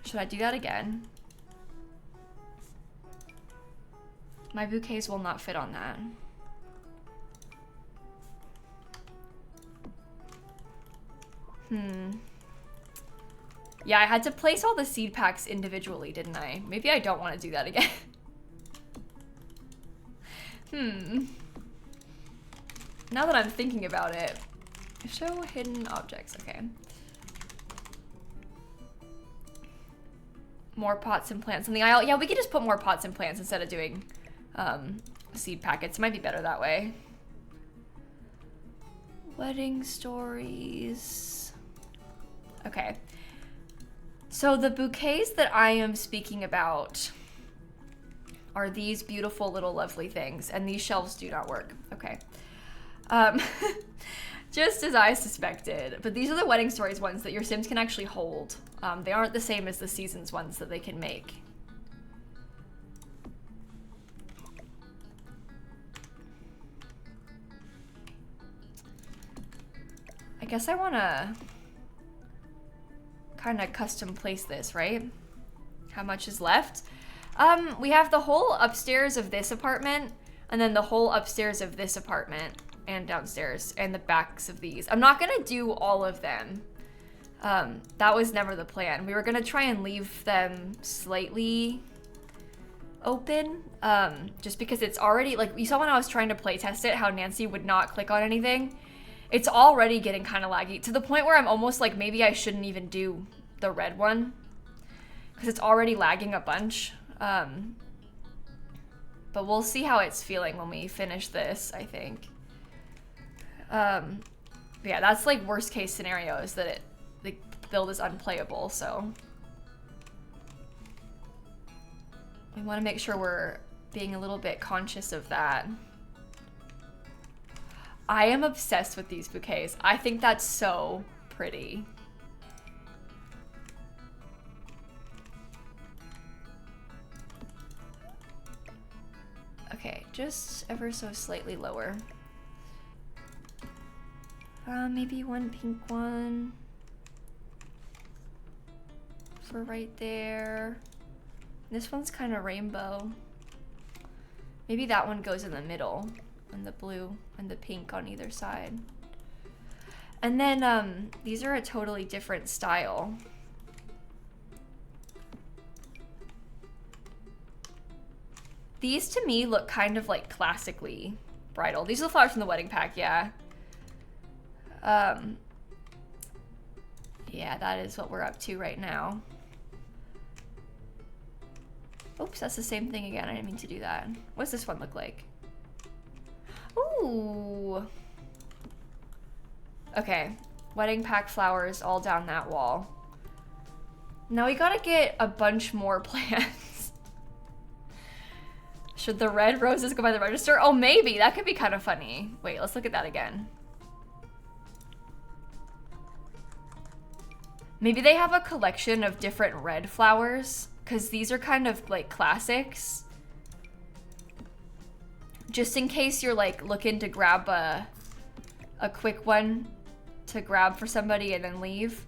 Should I do that again? My bouquets will not fit on that. Yeah, I had to place all the seed packs individually, didn't I? Maybe I don't want to do that again. Now that I'm thinking about it. Show hidden objects, okay. More pots and plants in the aisle. Yeah, we could just put more pots and plants instead of doing seed packets. It might be better that way. Wedding stories. Okay. So the bouquets that I am speaking about are these beautiful little lovely things, and these shelves do not work. Okay. Just as I suspected, but these are the wedding stories ones that your Sims can actually hold. They aren't the same as the seasons ones that they can make. I guess I want to kind of custom place this, right? How much is left? We have the whole upstairs of this apartment, and then the whole upstairs of this apartment, and downstairs, and the backs of these. I'm not gonna do all of them. That was never the plan. We were gonna try and leave them slightly open, just because it's already, like, you saw when I was trying to play test it, how Nancy would not click on anything. It's already getting kind of laggy, to the point where I'm almost like, maybe I shouldn't even do the red one, because it's already lagging a bunch. But we'll see how it's feeling when we finish this, I think. Yeah, that's like worst case scenario, is that the build is unplayable, so. We want to make sure we're being a little bit conscious of that. I am obsessed with these bouquets. I think that's so pretty. Okay, just ever so slightly lower. Maybe one pink one for right there. This one's kind of rainbow. Maybe that one goes in the middle, and the blue and the pink on either side. And then these are a totally different style. These to me look kind of like classically bridal. These are the flowers from the wedding pack, yeah. Yeah, that is what we're up to right now. Oops, that's the same thing again. I didn't mean to do that. What's this one look like? Ooh. Okay, wedding pack flowers all down that wall. Now we gotta get a bunch more plants. Should the red roses go by the register? Oh, maybe. That could be kind of funny. Wait, let's look at that again. Maybe they have a collection of different red flowers, because these are kind of like classics. Just in case you're like looking to grab a quick one to grab for somebody and then leave.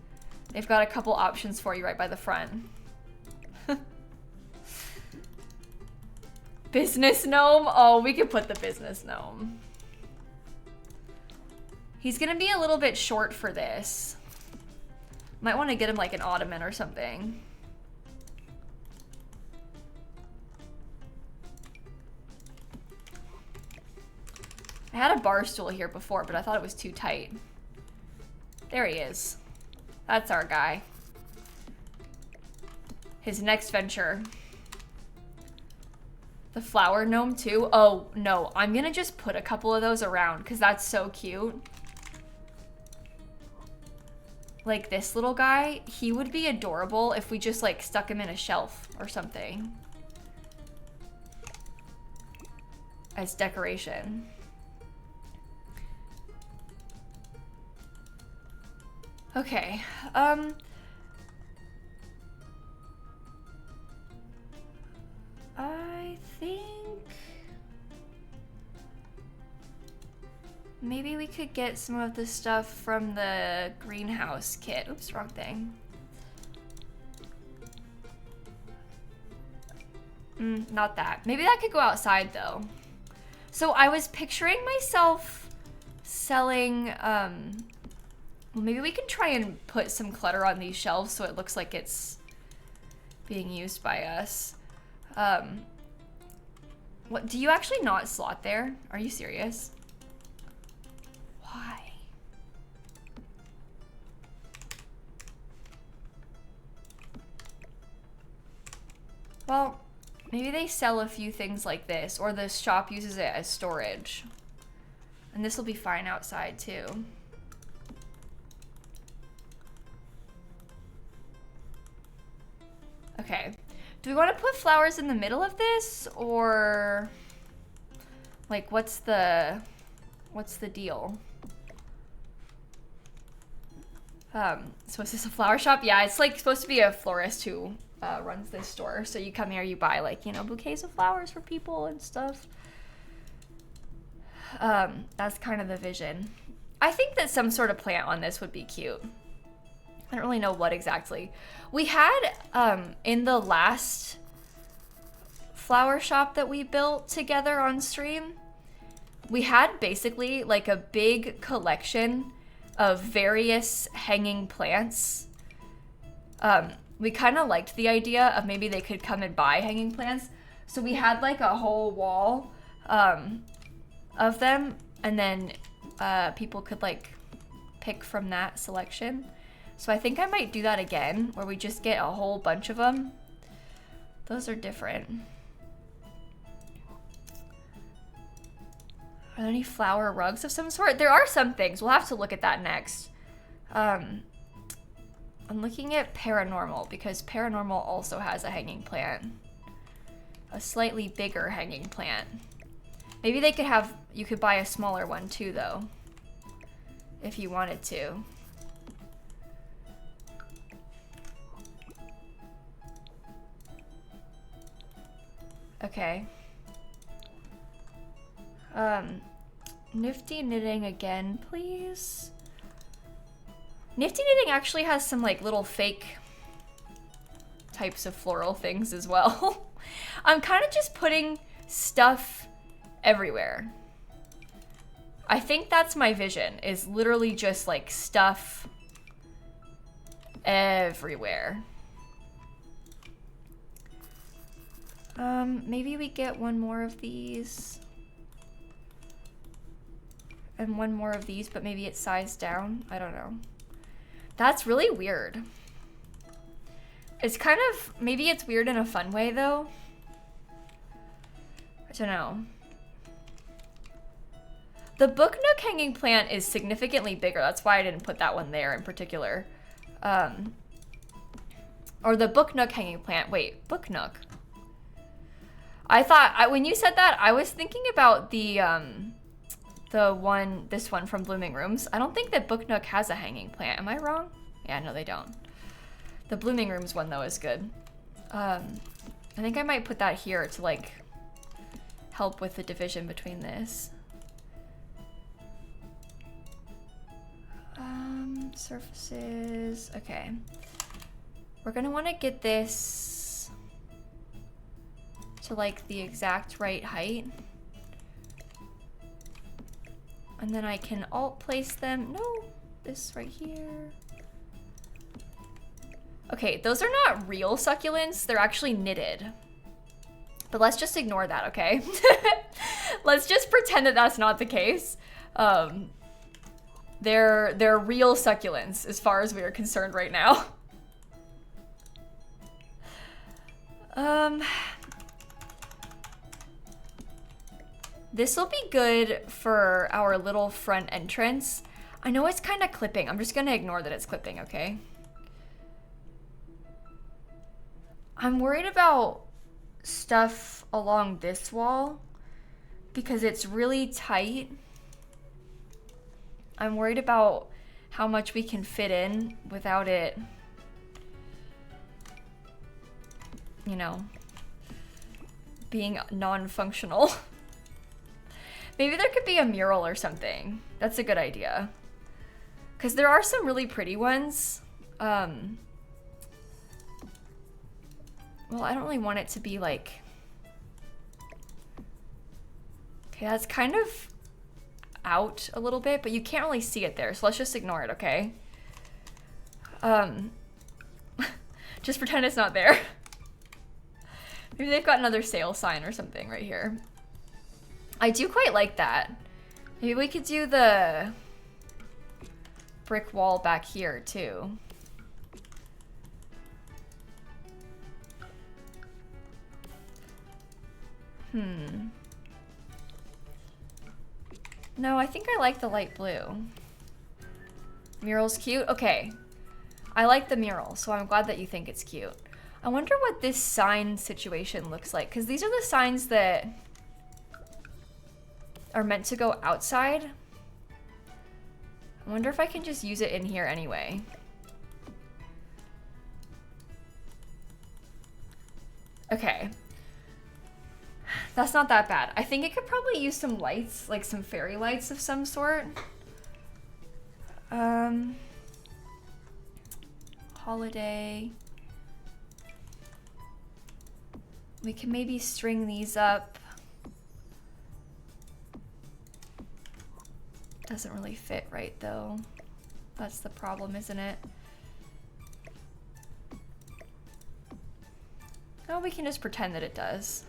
They've got a couple options for you right by the front. Business gnome? Oh, we could put the business gnome. He's gonna be a little bit short for this. Might want to get him like an ottoman or something. I had a bar stool here before, but I thought it was too tight. There he is. That's our guy. His next venture. The flower gnome too? Oh, no. I'm gonna just put a couple of those around because that's so cute. Like this little guy, he would be adorable if we just like stuck him in a shelf or something. As decoration. Okay, I think Maybe we could get some of the stuff from the greenhouse kit. Oops, wrong thing. Not that. Maybe that could go outside though. So I was picturing myself selling, well, maybe we can try and put some clutter on these shelves so it looks like it's being used by us. What, do you actually not slot there? Are you serious? Why? Well, maybe they sell a few things like this, or the shop uses it as storage. And this will be fine outside too. Okay. Do we want to put flowers in the middle of this, or like what's the deal? So is this a flower shop? Yeah, it's like supposed to be a florist who runs this store. So you come here, you buy like, you know, bouquets of flowers for people and stuff. That's kind of the vision. I think that some sort of plant on this would be cute. I don't really know what exactly. We had, in the last flower shop that we built together on stream, we had basically like a big collection of various hanging plants. We kind of liked the idea of maybe they could come and buy hanging plants. So we had like a whole wall of them, and then people could like pick from that selection. So I think I might do that again, where we just get a whole bunch of them. Those are different. Are there any flower rugs of some sort? There are some things. We'll have to look at that next. I'm looking at paranormal, because paranormal also has a hanging plant. A slightly bigger hanging plant. Maybe they could have, you could buy a smaller one too though, if you wanted to. Okay. Nifty knitting again, please. Nifty knitting actually has some like little fake types of floral things as well. I'm kind of just putting stuff everywhere. I think that's my vision, is literally just like stuff everywhere. Maybe we get one more of these. And one more of these, but maybe it's sized down. I don't know. That's really weird. It's kind of, maybe it's weird in a fun way though. I don't know. The book nook hanging plant is significantly bigger. That's why I didn't put that one there in particular. Or the book nook hanging plant. Wait, book nook. I thought, when you said that, I was thinking about this one from Blooming Rooms. I don't think that book nook has a hanging plant. Am I wrong? Yeah, no, they don't. The Blooming Rooms one though is good. I think I might put that here to like help with the division between this. Surfaces, okay. We're gonna wanna get this to like the exact right height. And then I can alt place them. No, this right here. Okay, those are not real succulents. They're actually knitted. But let's just ignore that, okay? Let's just pretend that that's not the case. They're real succulents as far as we are concerned right now. This will be good for our little front entrance. I know it's kind of clipping. I'm just gonna ignore that it's clipping, okay? I'm worried about stuff along this wall because it's really tight. I'm worried about how much we can fit in without it, you know, being non-functional. Maybe there could be a mural or something. That's a good idea. Because there are some really pretty ones. Well, I don't really want it to be like... Okay, that's kind of out a little bit, but you can't really see it there, so let's just ignore it, okay? Just pretend it's not there. Maybe they've got another sale sign or something right here. I do quite like that. Maybe we could do the brick wall back here too. No, I think I like the light blue. Mural's cute? Okay. I like the mural, so I'm glad that you think it's cute. I wonder what this sign situation looks like, because these are the signs that are meant to go outside. I wonder if I can just use it in here anyway. Okay. That's not that bad. I think it could probably use some lights, like some fairy lights of some sort. Holiday. We can maybe string these up. Doesn't really fit right though. That's the problem, isn't it? Oh, we can just pretend that it does.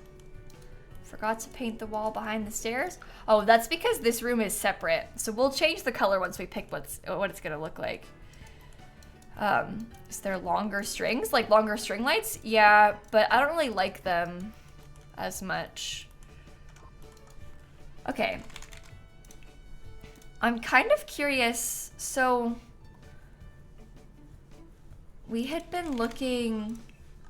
Forgot to paint the wall behind the stairs. Oh, that's because this room is separate. So we'll change the color once we pick what it's gonna look like. Is there longer strings? Like longer string lights? Yeah, but I don't really like them as much. Okay. I'm kind of curious. So we had been looking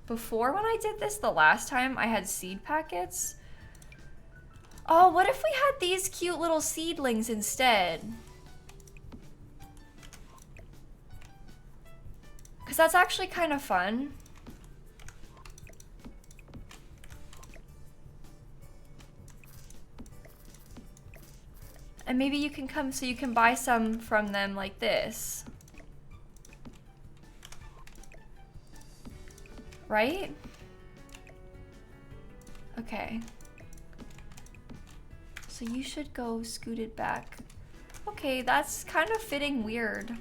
before when I did this the last time. I had seed packets. Oh, what if we had these cute little seedlings instead? Because that's actually kind of fun. And maybe you can come, so you can buy some from them like this. Right? Okay. So you should go scooted back. Okay, that's kind of fitting weird.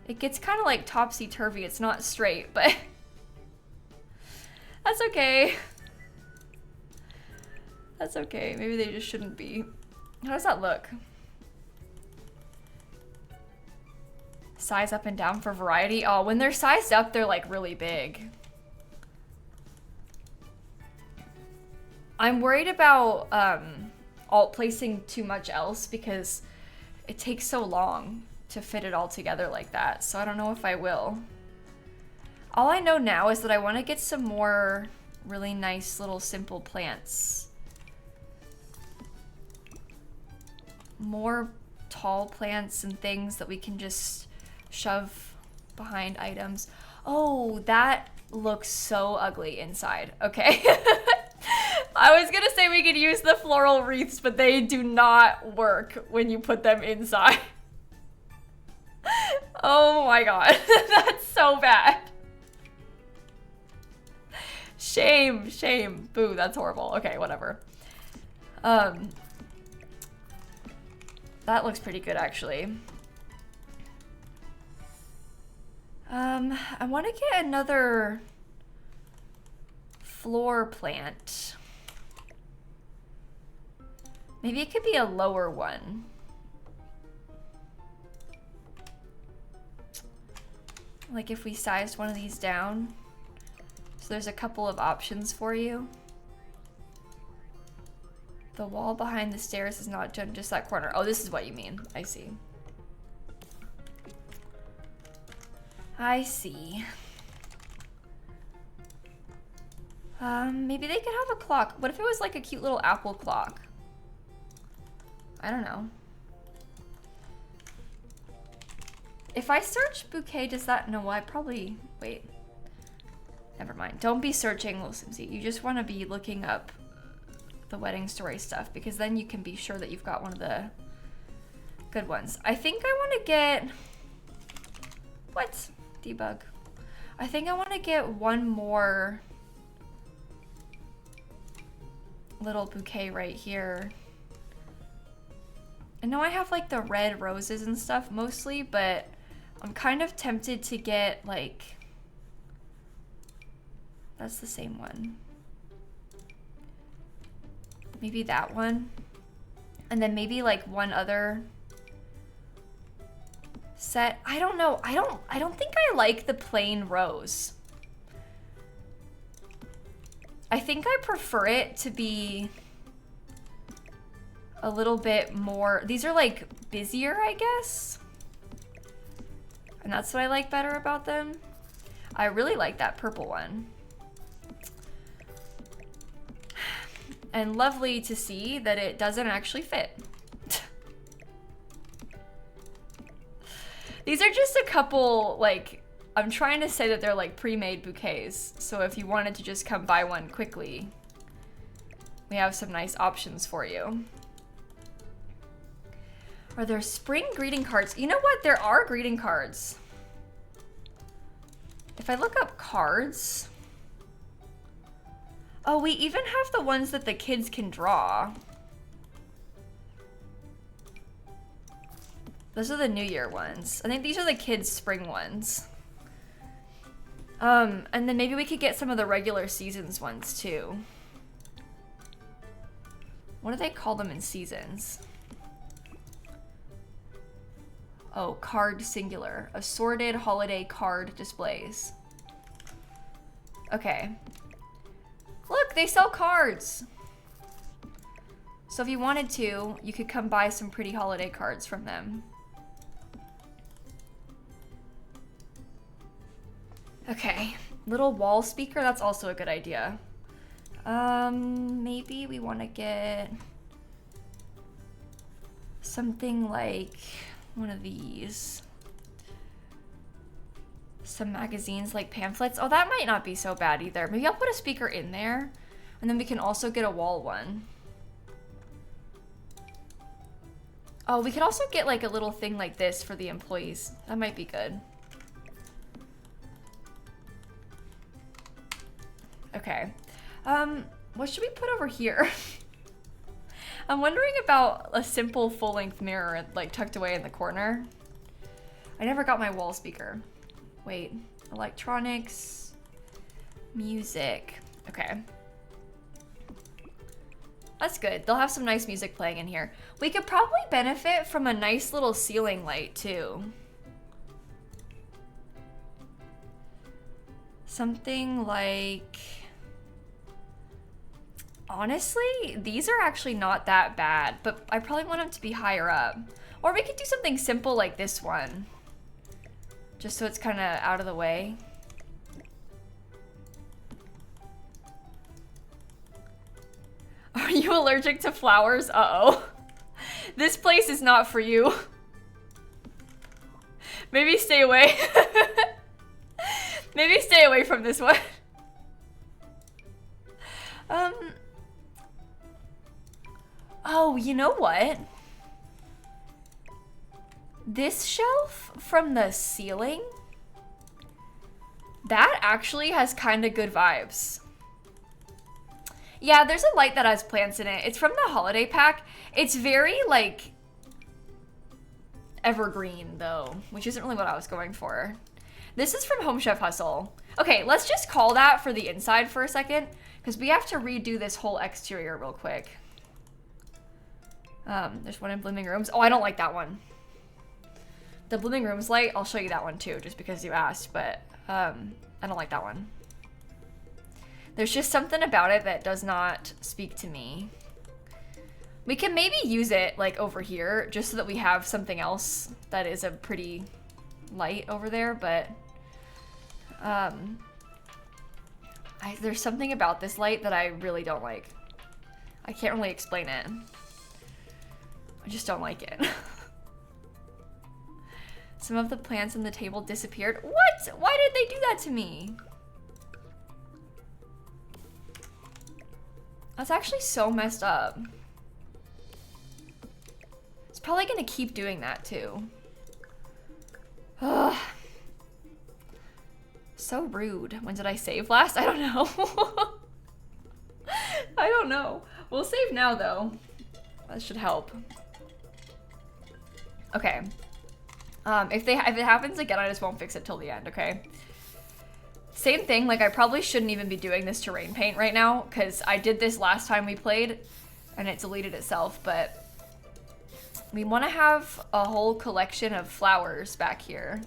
It gets kind of like topsy-turvy. It's not straight, but that's okay. That's okay. Maybe they just shouldn't be. How does that look? Size up and down for variety. Oh, when they're sized up, they're like really big. I'm worried about placing too much else because it takes so long to fit it all together like that. So I don't know if I will. All I know now is that I want to get some more really nice little simple plants. More tall plants and things that we can just shove behind items. Oh, that looks so ugly inside. Okay. I was gonna say we could use the floral wreaths, but they do not work when you put them inside. Oh my god, that's so bad. Shame, shame. Boo, that's horrible. Okay, whatever. That looks pretty good, actually. I want to get another floor plant. Maybe it could be a lower one. Like if we sized one of these down. So there's a couple of options for you. The wall behind the stairs is not just that corner. Oh, this is what you mean. I see. I see. Maybe they could have a clock. What if it was like a cute little apple clock? I don't know. If I search bouquet, does that... No, I probably... Wait. Never mind. Don't be searching, lilsimsie. You just want to be looking up the wedding story stuff, because then you can be sure that you've got one of the good ones. I think I want to get, what? Debug. I think I want to get one more little bouquet right here. I know I have like the red roses and stuff mostly, but I'm kind of tempted to get like, that's the same one. Maybe that one. And then maybe like one other set. I don't know. I don't think I like the plain rose. I think I prefer it to be a little bit more, these are like busier, I guess. And that's what I like better about them. I really like that purple one. And lovely to see that it doesn't actually fit. These are just a couple, like, I'm trying to say that they're like pre-made bouquets. So if you wanted to just come buy one quickly, we have some nice options for you. Are there spring greeting cards? You know what? There are greeting cards. If I look up cards. Oh, we even have the ones that the kids can draw. Those are the New Year ones. I think these are the kids' spring ones. And then maybe we could get some of the regular seasons ones too. What do they call them in seasons? Oh, card singular. Assorted holiday card displays. Okay. Look, they sell cards. So if you wanted to, you could come buy some pretty holiday cards from them. Okay, little wall speaker, that's also a good idea. Maybe we want to get something like one of these. Some magazines like pamphlets. Oh, that might not be so bad either. Maybe I'll put a speaker in there and then we can also get a wall one. Oh, we could also get like a little thing like this for the employees. That might be good. Okay. What should we put over here? I'm wondering about a simple full-length mirror like tucked away in the corner. I never got my wall speaker. Wait, electronics, music. Okay. That's good. They'll have some nice music playing in here. We could probably benefit from a nice little ceiling light too. Something like, honestly, these are actually not that bad, but I probably want them to be higher up. Or we could do something simple like this one. Just so it's kind of out of the way. Are you allergic to flowers? Uh-oh. This place is not for you. Maybe stay away. Maybe stay away from this one. Oh, you know what? This shelf from the ceiling, that actually has kind of good vibes. Yeah, there's a light that has plants in it. It's from the holiday pack. It's very like evergreen though, which isn't really what I was going for. This is from Home Chef Hustle. Okay, let's just call that for the inside for a second because we have to redo this whole exterior real quick. There's one in Blooming Rooms. Oh, I don't like that one. The Blooming Rooms light, I'll show you that one too, just because you asked, but I don't like that one. There's just something about it that does not speak to me. We can maybe use it like over here, just so that we have something else that is a pretty light over there, but there's something about this light that I really don't like. I can't really explain it. I just don't like it. Some of the plants on the table disappeared. What? Why did they do that to me? That's actually so messed up. It's probably gonna keep doing that too. Ugh. So rude. When did I save last? I don't know. I don't know. We'll save now though. That should help. Okay. If it happens again, I just won't fix it till the end, okay? Same thing, like I probably shouldn't even be doing this terrain paint right now because I did this last time we played and it deleted itself, but we want to have a whole collection of flowers back here.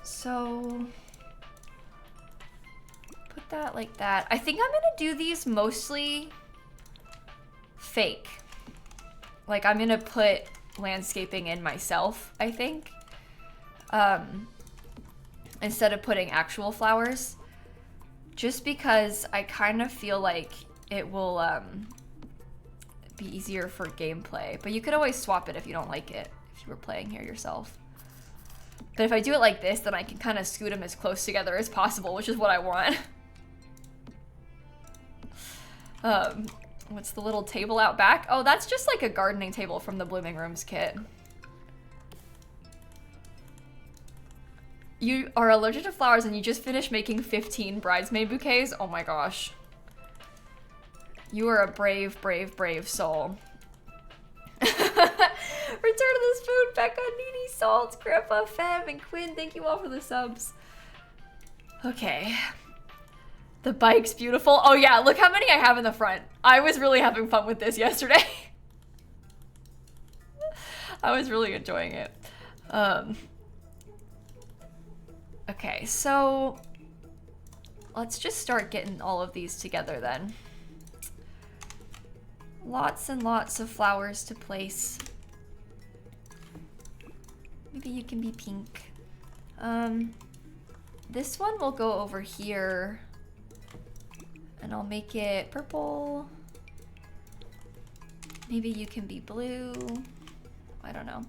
So put that like that. I think I'm gonna do these mostly fake. Like I'm gonna put landscaping in myself, I think, instead of putting actual flowers, just because I kind of feel like it will be easier for gameplay. But you could always swap it if you don't like it, if you were playing here yourself. But if I do it like this, then I can kind of scoot them as close together as possible, which is what I want. What's the little table out back? Oh, that's just like a gardening table from the Blooming Rooms kit. You are allergic to flowers and you just finished making 15 bridesmaid bouquets? Oh my gosh. You are a brave, brave, brave soul. Return to the spoon, Becca, Nene, Salt, Grandpa, Fem, and Quinn. Thank you all for the subs. Okay. The bike's beautiful. Oh yeah, look how many I have in the front. I was really having fun with this yesterday. I was really enjoying it. Okay, so let's just start getting all of these together then. Lots and lots of flowers to place. Maybe you can be pink. This one will go over here. And I'll make it purple. Maybe you can be blue. I don't know.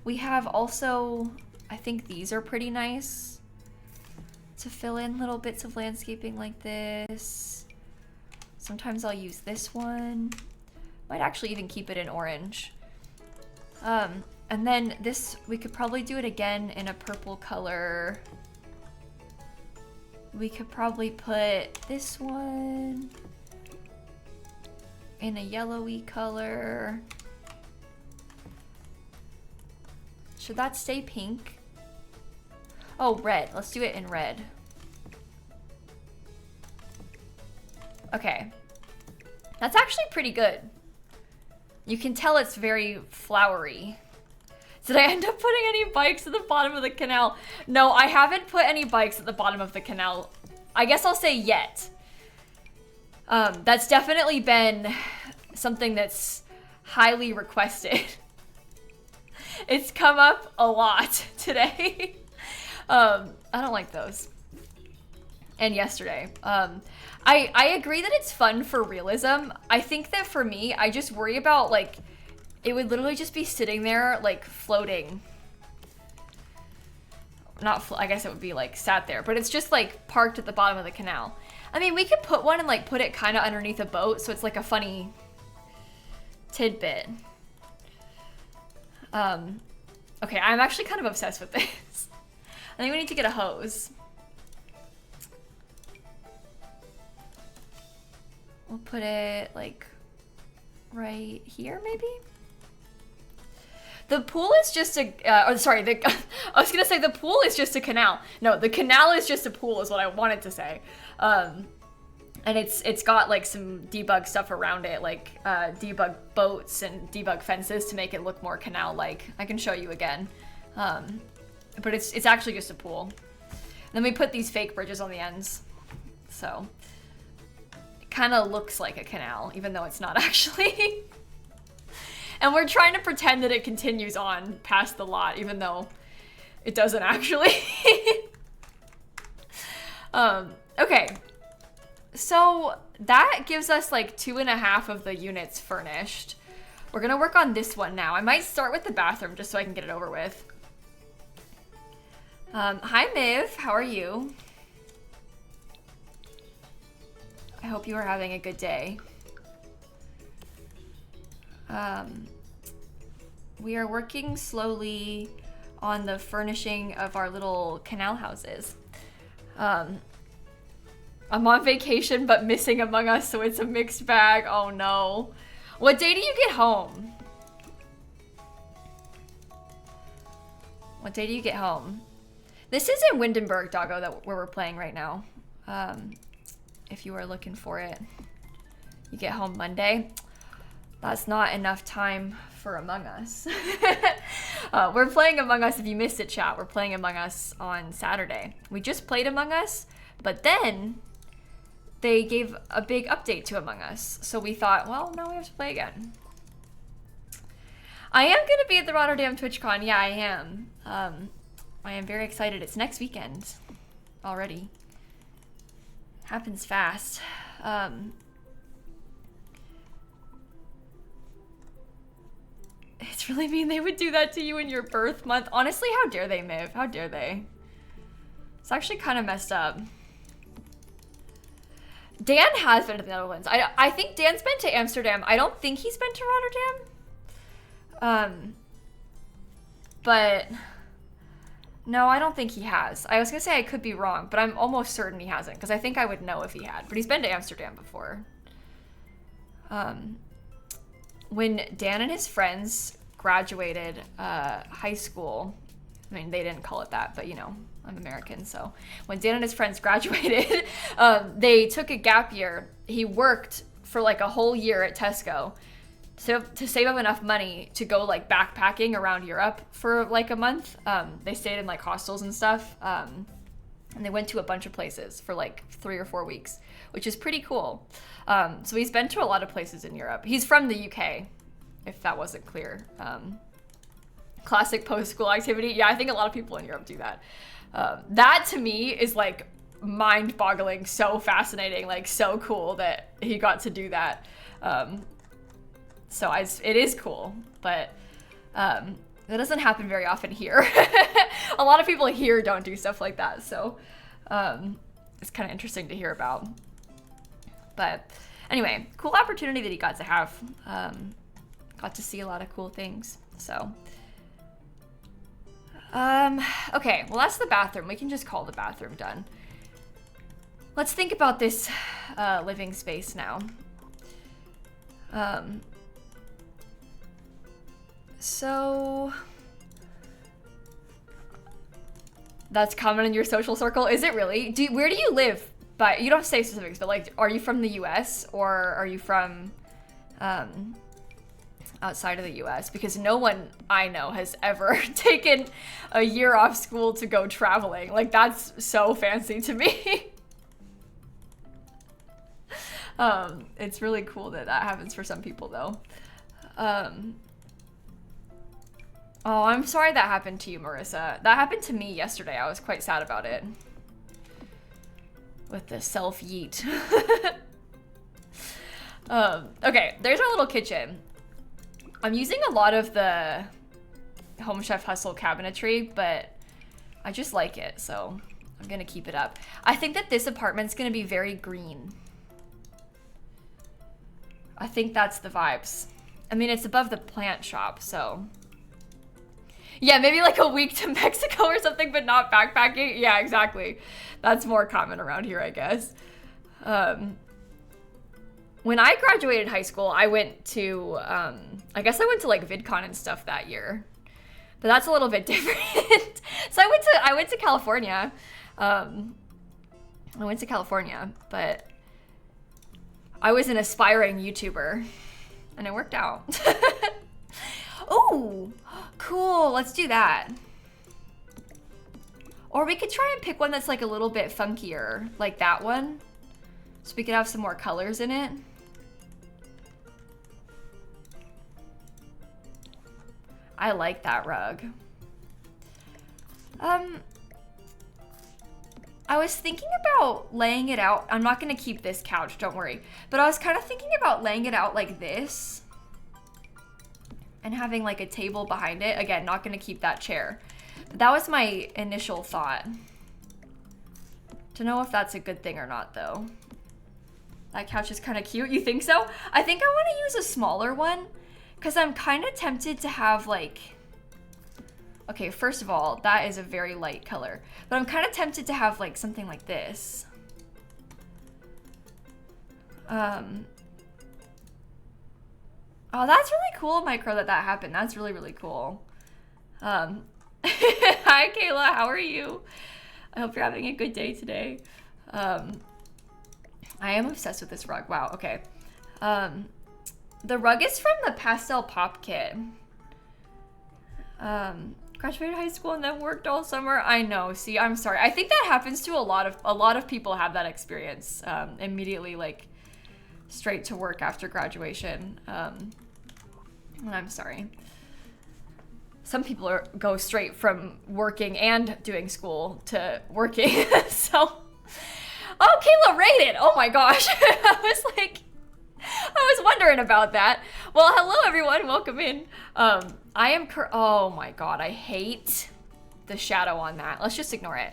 We have also, I think these are pretty nice to fill in little bits of landscaping like this. Sometimes I'll use this one. Might actually even keep it in orange. And then this, we could probably do it again in a purple color. We could probably put this one in a yellowy color. Should that stay pink? Oh, red. Let's do it in red. Okay. That's actually pretty good. You can tell it's very flowery. Did I end up putting any bikes at the bottom of the canal? No, I haven't put any bikes at the bottom of the canal. I guess I'll say yet. That's definitely been something that's highly requested. It's come up a lot today. I don't like those. And yesterday. I agree that it's fun for realism. I think that for me, I just worry about like, it would literally just be sitting there, like, floating. I guess it would be, like, sat there. But it's just, like, parked at the bottom of the canal. I mean, we could put one and, like, put it kind of underneath a boat. So it's, like, a funny tidbit. Okay, I'm actually kind of obsessed with this. I think we need to get a hose. We'll put it, like, right here, maybe? The pool is just a, I was gonna say the pool is just a canal. No, the canal is just a pool is what I wanted to say. And it's got like some debug stuff around it, like debug boats and debug fences to make it look more canal-like. I can show you again. But it's actually just a pool. And then we put these fake bridges on the ends. So it kind of looks like a canal, even though it's not actually. And we're trying to pretend that it continues on past the lot, even though it doesn't actually. Okay. So that gives us like 2.5 of the units furnished. We're gonna work on this one now. I might start with the bathroom just so I can get it over with. Hi, Miv. How are you? I hope you are having a good day. We are working slowly on the furnishing of our little canal houses. I'm on vacation but missing Among Us, so it's a mixed bag. Oh no. What day do you get home? What day do you get home? This is in Windenburg, Doggo, where we're playing right now. If you are looking for it. You get home Monday. That's not enough time for Among Us. We're playing Among Us. If you missed it, chat, we're playing Among Us on Saturday. We just played Among Us, but then they gave a big update to Among Us. So we thought, well, now we have to play again. I am going to be at the Rotterdam TwitchCon. Yeah, I am. I am very excited. It's next weekend already. Happens fast. It's really mean they would do that to you in your birth month. Honestly, how dare they, Miv? How dare they? It's actually kind of messed up. Dan has been to the Netherlands. I think Dan's been to Amsterdam. I don't think he's been to Rotterdam. But no, I don't think he has. I was gonna say I could be wrong, but I'm almost certain he hasn't, because I think I would know if he had. But he's been to Amsterdam before. When Dan and his friends graduated high school, I mean, they didn't call it that, but you know, I'm American, so. When Dan and his friends graduated, they took a gap year. He worked for like a whole year at Tesco to save up enough money to go like backpacking around Europe for like a month. They stayed in like hostels and stuff. And they went to a bunch of places for like 3 or 4 weeks, which is pretty cool. So he's been to a lot of places in Europe. He's from the UK, if that wasn't clear. Classic post-school activity. Yeah, I think a lot of people in Europe do that. That to me is like mind-boggling, so fascinating, like so cool that he got to do that. It is cool, but that doesn't happen very often here. A lot of people here don't do stuff like that, so it's kind of interesting to hear about. But anyway, cool opportunity that he got to have. Got to see a lot of cool things, so. Okay, well that's the bathroom. We can just call the bathroom done. Let's think about this living space now. So that's common in your social circle. Is it really? Where do you live? But you don't have to say specifics, but like, are you from the US or are you from outside of the US? Because no one I know has ever taken a year off school to go traveling. Like, that's so fancy to me. It's really cool that happens for some people though. Oh, I'm sorry that happened to you, Marissa. That happened to me yesterday. I was quite sad about it. With the self-yeet. Okay, there's our little kitchen. I'm using a lot of the Home Chef Hustle cabinetry, but I just like it, so I'm gonna keep it up. I think that this apartment's gonna be very green. I think that's the vibes. I mean, it's above the plant shop, so. Yeah, maybe like a week to Mexico or something, but not backpacking. Yeah, exactly. That's more common around here, I guess. When I graduated high school, I went to, I guess I went to like VidCon and stuff that year, but that's a little bit different. So I went to California. I went to California, but I was an aspiring YouTuber and it worked out. Oh, cool. Let's do that. Or we could try and pick one that's like a little bit funkier, like that one. So we could have some more colors in it. I like that rug. I was thinking about laying it out. I'm not gonna keep this couch, don't worry. But I was kind of thinking about laying it out like this. And having like a table behind it. Again, not gonna keep that chair. But that was my initial thought. To know if that's a good thing or not though. That couch is kind of cute. You think so? I think I want to use a smaller one because I'm kind of tempted to have like, okay, first of all, that is a very light color, but I'm kind of tempted to have like something like this. Oh, that's really cool, Micro, that happened. That's really, really cool. Hi, Kayla, how are you? I hope you're having a good day today. I am obsessed with this rug. Wow, okay. The rug is from the Pastel Pop Kit. Graduated high school and then worked all summer. I know, see, I'm sorry. I think that happens to a lot of people have that experience. Immediately, like, straight to work after graduation. And I'm sorry. Some people go straight from working and doing school to working, so... Oh, Kayla rated! Oh my gosh. I was wondering about that. Well, hello everyone, welcome in. Oh my god, I hate the shadow on that. Let's just ignore it.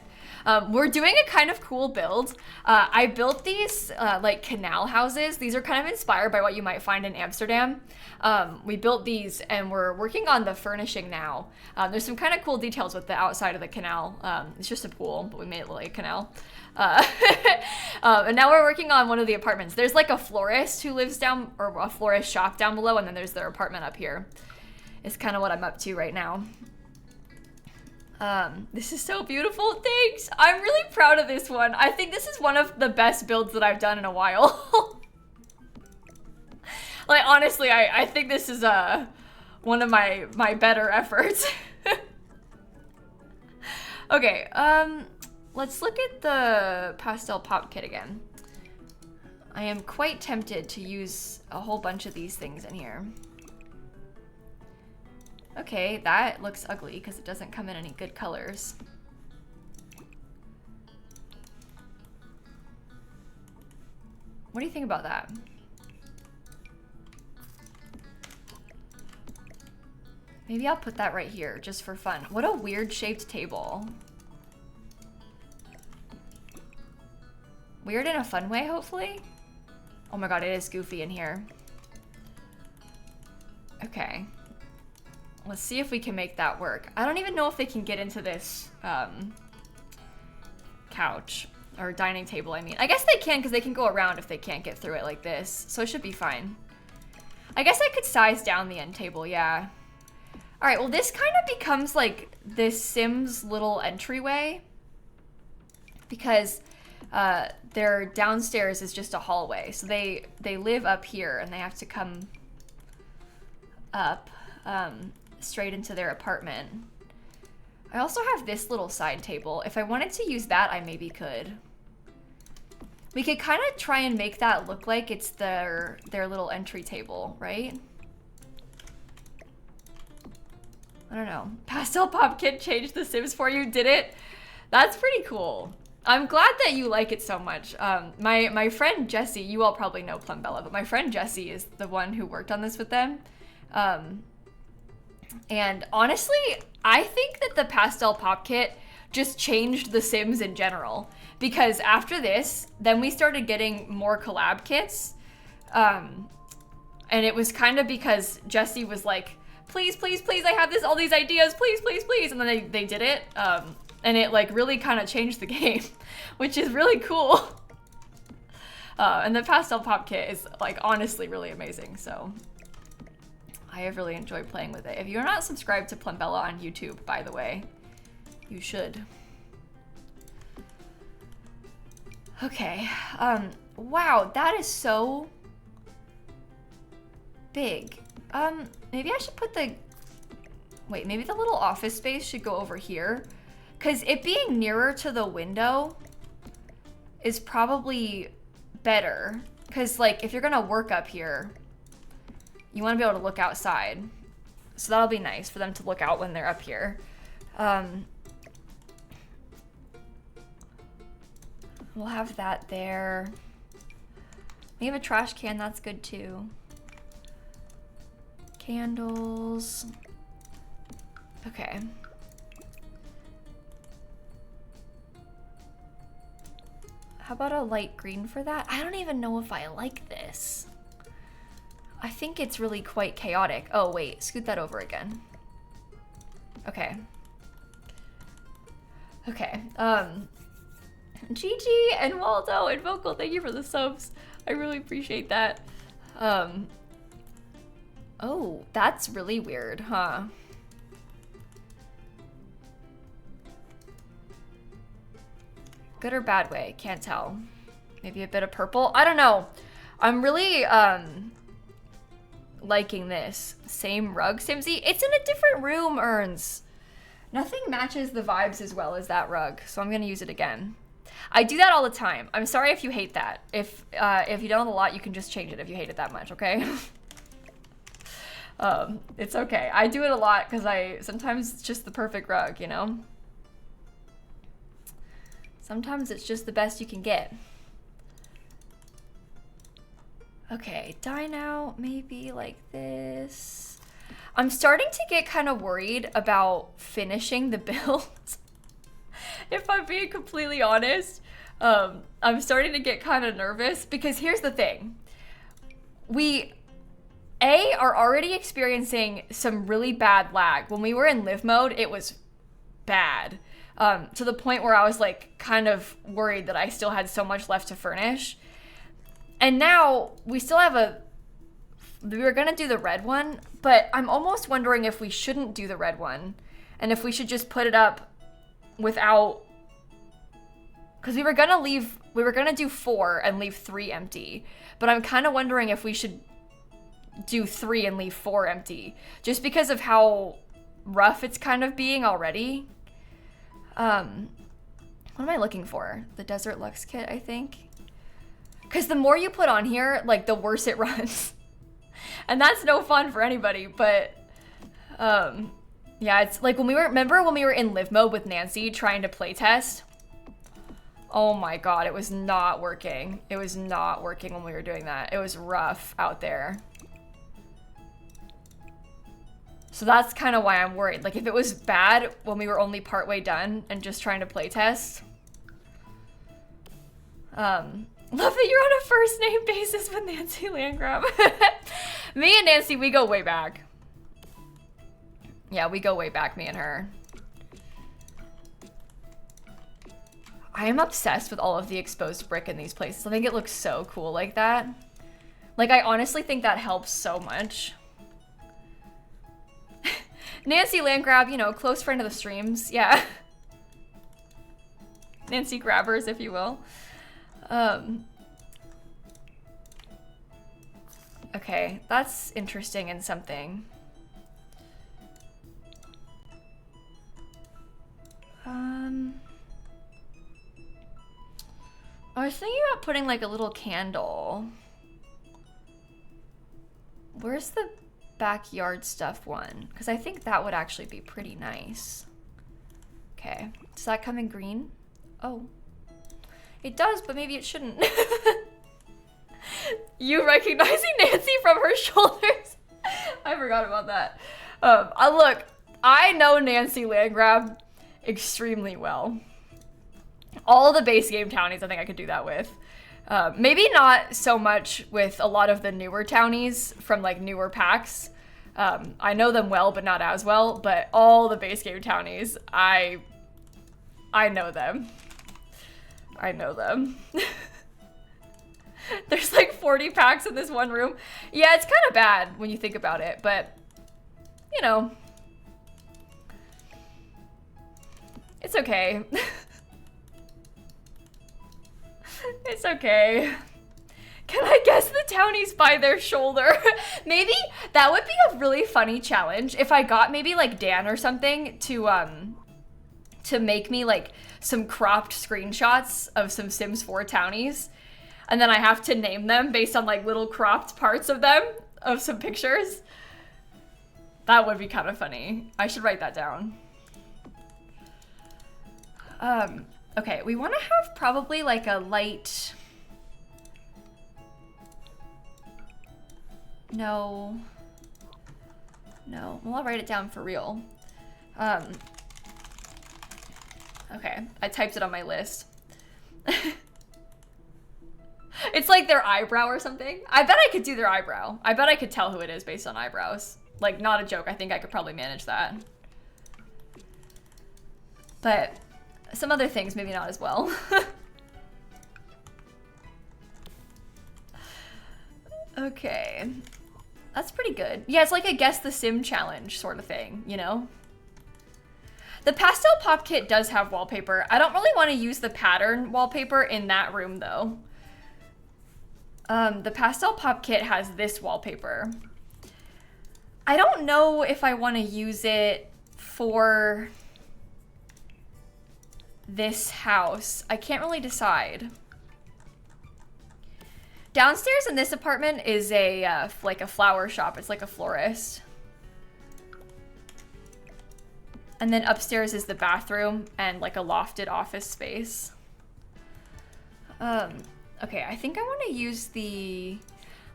We're doing a kind of cool build. I built these like canal houses. These are kind of inspired by what you might find in Amsterdam. We built these and we're working on the furnishing now. There's some kind of cool details with the outside of the canal. It's just a pool, but we made it like a canal. And now we're working on one of the apartments. There's like a florist who lives down, or a florist shop down below, and then there's their apartment up here. It's kind of what I'm up to right now. This is so beautiful, thanks. I'm really proud of this one. I think this is one of the best builds that I've done in a while. Like, honestly, I think this is one of my better efforts. Okay, let's look at the Pastel Pop Kit again. I am quite tempted to use a whole bunch of these things in here. Okay, that looks ugly because it doesn't come in any good colors. What do you think about that? Maybe I'll put that right here just for fun. What a weird shaped table. Weird in a fun way, hopefully? Oh my god, it is goofy in here. Okay. Let's see if we can make that work. I don't even know if they can get into this couch or dining table, I mean. I guess they can because they can go around if they can't get through it like this. So it should be fine. I guess I could size down the end table, yeah. All right, well, this kind of becomes like this Sims little entryway because their downstairs is just a hallway. So they live up here and they have to come up straight into their apartment. I also have this little side table. If I wanted to use that, I maybe could. We could kind of try and make that look like it's their little entry table, right? I don't know. Pastel Pop Kit changed The Sims for you, did it? That's pretty cool. I'm glad that you like it so much. My friend Jessie, you all probably know Plumbella, but my friend Jessie is the one who worked on this with them. And honestly, I think that the Pastel Pop Kit just changed The Sims in general. Because after this, then we started getting more collab kits. And it was kind of because Jessie was like, please, please, please, I have all these ideas, please, please, please. And then they did it. And it like really kind of changed the game, which is really cool. And the Pastel Pop Kit is like honestly really amazing. So I have really enjoyed playing with it. If you're not subscribed to Plumbella on YouTube, by the way, you should. Okay, wow, that is so big. Maybe I should put wait, maybe the little office space should go over here. Cause it being nearer to the window is probably better. Cause like, if you're gonna work up here, you wanna be able to look outside. So that'll be nice for them to look out when they're up here. We'll have that there. We have a trash can, that's good too. Candles. Okay. How about a light green for that? I don't even know if I like this. I think it's really quite chaotic. Oh wait, scoot that over again. Okay. Okay, Gigi and Waldo and Vocal, thank you for the subs. I really appreciate that. Oh, that's really weird, huh? Good or bad way, can't tell. Maybe a bit of purple, I don't know. I'm really, liking this. Same rug, Simsy. It's in a different room, Ernst. Nothing matches the vibes as well as that rug, so I'm gonna use it again. I do that all the time. I'm sorry if you hate that. If you don't a lot, you can just change it if you hate it that much, okay? It's okay. I do it a lot because sometimes it's just the perfect rug, you know? Sometimes it's just the best you can get. Okay, dye out maybe like this. I'm starting to get kind of worried about finishing the build. If I'm being completely honest, I'm starting to get kind of nervous because here's the thing. We, are already experiencing some really bad lag. When we were in live mode, it was bad. To the point where I was like kind of worried that I still had so much left to furnish. And now we still have we were gonna do the red one, but I'm almost wondering if we shouldn't do the red one and if we should just put it up without, because we were gonna do 4 and leave 3 empty, but I'm kind of wondering if we should do 3 and leave 4 empty, just because of how rough it's kind of being already. What am I looking for? The Desert Luxe kit, I think. Because the more you put on here, like, the worse it runs. And that's no fun for anybody, but, yeah, it's like remember when we were in live mode with Nancy trying to playtest? Oh my god, it was not working. It was not working when we were doing that. It was rough out there. So that's kind of why I'm worried. Like, if it was bad when we were only partway done and just trying to playtest. Love that you're on a first name basis with Nancy Landgrab. Me and Nancy, we go way back. Yeah, we go way back, me and her. I am obsessed with all of the exposed brick in these places. I think it looks so cool like that. Like, I honestly think that helps so much. Nancy Landgrab, you know, close friend of the streams, yeah. Nancy Grabbers, if you will. Okay, that's interesting and something. I was thinking about putting like a little candle. Where's the backyard stuff one? Because I think that would actually be pretty nice. Okay, does that come in green? Oh, it does, but maybe it shouldn't. You recognizing Nancy from her shoulders? I forgot about that. Look, I know Nancy Landgrab extremely well. All the base game townies I think I could do that with. Maybe not so much with a lot of the newer townies from like newer packs. I know them well, but not as well. But all the base game townies, I know them. I know them. There's like 40 packs in this one room. Yeah, it's kind of bad when you think about it, but you know, it's okay. It's okay. Can I guess the townies by their shoulder? Maybe that would be a really funny challenge if I got maybe like Dan or something to make me like some cropped screenshots of some Sims 4 townies, and then I have to name them based on like little cropped parts of them, of some pictures. That would be kind of funny. I should write that down. Okay, we want to have probably like a light... No. Well, I'll write it down for real. Okay, I typed it on my list. It's like their eyebrow or something. I bet I could do their eyebrow. I bet I could tell who it is based on eyebrows. Like, not a joke. I think I could probably manage that. But some other things, maybe not as well. Okay. That's pretty good. Yeah, it's like a guess the sim challenge sort of thing, you know? The pastel pop kit does have wallpaper. I don't really want to use the pattern wallpaper in that room though. The pastel pop kit has this wallpaper. I don't know if I want to use it for this house. I can't really decide. Downstairs in this apartment is a like a flower shop. It's like a florist. And then upstairs is the bathroom and like a lofted office space. Okay, I think I want to use the...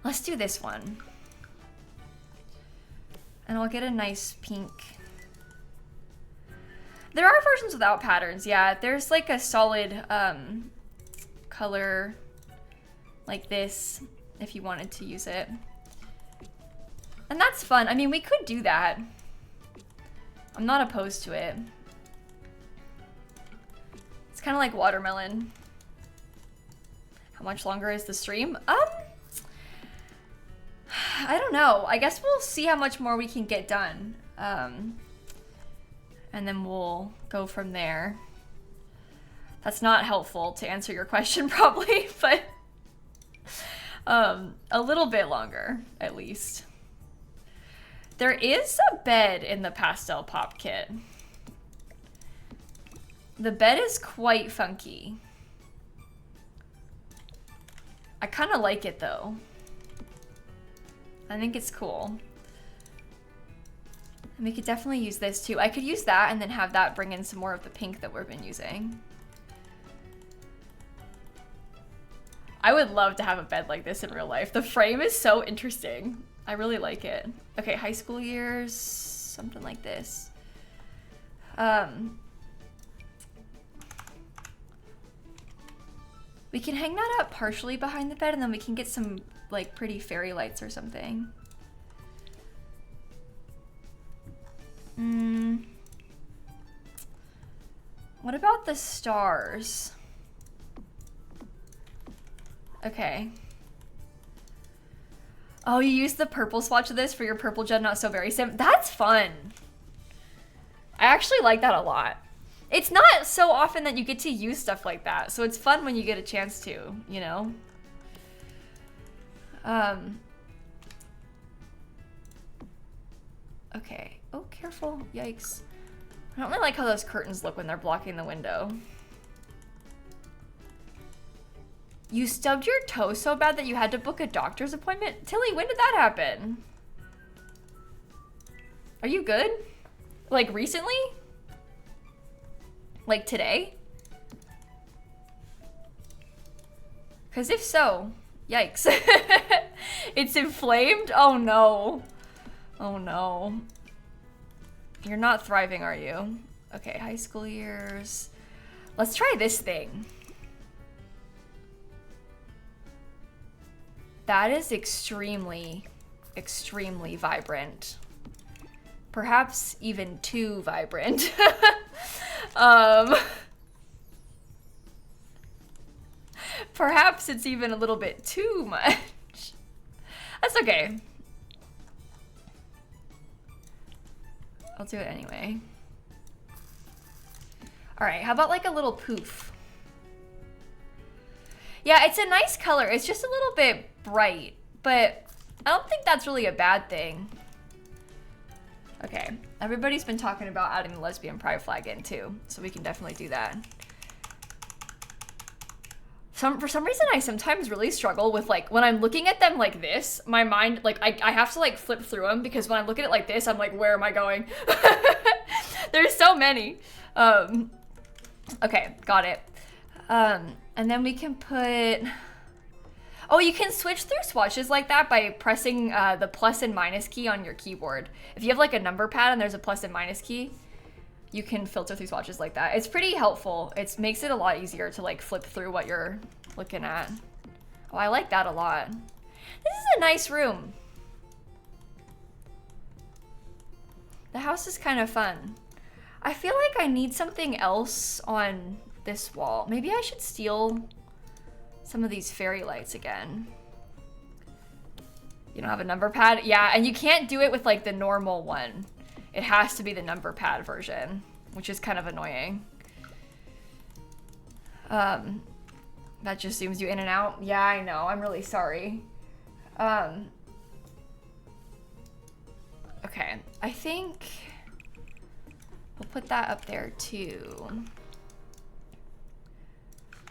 Let's do this one. And I'll get a nice pink. There are versions without patterns, yeah. There's like a solid color like this if you wanted to use it. And that's fun. I mean, we could do that. I'm not opposed to it. It's kind of like watermelon. How much longer is the stream? I don't know. I guess we'll see how much more we can get done. And then we'll go from there. That's not helpful to answer your question probably, but a little bit longer at least. There is a bed in the pastel pop kit. The bed is quite funky. I kind of like it though. I think it's cool. And we could definitely use this too. I could use that and then have that bring in some more of the pink that we've been using. I would love to have a bed like this in real life. The frame is so interesting. I really like it. Okay, high school years, something like this. We can hang that up partially behind the bed and then we can get some like pretty fairy lights or something. What about the stars? Okay. Oh, you use the purple swatch of this for your purple Jed Not So Very Sim. That's fun. I actually like that a lot. It's not so often that you get to use stuff like that, so it's fun when you get a chance to, you know? Okay. Oh, careful. Yikes. I don't really like how those curtains look when they're blocking the window. You stubbed your toe so bad that you had to book a doctor's appointment? Tilly, when did that happen? Are you good? Like recently? Like today? Because if so, yikes. It's inflamed? Oh no. Oh no. You're not thriving, are you? Okay, high school years. Let's try this thing. That is extremely, extremely vibrant. Perhaps even too vibrant. Perhaps it's even a little bit too much. That's okay. I'll do it anyway. All right, how about like a little poof? Yeah, it's a nice color. It's just a little bit bright, but I don't think that's really a bad thing. Okay, everybody's been talking about adding the lesbian pride flag in too, so we can definitely do that. For some reason, I sometimes really struggle with like, when I'm looking at them like this, my mind, like I have to like flip through them because when I look at it like this, I'm like, where am I going? There's so many. Okay, got it. And then we can put, oh, you can switch through swatches like that by pressing the plus and minus key on your keyboard. If you have like a number pad and there's a plus and minus key, you can filter through swatches like that. It's pretty helpful. It makes it a lot easier to like flip through what you're looking at. Oh, I like that a lot. This is a nice room. The house is kind of fun. I feel like I need something else on this wall. Maybe I should steal some of these fairy lights again. You don't have a number pad? Yeah, and you can't do it with like the normal one. It has to be the number pad version, which is kind of annoying. That just zooms you in and out. Yeah, I know. I'm really sorry. Okay, I think we'll put that up there too.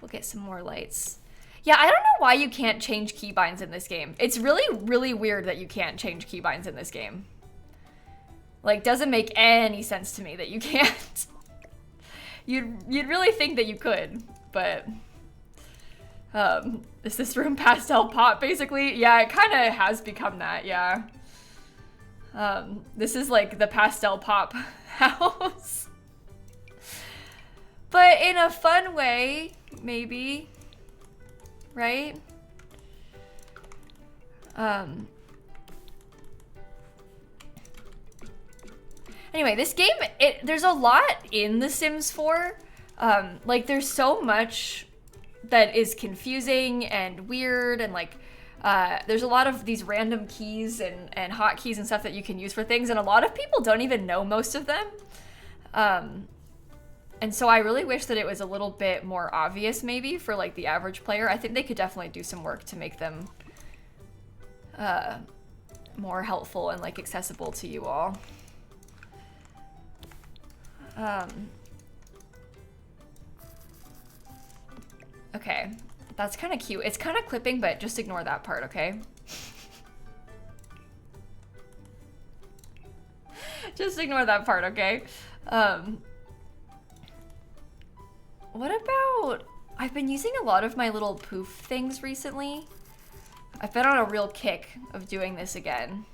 We'll get some more lights. Yeah, I don't know why you can't change keybinds in this game. It's really, really weird that you can't change keybinds in this game. Like, doesn't make any sense to me that you can't. You'd really think that you could, but is this room pastel pop basically? Yeah, it kind of has become that, yeah. This is like the pastel pop house. But in a fun way, maybe, right? Anyway, this game, there's a lot in The Sims 4. Like, there's so much that is confusing and weird, and like, there's a lot of these random keys and hotkeys and stuff that you can use for things, and a lot of people don't even know most of them. And so I really wish that it was a little bit more obvious, maybe, for like the average player. I think they could definitely do some work to make them more helpful and like accessible to you all. Okay, that's kind of cute. It's kind of clipping, but just ignore that part, okay? Just ignore that part, okay? What about... I've been using a lot of my little poof things recently. I've been on a real kick of doing this again.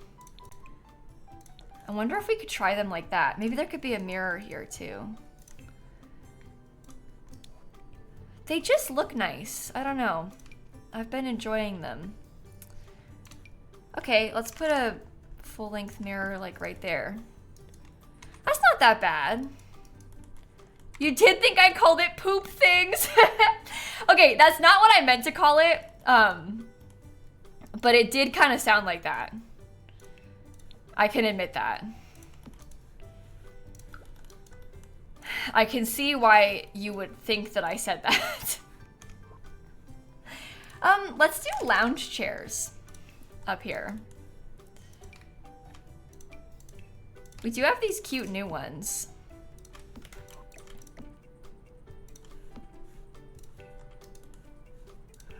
I wonder if we could try them like that. Maybe there could be a mirror here too. They just look nice. I don't know. I've been enjoying them. Okay, let's put a full-length mirror like right there. That's not that bad. You did think I called it poop things? Okay, that's not what I meant to call it. But it did kind of sound like that. I can admit that. I can see why you would think that I said that. Let's do lounge chairs up here. We do have these cute new ones.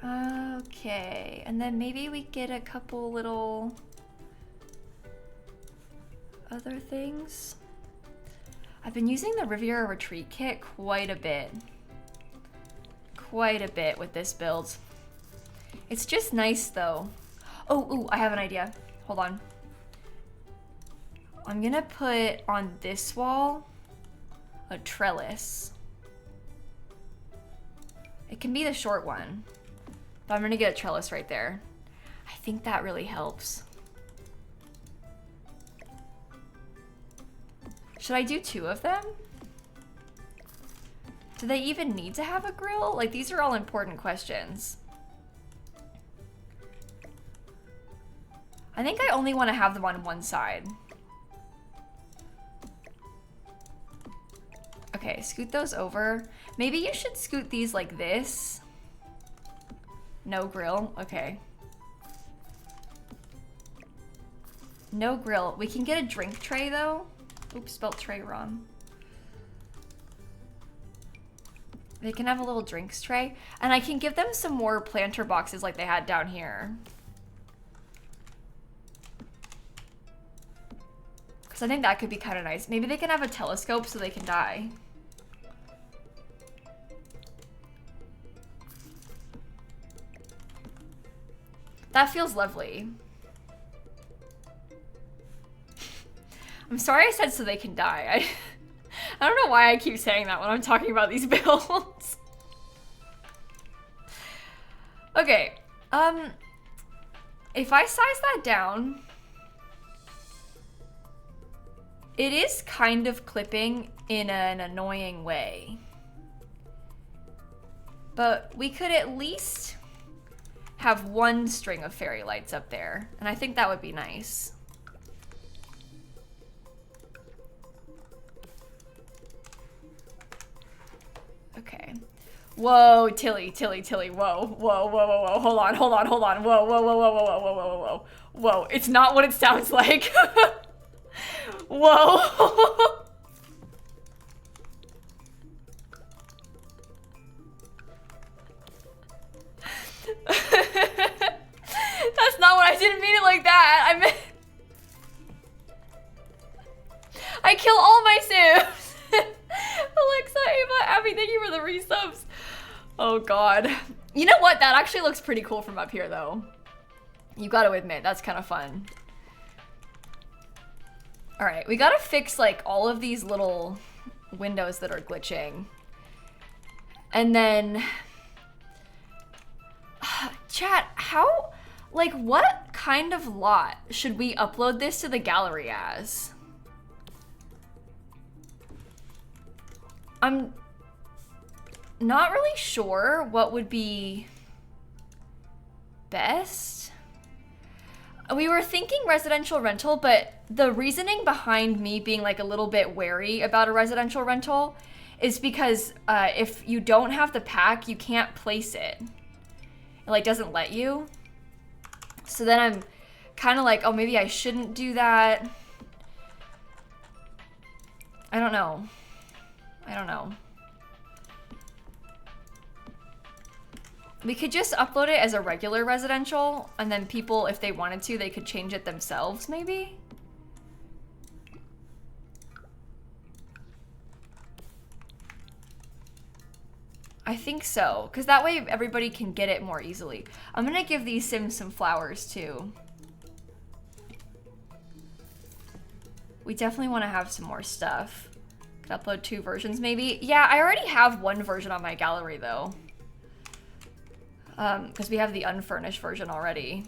Okay, and then maybe we get a couple little other things. I've been using the Riviera Retreat kit quite a bit. Quite a bit with this build. It's just nice though. Oh, ooh, I have an idea. Hold on. I'm gonna put on this wall a trellis. It can be the short one, but I'm gonna get a trellis right there. I think that really helps. Should I do 2 of them? Do they even need to have a grill? Like, these are all important questions. I think I only want to have them on one side. Okay, scoot those over. Maybe you should scoot these like this. No grill, okay. No grill. We can get a drink tray though. Oops, spelled tray wrong. They can have a little drinks tray. And I can give them some more planter boxes like they had down here. Because I think that could be kind of nice. Maybe they can have a telescope so they can die. That feels lovely. I'm sorry I said so they can die. I don't know why I keep saying that when I'm talking about these builds. Okay, If I size that down, it is kind of clipping in an annoying way. But we could at least have one string of fairy lights up there, and I think that would be nice. Okay. Whoa, Tilly, whoa, hold on, whoa, whoa, it's not what it sounds like. Whoa. That's not what I didn't mean it like that. I meant I kill all my Sims. Alexa, Ava, Abby, thank you for the resubs. Oh god. You know what? That actually looks pretty cool from up here though. You gotta admit, that's kind of fun. All right, we gotta fix like all of these little windows that are glitching. And then, chat, how, like what kind of lot should we upload this to the gallery as? I'm not really sure what would be best. We were thinking residential rental, but the reasoning behind me being like a little bit wary about a residential rental is because if you don't have the pack, you can't place it. It like doesn't let you. So then I'm kind of like, oh, maybe I shouldn't do that. I don't know. We could just upload it as a regular residential, and then people, if they wanted to, they could change it themselves, maybe? I think so, because that way everybody can get it more easily. I'm gonna give these Sims some flowers, too. We definitely want to have some more stuff. Could upload 2 versions, maybe? Yeah, I already have 1 version on my gallery, though. Because we have the unfurnished version already.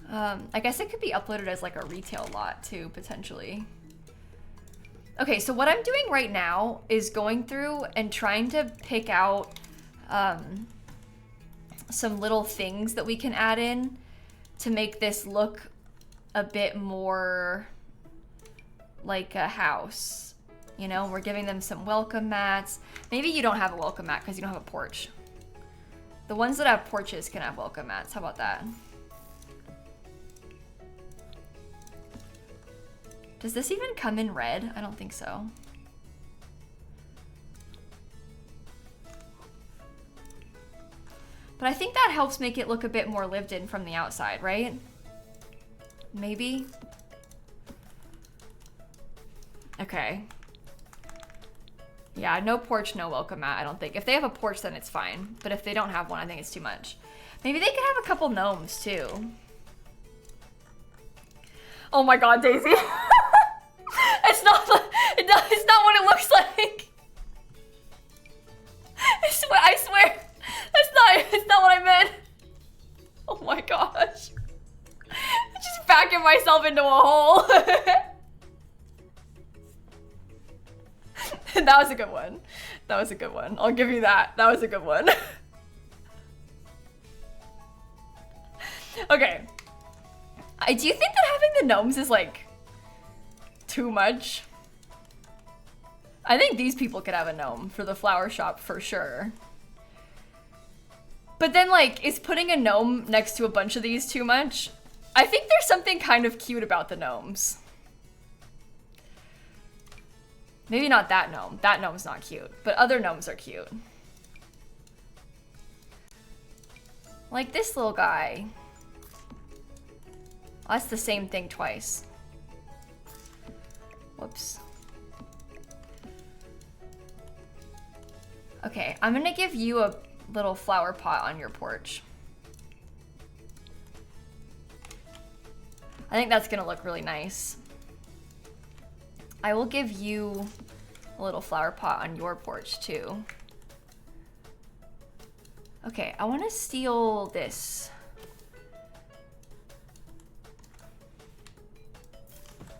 I guess it could be uploaded as like a retail lot too, potentially. Okay, so what I'm doing right now is going through and trying to pick out some little things that we can add in to make this look a bit more like a house. You know, we're giving them some welcome mats. Maybe you don't have a welcome mat because you don't have a porch. The ones that have porches can have welcome mats. How about that? Does this even come in red? I don't think so. But I think that helps make it look a bit more lived in from the outside, right? Maybe? Okay. Yeah, no porch, no welcome mat, I don't think. If they have a porch, then it's fine. But if they don't have one, I think it's too much. Maybe they could have a couple gnomes, too. Oh my god, Daisy. It's not what it looks like. I swear. It's not what I meant. Oh my gosh. I'm just backing myself into a hole. That was a good one. That was a good one. I'll give you that. That was a good one. Okay. Do you think that having the gnomes is like too much? I think these people could have a gnome for the flower shop for sure. But then like, is putting a gnome next to a bunch of these too much? I think there's something kind of cute about the gnomes. Maybe not that gnome. That gnome's not cute, but other gnomes are cute. Like this little guy. Oh, that's the same thing twice. Whoops. Okay, I'm gonna give you a little flower pot on your porch. I think that's gonna look really nice. I will give you a little flower pot on your porch too. Okay, I want to steal this.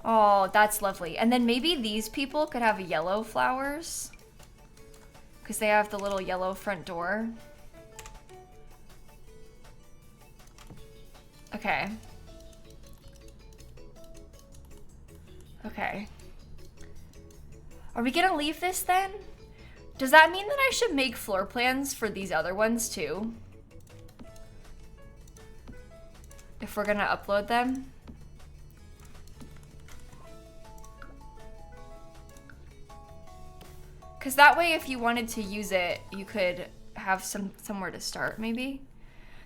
Oh, that's lovely. And then maybe these people could have yellow flowers because they have the little yellow front door. Okay. Okay. Are we gonna leave this then? Does that mean that I should make floor plans for these other ones too? If we're gonna upload them? Because that way if you wanted to use it, you could have somewhere to start maybe.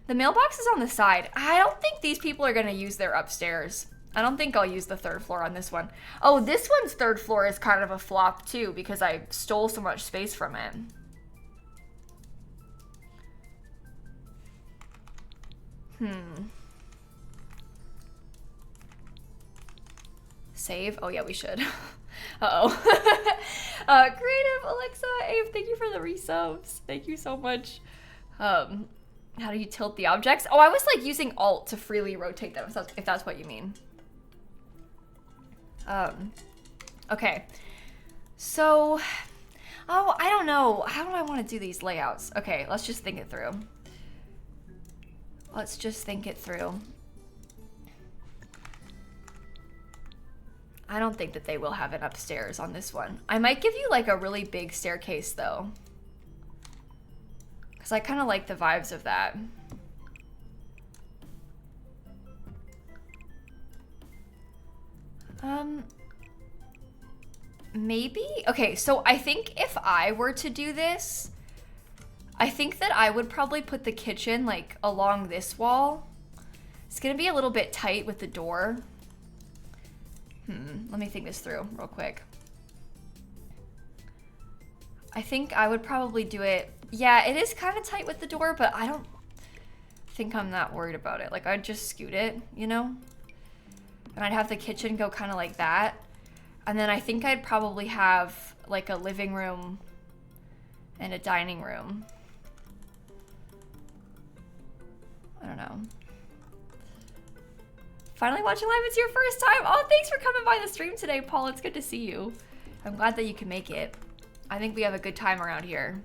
The mailbox is on the side. I don't think these people are gonna use their upstairs. I don't think I'll use the third floor on this one. Oh, this one's third floor is kind of a flop too because I stole so much space from it. Save? Oh yeah, we should. Uh-oh. Creative Alexa, Abe, thank you for the resubs. Thank you so much. How do you tilt the objects? Oh, I was like using Alt to freely rotate them, if that's what you mean. Okay. So, oh, I don't know. How do I want to do these layouts? Okay, let's just think it through. Let's just think it through. I don't think that they will have it upstairs on this one. I might give you like a really big staircase though. Because I kind of like the vibes of that. Maybe? Okay, so I think if I were to do this, I think that I would probably put the kitchen like along this wall. It's gonna be a little bit tight with the door. Let me think this through real quick. I think I would probably do it. Yeah, it is kind of tight with the door, but I don't think I'm that worried about it. Like I'd just scoot it, you know? And I'd have the kitchen go kind of like that. And then I think I'd probably have like a living room and a dining room. I don't know. Finally watching live, it's your first time. Oh, thanks for coming by the stream today, Paul. It's good to see you. I'm glad that you can make it. I think we have a good time around here.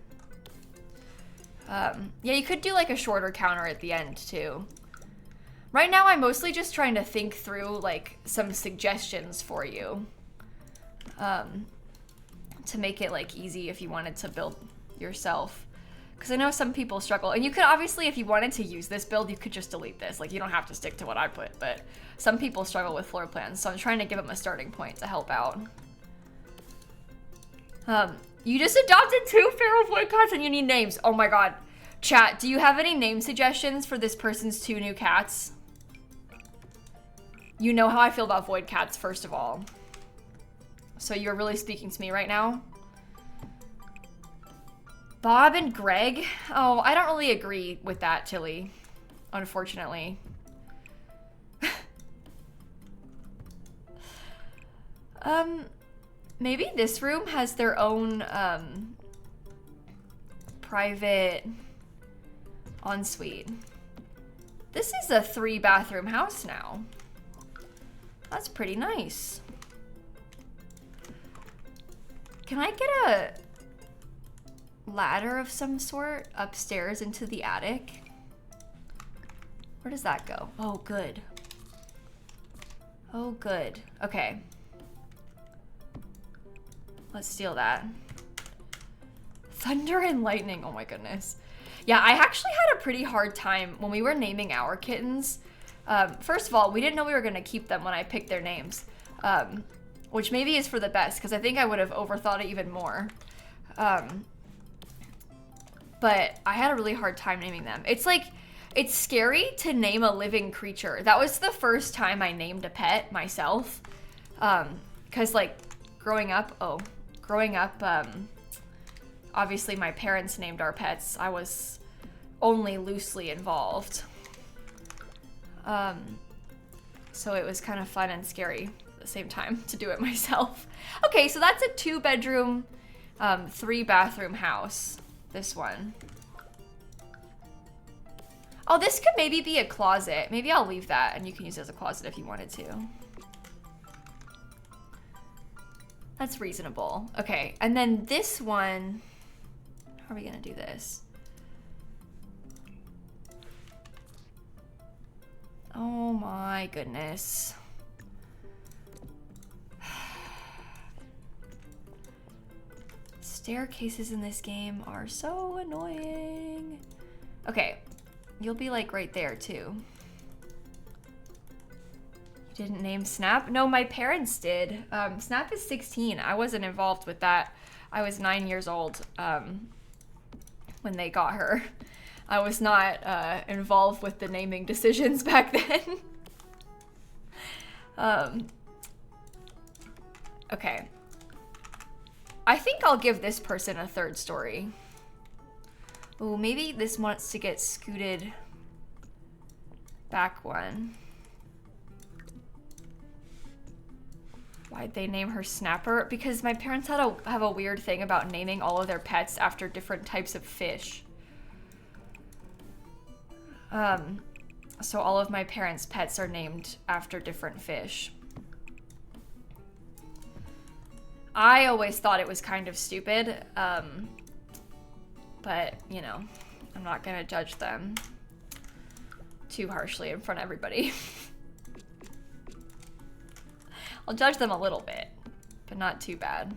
Yeah, you could do like a shorter counter at the end too. Right now, I'm mostly just trying to think through like some suggestions for you. To make it like easy if you wanted to build yourself. Because I know some people struggle. And you could obviously, if you wanted to use this build, you could just delete this. Like you don't have to stick to what I put, but some people struggle with floor plans. So I'm trying to give them a starting point to help out. You just adopted 2 feral void cats and you need names. Oh my God. Chat, do you have any name suggestions for this person's 2 new cats? You know how I feel about void cats, first of all. So you're really speaking to me right now? Bob and Greg? Oh, I don't really agree with that, Tilly. Unfortunately. Maybe this room has their own, private ensuite. This is a 3-bathroom house now. That's pretty nice. Can I get a ladder of some sort upstairs into the attic? Where does that go? Oh, good. Oh, good. Okay. Let's steal that. Thunder and lightning. Oh my goodness. Yeah, I actually had a pretty hard time when we were naming our kittens. First of all, we didn't know we were gonna keep them when I picked their names. Which maybe is for the best, because I think I would have overthought it even more. But I had a really hard time naming them. It's like, it's scary to name a living creature. That was the first time I named a pet myself. Because like, growing up, obviously my parents named our pets. I was only loosely involved. So it was kind of fun and scary at the same time to do it myself. Okay, so that's a 2-bedroom, 3-bathroom house. This one. Oh, this could maybe be a closet. Maybe I'll leave that and you can use it as a closet if you wanted to. That's reasonable. Okay, and then this one, how are we gonna do this? Oh my goodness. Staircases in this game are so annoying. Okay, you'll be like right there too. You didn't name Snap? No, my parents did. Snap is 16. I wasn't involved with that. I was 9 years old when they got her. I was not involved with the naming decisions back then. Okay. I think I'll give this person a third story. Ooh, maybe this wants to get scooted back one. Why'd they name her Snapper? Because my parents have a weird thing about naming all of their pets after different types of fish. So all of my parents' pets are named after different fish. I always thought it was kind of stupid, but, you know, I'm not gonna judge them too harshly in front of everybody. I'll judge them a little bit, but not too bad.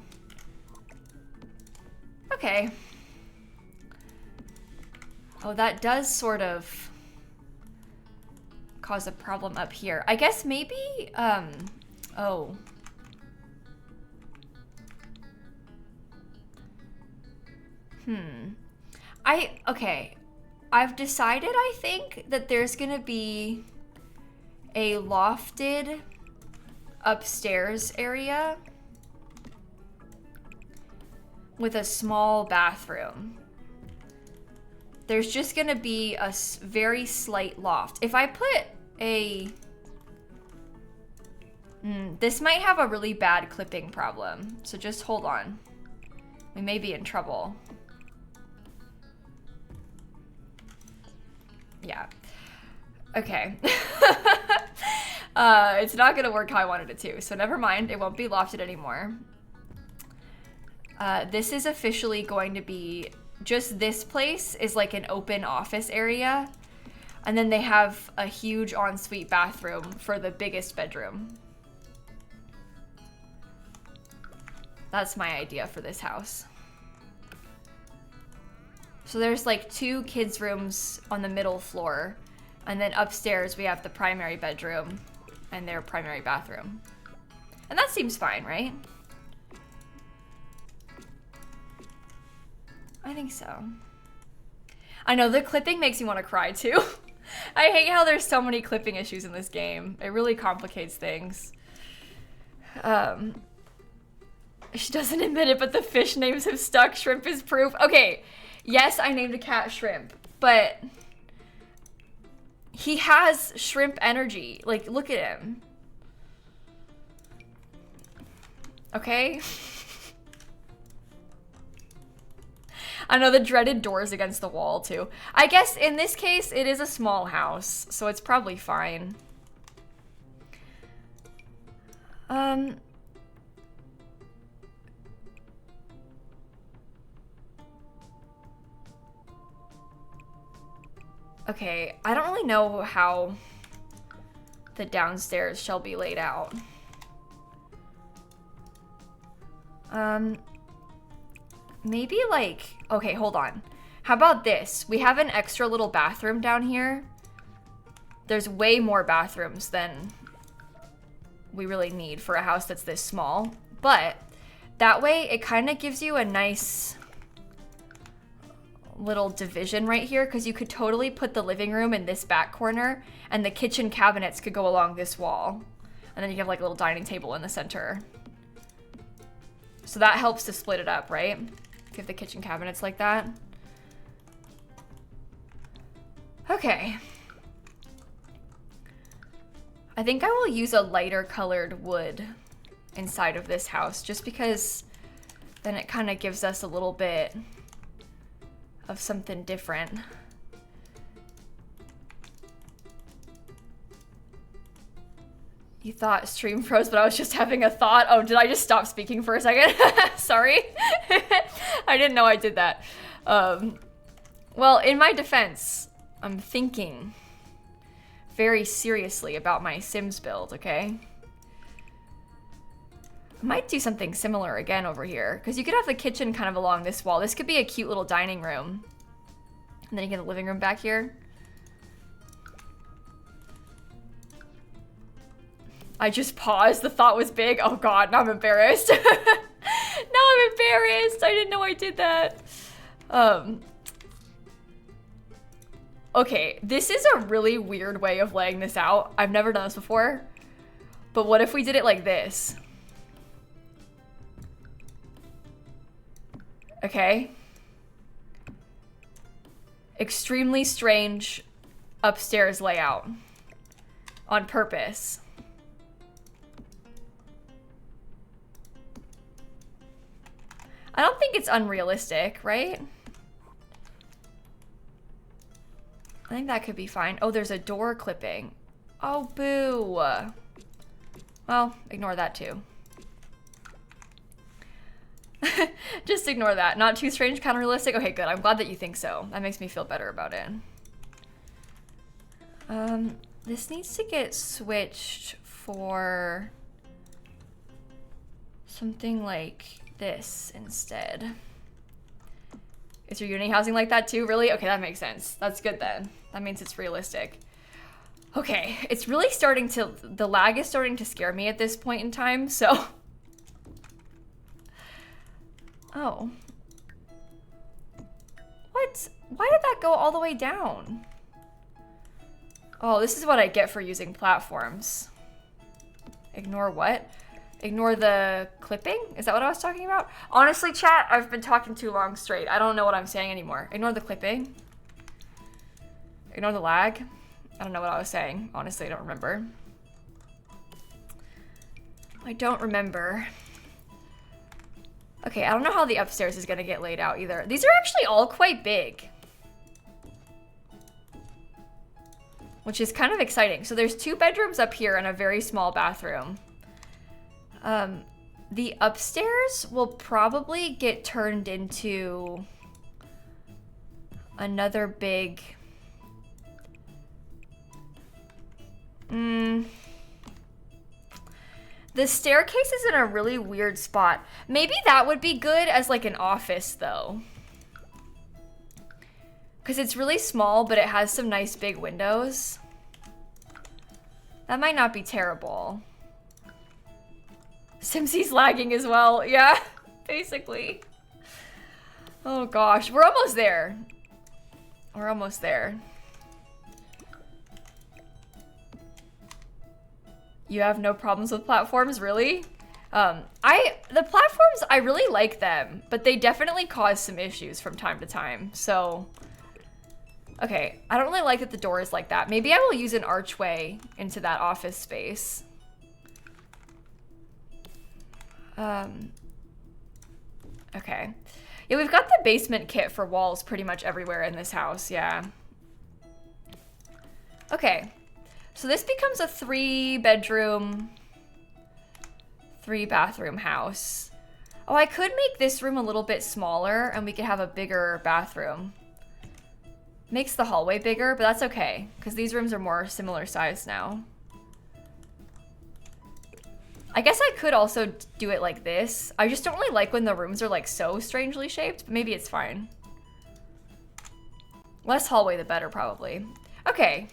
Okay. Oh, that does sort of cause a problem up here. I guess maybe, oh. Okay. I've decided, I think, that there's gonna be a lofted upstairs area with a small bathroom. There's just gonna be a very slight loft. If I put a... this might have a really bad clipping problem, so just hold on. We may be in trouble. Yeah. Okay. It's not gonna work how I wanted it to, so never mind. It won't be lofted anymore. This is officially going to be... just this place is like an open office area. And then they have a huge ensuite bathroom for the biggest bedroom. That's my idea for this house. So there's like 2 kids' rooms on the middle floor. And then upstairs we have the primary bedroom and their primary bathroom. And that seems fine, right? I think so. I know, the clipping makes me want to cry too. I hate how there's so many clipping issues in this game. It really complicates things. She doesn't admit it, but the fish names have stuck. Shrimp is proof. Okay, yes, I named a cat Shrimp, but he has shrimp energy. Like, look at him. Okay? I know, the dreaded doors against the wall, too. I guess in this case, it is a small house, so it's probably fine. Okay, I don't really know how the downstairs shall be laid out. Maybe like, okay, hold on. How about this? We have an extra little bathroom down here. There's way more bathrooms than we really need for a house that's this small. But that way it kind of gives you a nice little division right here, because you could totally put the living room in this back corner and the kitchen cabinets could go along this wall. And then you have like a little dining table in the center. So that helps to split it up, right? If you have the kitchen cabinets like that. Okay. I think I will use a lighter colored wood inside of this house, just because then it kind of gives us a little bit of something different. You thought stream froze, but I was just having a thought. Oh, did I just stop speaking for a second? Sorry. I didn't know I did that. Well, in my defense, I'm thinking very seriously about my Sims build, okay? I might do something similar again over here, because you could have the kitchen kind of along this wall. This could be a cute little dining room. And then you get the living room back here. I just paused. The thought was big. Oh god, now I'm embarrassed. Now I'm embarrassed. I didn't know I did that. Okay, this is a really weird way of laying this out. I've never done this before. But what if we did it like this? Okay. Extremely strange upstairs layout. On purpose. I don't think it's unrealistic, right? I think that could be fine. Oh, there's a door clipping. Oh, boo. Well, ignore that too. Just ignore that. Not too strange, kind of realistic. Okay, good. I'm glad that you think so. That makes me feel better about it. This needs to get switched for something like this instead. Is your uni housing like that too? Really? Okay, that makes sense. That's good then. That means it's realistic. Okay, it's really starting to, the lag is starting to scare me at this point in time, so. Oh. What? Why did that go all the way down? Oh, this is what I get for using platforms. Ignore what? Ignore the clipping? Is that what I was talking about? Honestly, chat, I've been talking too long straight. I don't know what I'm saying anymore. Ignore the clipping. Ignore the lag. I don't know what I was saying. Honestly, I don't remember. I don't remember. Okay, I don't know how the upstairs is gonna get laid out either. These are actually all quite big. Which is kind of exciting. So there's 2 bedrooms up here and a very small bathroom. The upstairs will probably get turned into another big... The staircase is in a really weird spot. Maybe that would be good as like an office though. Because it's really small, but it has some nice big windows. That might not be terrible. Simsie's lagging as well. Yeah, basically. Oh gosh, we're almost there. We're almost there. You have no problems with platforms, really? The platforms, I really like them, but they definitely cause some issues from time to time, so. Okay, I don't really like that the door is like that. Maybe I will use an archway into that office space. Okay. Yeah, we've got the basement kit for walls pretty much everywhere in this house, yeah. Okay. So this becomes a 3-bedroom, 3-bathroom house. Oh, I could make this room a little bit smaller and we could have a bigger bathroom. Makes the hallway bigger, but that's okay, because these rooms are more similar size now. I guess I could also do it like this. I just don't really like when the rooms are like so strangely shaped, but maybe it's fine. Less hallway, the better, probably. Okay.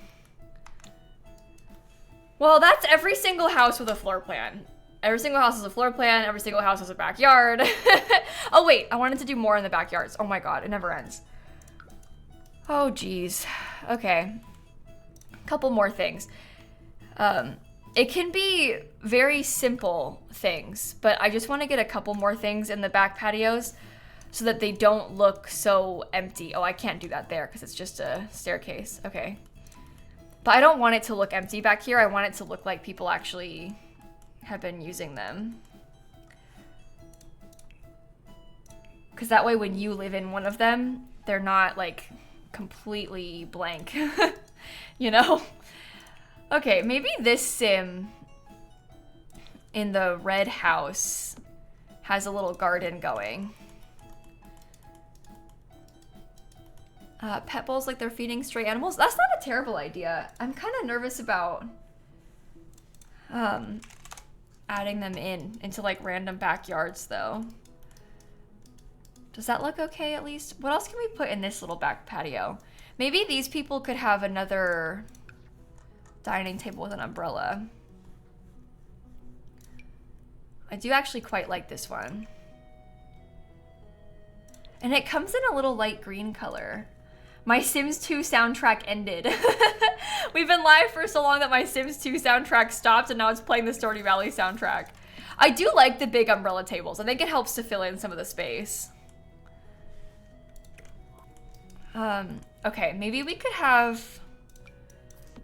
Well, that's every single house with a floor plan. Every single house has a floor plan. Every single house has a backyard. Oh, wait. I wanted to do more in the backyards. Oh, my God. It never ends. Oh, geez. Okay. Couple more things. It can be very simple things, but I just want to get a couple more things in the back patios so that they don't look so empty. Oh, I can't do that there because it's just a staircase. Okay. But I don't want it to look empty back here. I want it to look like people actually have been using them. Because that way when you live in one of them, they're not like completely blank, you know? Okay, maybe this sim in the red house has a little garden going. Pet bowls like they're feeding stray animals. That's not a terrible idea. I'm kind of nervous about adding them into like random backyards though. Does that look okay at least? What else can we put in this little back patio? Maybe these people could have another dining table with an umbrella. I do actually quite like this one. And it comes in a little light green color. My Sims 2 soundtrack ended. We've been live for so long that my Sims 2 soundtrack stopped and now it's playing the Stardew Valley soundtrack. I do like the big umbrella tables. I think it helps to fill in some of the space. Okay, maybe we could have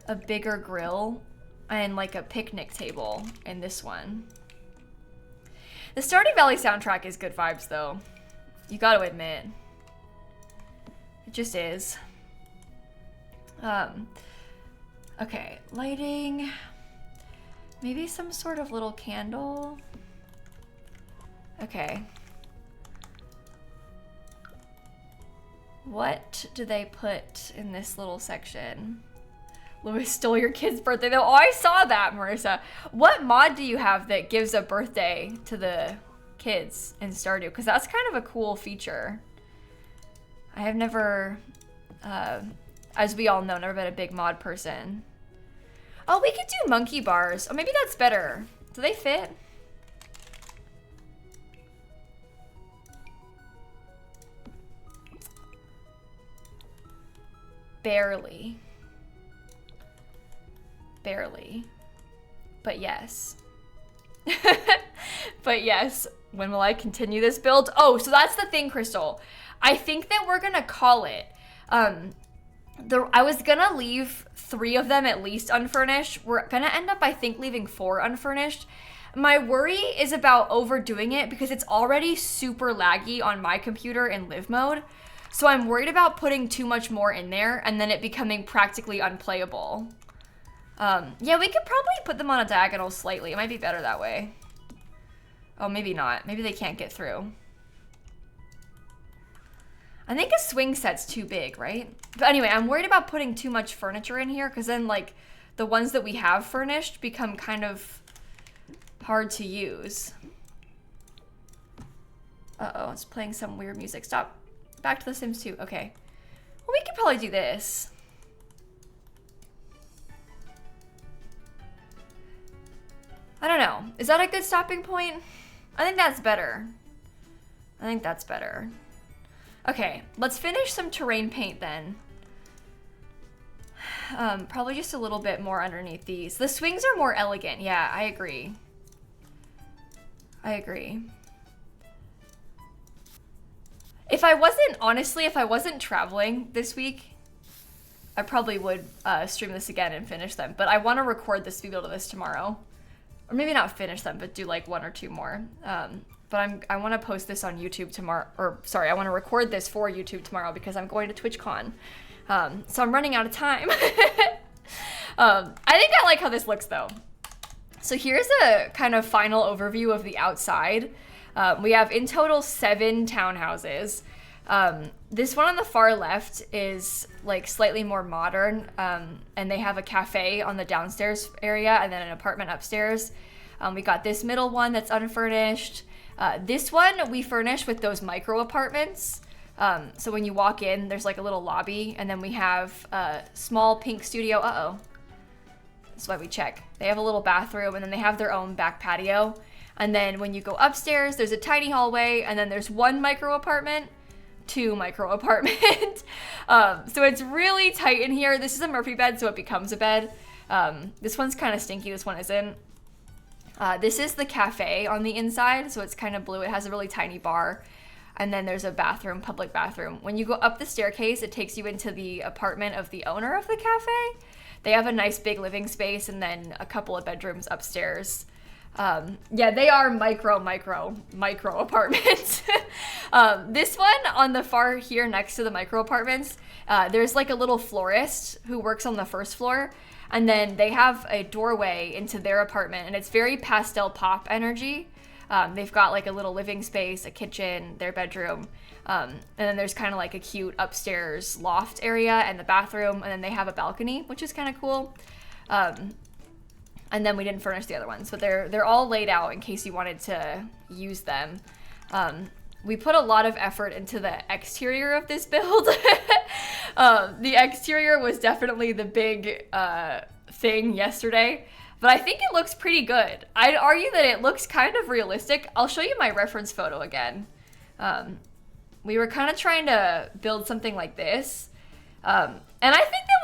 a bigger grill and like a picnic table in this one. The Stardew Valley soundtrack is good vibes though. You gotta admit. It just is. Okay, lighting. Maybe some sort of little candle. Okay. What do they put in this little section? Louis stole your kid's birthday though. Oh, I saw that, Marissa. What mod do you have that gives a birthday to the kids in Stardew? Because that's kind of a cool feature. I have never, as we all know, never been a big mod person. Oh, we could do monkey bars. Oh, maybe that's better. Do they fit? Barely. Barely. But yes. But yes. When will I continue this build? Oh, so that's the thing, Crystal. I think that we're gonna call it. I was gonna leave 3 of them at least unfurnished. We're gonna end up, I think, leaving 4 unfurnished. My worry is about overdoing it because it's already super laggy on my computer in live mode. So I'm worried about putting too much more in there and then it becoming practically unplayable. Yeah, we could probably put them on a diagonal slightly. It might be better that way. Oh, maybe not. Maybe they can't get through. I think a swing set's too big, right? But anyway, I'm worried about putting too much furniture in here because then like the ones that we have furnished become kind of hard to use. Uh-oh, it's playing some weird music. Stop. Back to The Sims 2. Okay. Well, we could probably do this. I don't know. Is that a good stopping point? I think that's better. I think that's better. Okay, let's finish some terrain paint then. Probably just a little bit more underneath these. The swings are more elegant. Yeah, I agree. I agree. If I wasn't traveling this week, I probably would stream this again and finish them. But I want to record the speed build of this tomorrow. Or maybe not finish them, but do like 1 or 2 more. But I want to post this on YouTube tomorrow. Or sorry, I want to record this for YouTube tomorrow because I'm going to TwitchCon. So I'm running out of time. I think I like how this looks though. So here's a kind of final overview of the outside. We have in total 7 townhouses. This one on the far left is like slightly more modern, and they have a cafe on the downstairs area and then an apartment upstairs. We got this middle one that's unfurnished. This one we furnished with those micro apartments. So when you walk in, there's like a little lobby, and then we have a small pink studio. Uh-oh. That's why we check. They have a little bathroom, and then they have their own back patio. And then when you go upstairs, there's a tiny hallway, and then there's 1 micro apartment, 2 micro apartment. So it's really tight in here. This is a Murphy bed, so it becomes a bed. This one's kind of stinky. This one isn't. This is the cafe on the inside, so it's kind of blue. It has a really tiny bar. And then there's a bathroom, public bathroom. When you go up the staircase, it takes you into the apartment of the owner of the cafe. They have a nice big living space and then a couple of bedrooms upstairs. Yeah, they are micro apartments. This one on the far here next to the micro apartments, there's like a little florist who works on the first floor, and then they have a doorway into their apartment, and it's very pastel pop energy. They've got like a little living space, a kitchen, their bedroom, and then there's kind of like a cute upstairs loft area and the bathroom, and then they have a balcony, which is kind of cool. And then we didn't furnish the other ones, but they're all laid out in case you wanted to use them. We put a lot of effort into the exterior of this build. The exterior was definitely the big thing yesterday, but I think it looks pretty good. I'd argue that it looks kind of realistic. I'll show you my reference photo again. We were kind of trying to build something like this. And I think that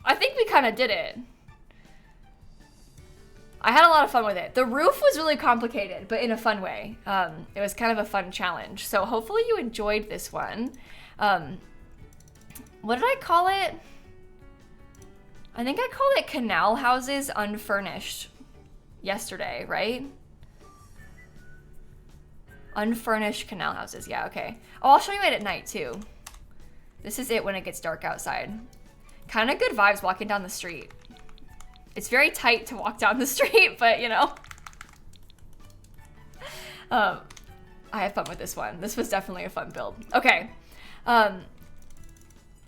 I think we kind of did it. I had a lot of fun with it. The roof was really complicated, but in a fun way. It was kind of a fun challenge. So hopefully you enjoyed this one. What did I call it? I think I called it Canal Houses Unfurnished yesterday, right? Unfurnished canal houses. Yeah, okay. Oh, I'll show you it at night too. This is it when it gets dark outside. Kind of good vibes walking down the street. It's very tight to walk down the street, but you know. I had fun with this one. This was definitely a fun build. Okay.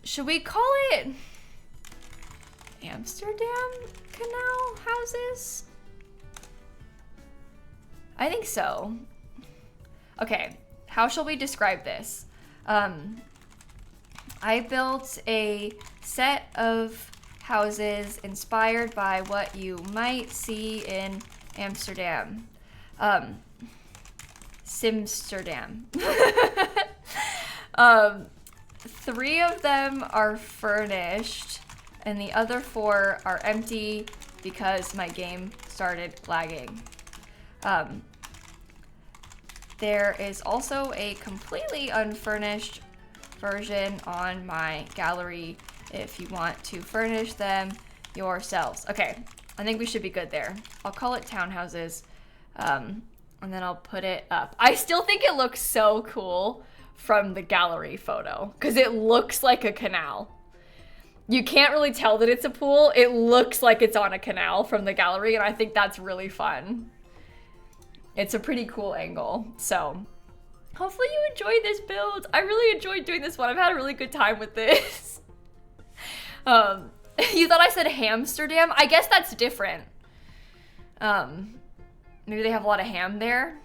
Should we call it Amsterdam canal houses? I think so. Okay, how shall we describe this? I built a set of houses inspired by what you might see in Amsterdam. Simsterdam. 3 of them are furnished and the other 4 are empty because my game started lagging. There is also a completely unfurnished version on my gallery if you want to furnish them yourselves. Okay, I think we should be good there. I'll call it townhouses, and then I'll put it up. I still think it looks so cool from the gallery photo because it looks like a canal. You can't really tell that it's a pool. It looks like it's on a canal from the gallery, and I think that's really fun. It's a pretty cool angle, so hopefully you enjoyed this build. I really enjoyed doing this one. I've had a really good time with this. You thought I said Hamsterdam? I guess that's different. Maybe they have a lot of ham there.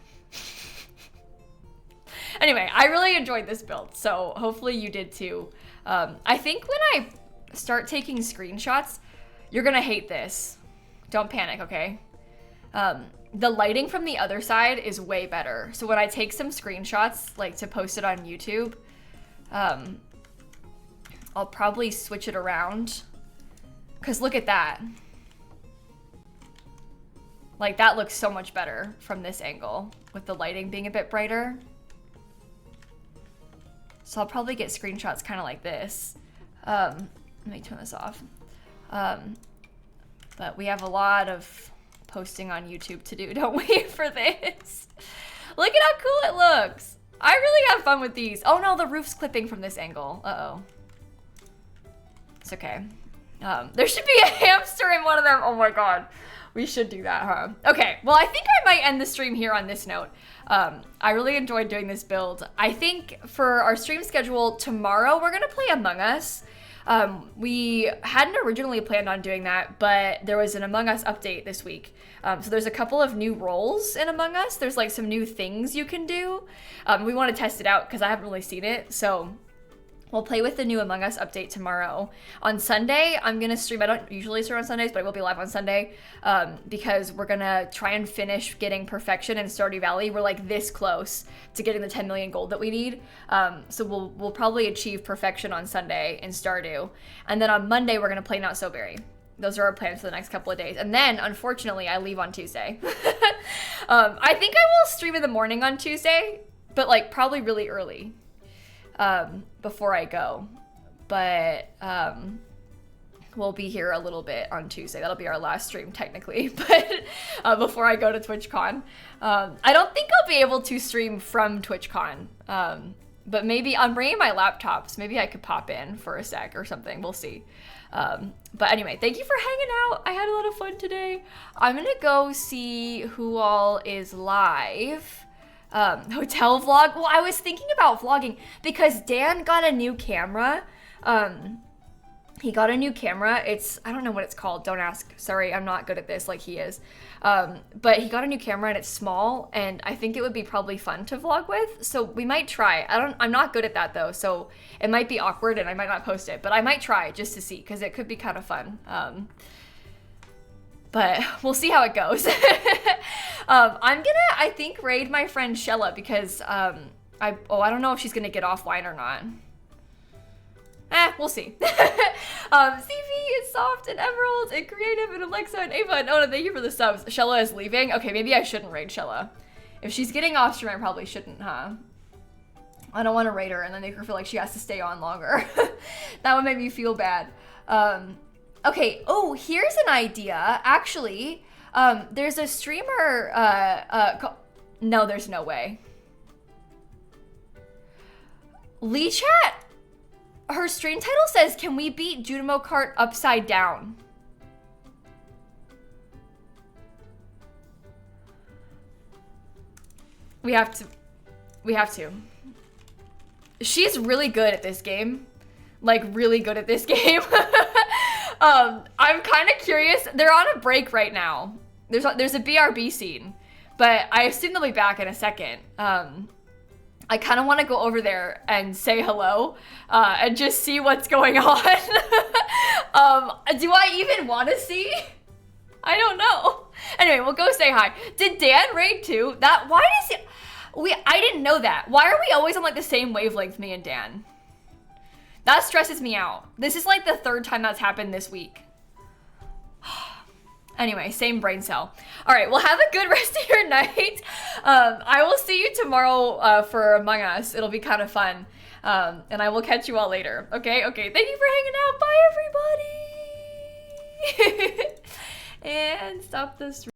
Anyway, I really enjoyed this build, so hopefully you did too. I think when I start taking screenshots, you're gonna hate this. Don't panic, okay? The lighting from the other side is way better. So when I take some screenshots, like to post it on YouTube, I'll probably switch it around. Cause look at that. Like that looks so much better from this angle with the lighting being a bit brighter. So I'll probably get screenshots kind of like this. Let me turn this off. But we have a lot of posting on YouTube to do, don't we, for this? Look at how cool it looks. I really have fun with these. Oh no, the roof's clipping from this angle. Uh-oh. It's okay. There should be a hamster in one of them. Oh my god. We should do that, huh? Okay, well, I think I might end the stream here on this note. I really enjoyed doing this build. I think for our stream schedule tomorrow, we're gonna play Among Us. We hadn't originally planned on doing that, but there was an Among Us update this week. So there's a couple of new roles in Among Us. There's like some new things you can do. We want to test it out because I haven't really seen it. So we'll play with the new Among Us update tomorrow. On Sunday, I'm going to stream. I don't usually stream on Sundays, but I will be live on Sunday because we're going to try and finish getting perfection in Stardew Valley. We're like this close to getting the 10 million gold that we need. So we'll probably achieve perfection on Sunday in Stardew. And then on Monday, we're going to play Not So Berry. Those are our plans for the next couple of days. And then, unfortunately, I leave on Tuesday. I think I will stream in the morning on Tuesday, but like probably really early. Before I go, but we'll be here a little bit on Tuesday. That'll be our last stream technically, but before I go to TwitchCon. I don't think I'll be able to stream from TwitchCon, but maybe I'm bringing my laptop, so maybe I could pop in for a sec or something. We'll see. But anyway, thank you for hanging out. I had a lot of fun today. I'm gonna go see who all is live. Hotel vlog. Well, I was thinking about vlogging because Dan got a new camera. He got a new camera. I don't know what it's called. Don't ask. Sorry, I'm not good at this like he is. But he got a new camera and it's small, and I think it would be probably fun to vlog with. So we might try. I'm not good at that though, so it might be awkward and I might not post it, but I might try just to see because it could be kind of fun. But we'll see how it goes. I'm gonna, I think, raid my friend Shella because I don't know if she's gonna get offline or not. We'll see. CV is soft and Emerald and Creative and Alexa and Ava and Ona, thank you for the subs. Shella is leaving. Okay, maybe I shouldn't raid Shella. If she's getting off stream, I probably shouldn't, huh? I don't want to raid her and then make her feel like she has to stay on longer. That would make me feel bad. Okay, oh, here's an idea. Actually, there's a streamer, no, there's no way. Lee Chat, her stream title says, can we beat Junimo Kart upside down? We have to. She's really good at this game. Like, really good at this game. I'm kind of curious. They're on a break right now. There's a BRB scene, but I assume they'll be back in a second. I kind of want to go over there and say hello and just see what's going on. Do I even want to see? I don't know. Anyway, we'll go say hi. Did Dan raid too? Why does he? I didn't know that. Why are we always on like the same wavelength, me and Dan? That stresses me out. This is like the third time that's happened this week. Anyway, same brain cell. All right, well, have a good rest of your night. I will see you tomorrow for Among Us. It'll be kind of fun. And I will catch you all later. Okay? Okay, thank you for hanging out. Bye, everybody. And stop the stream.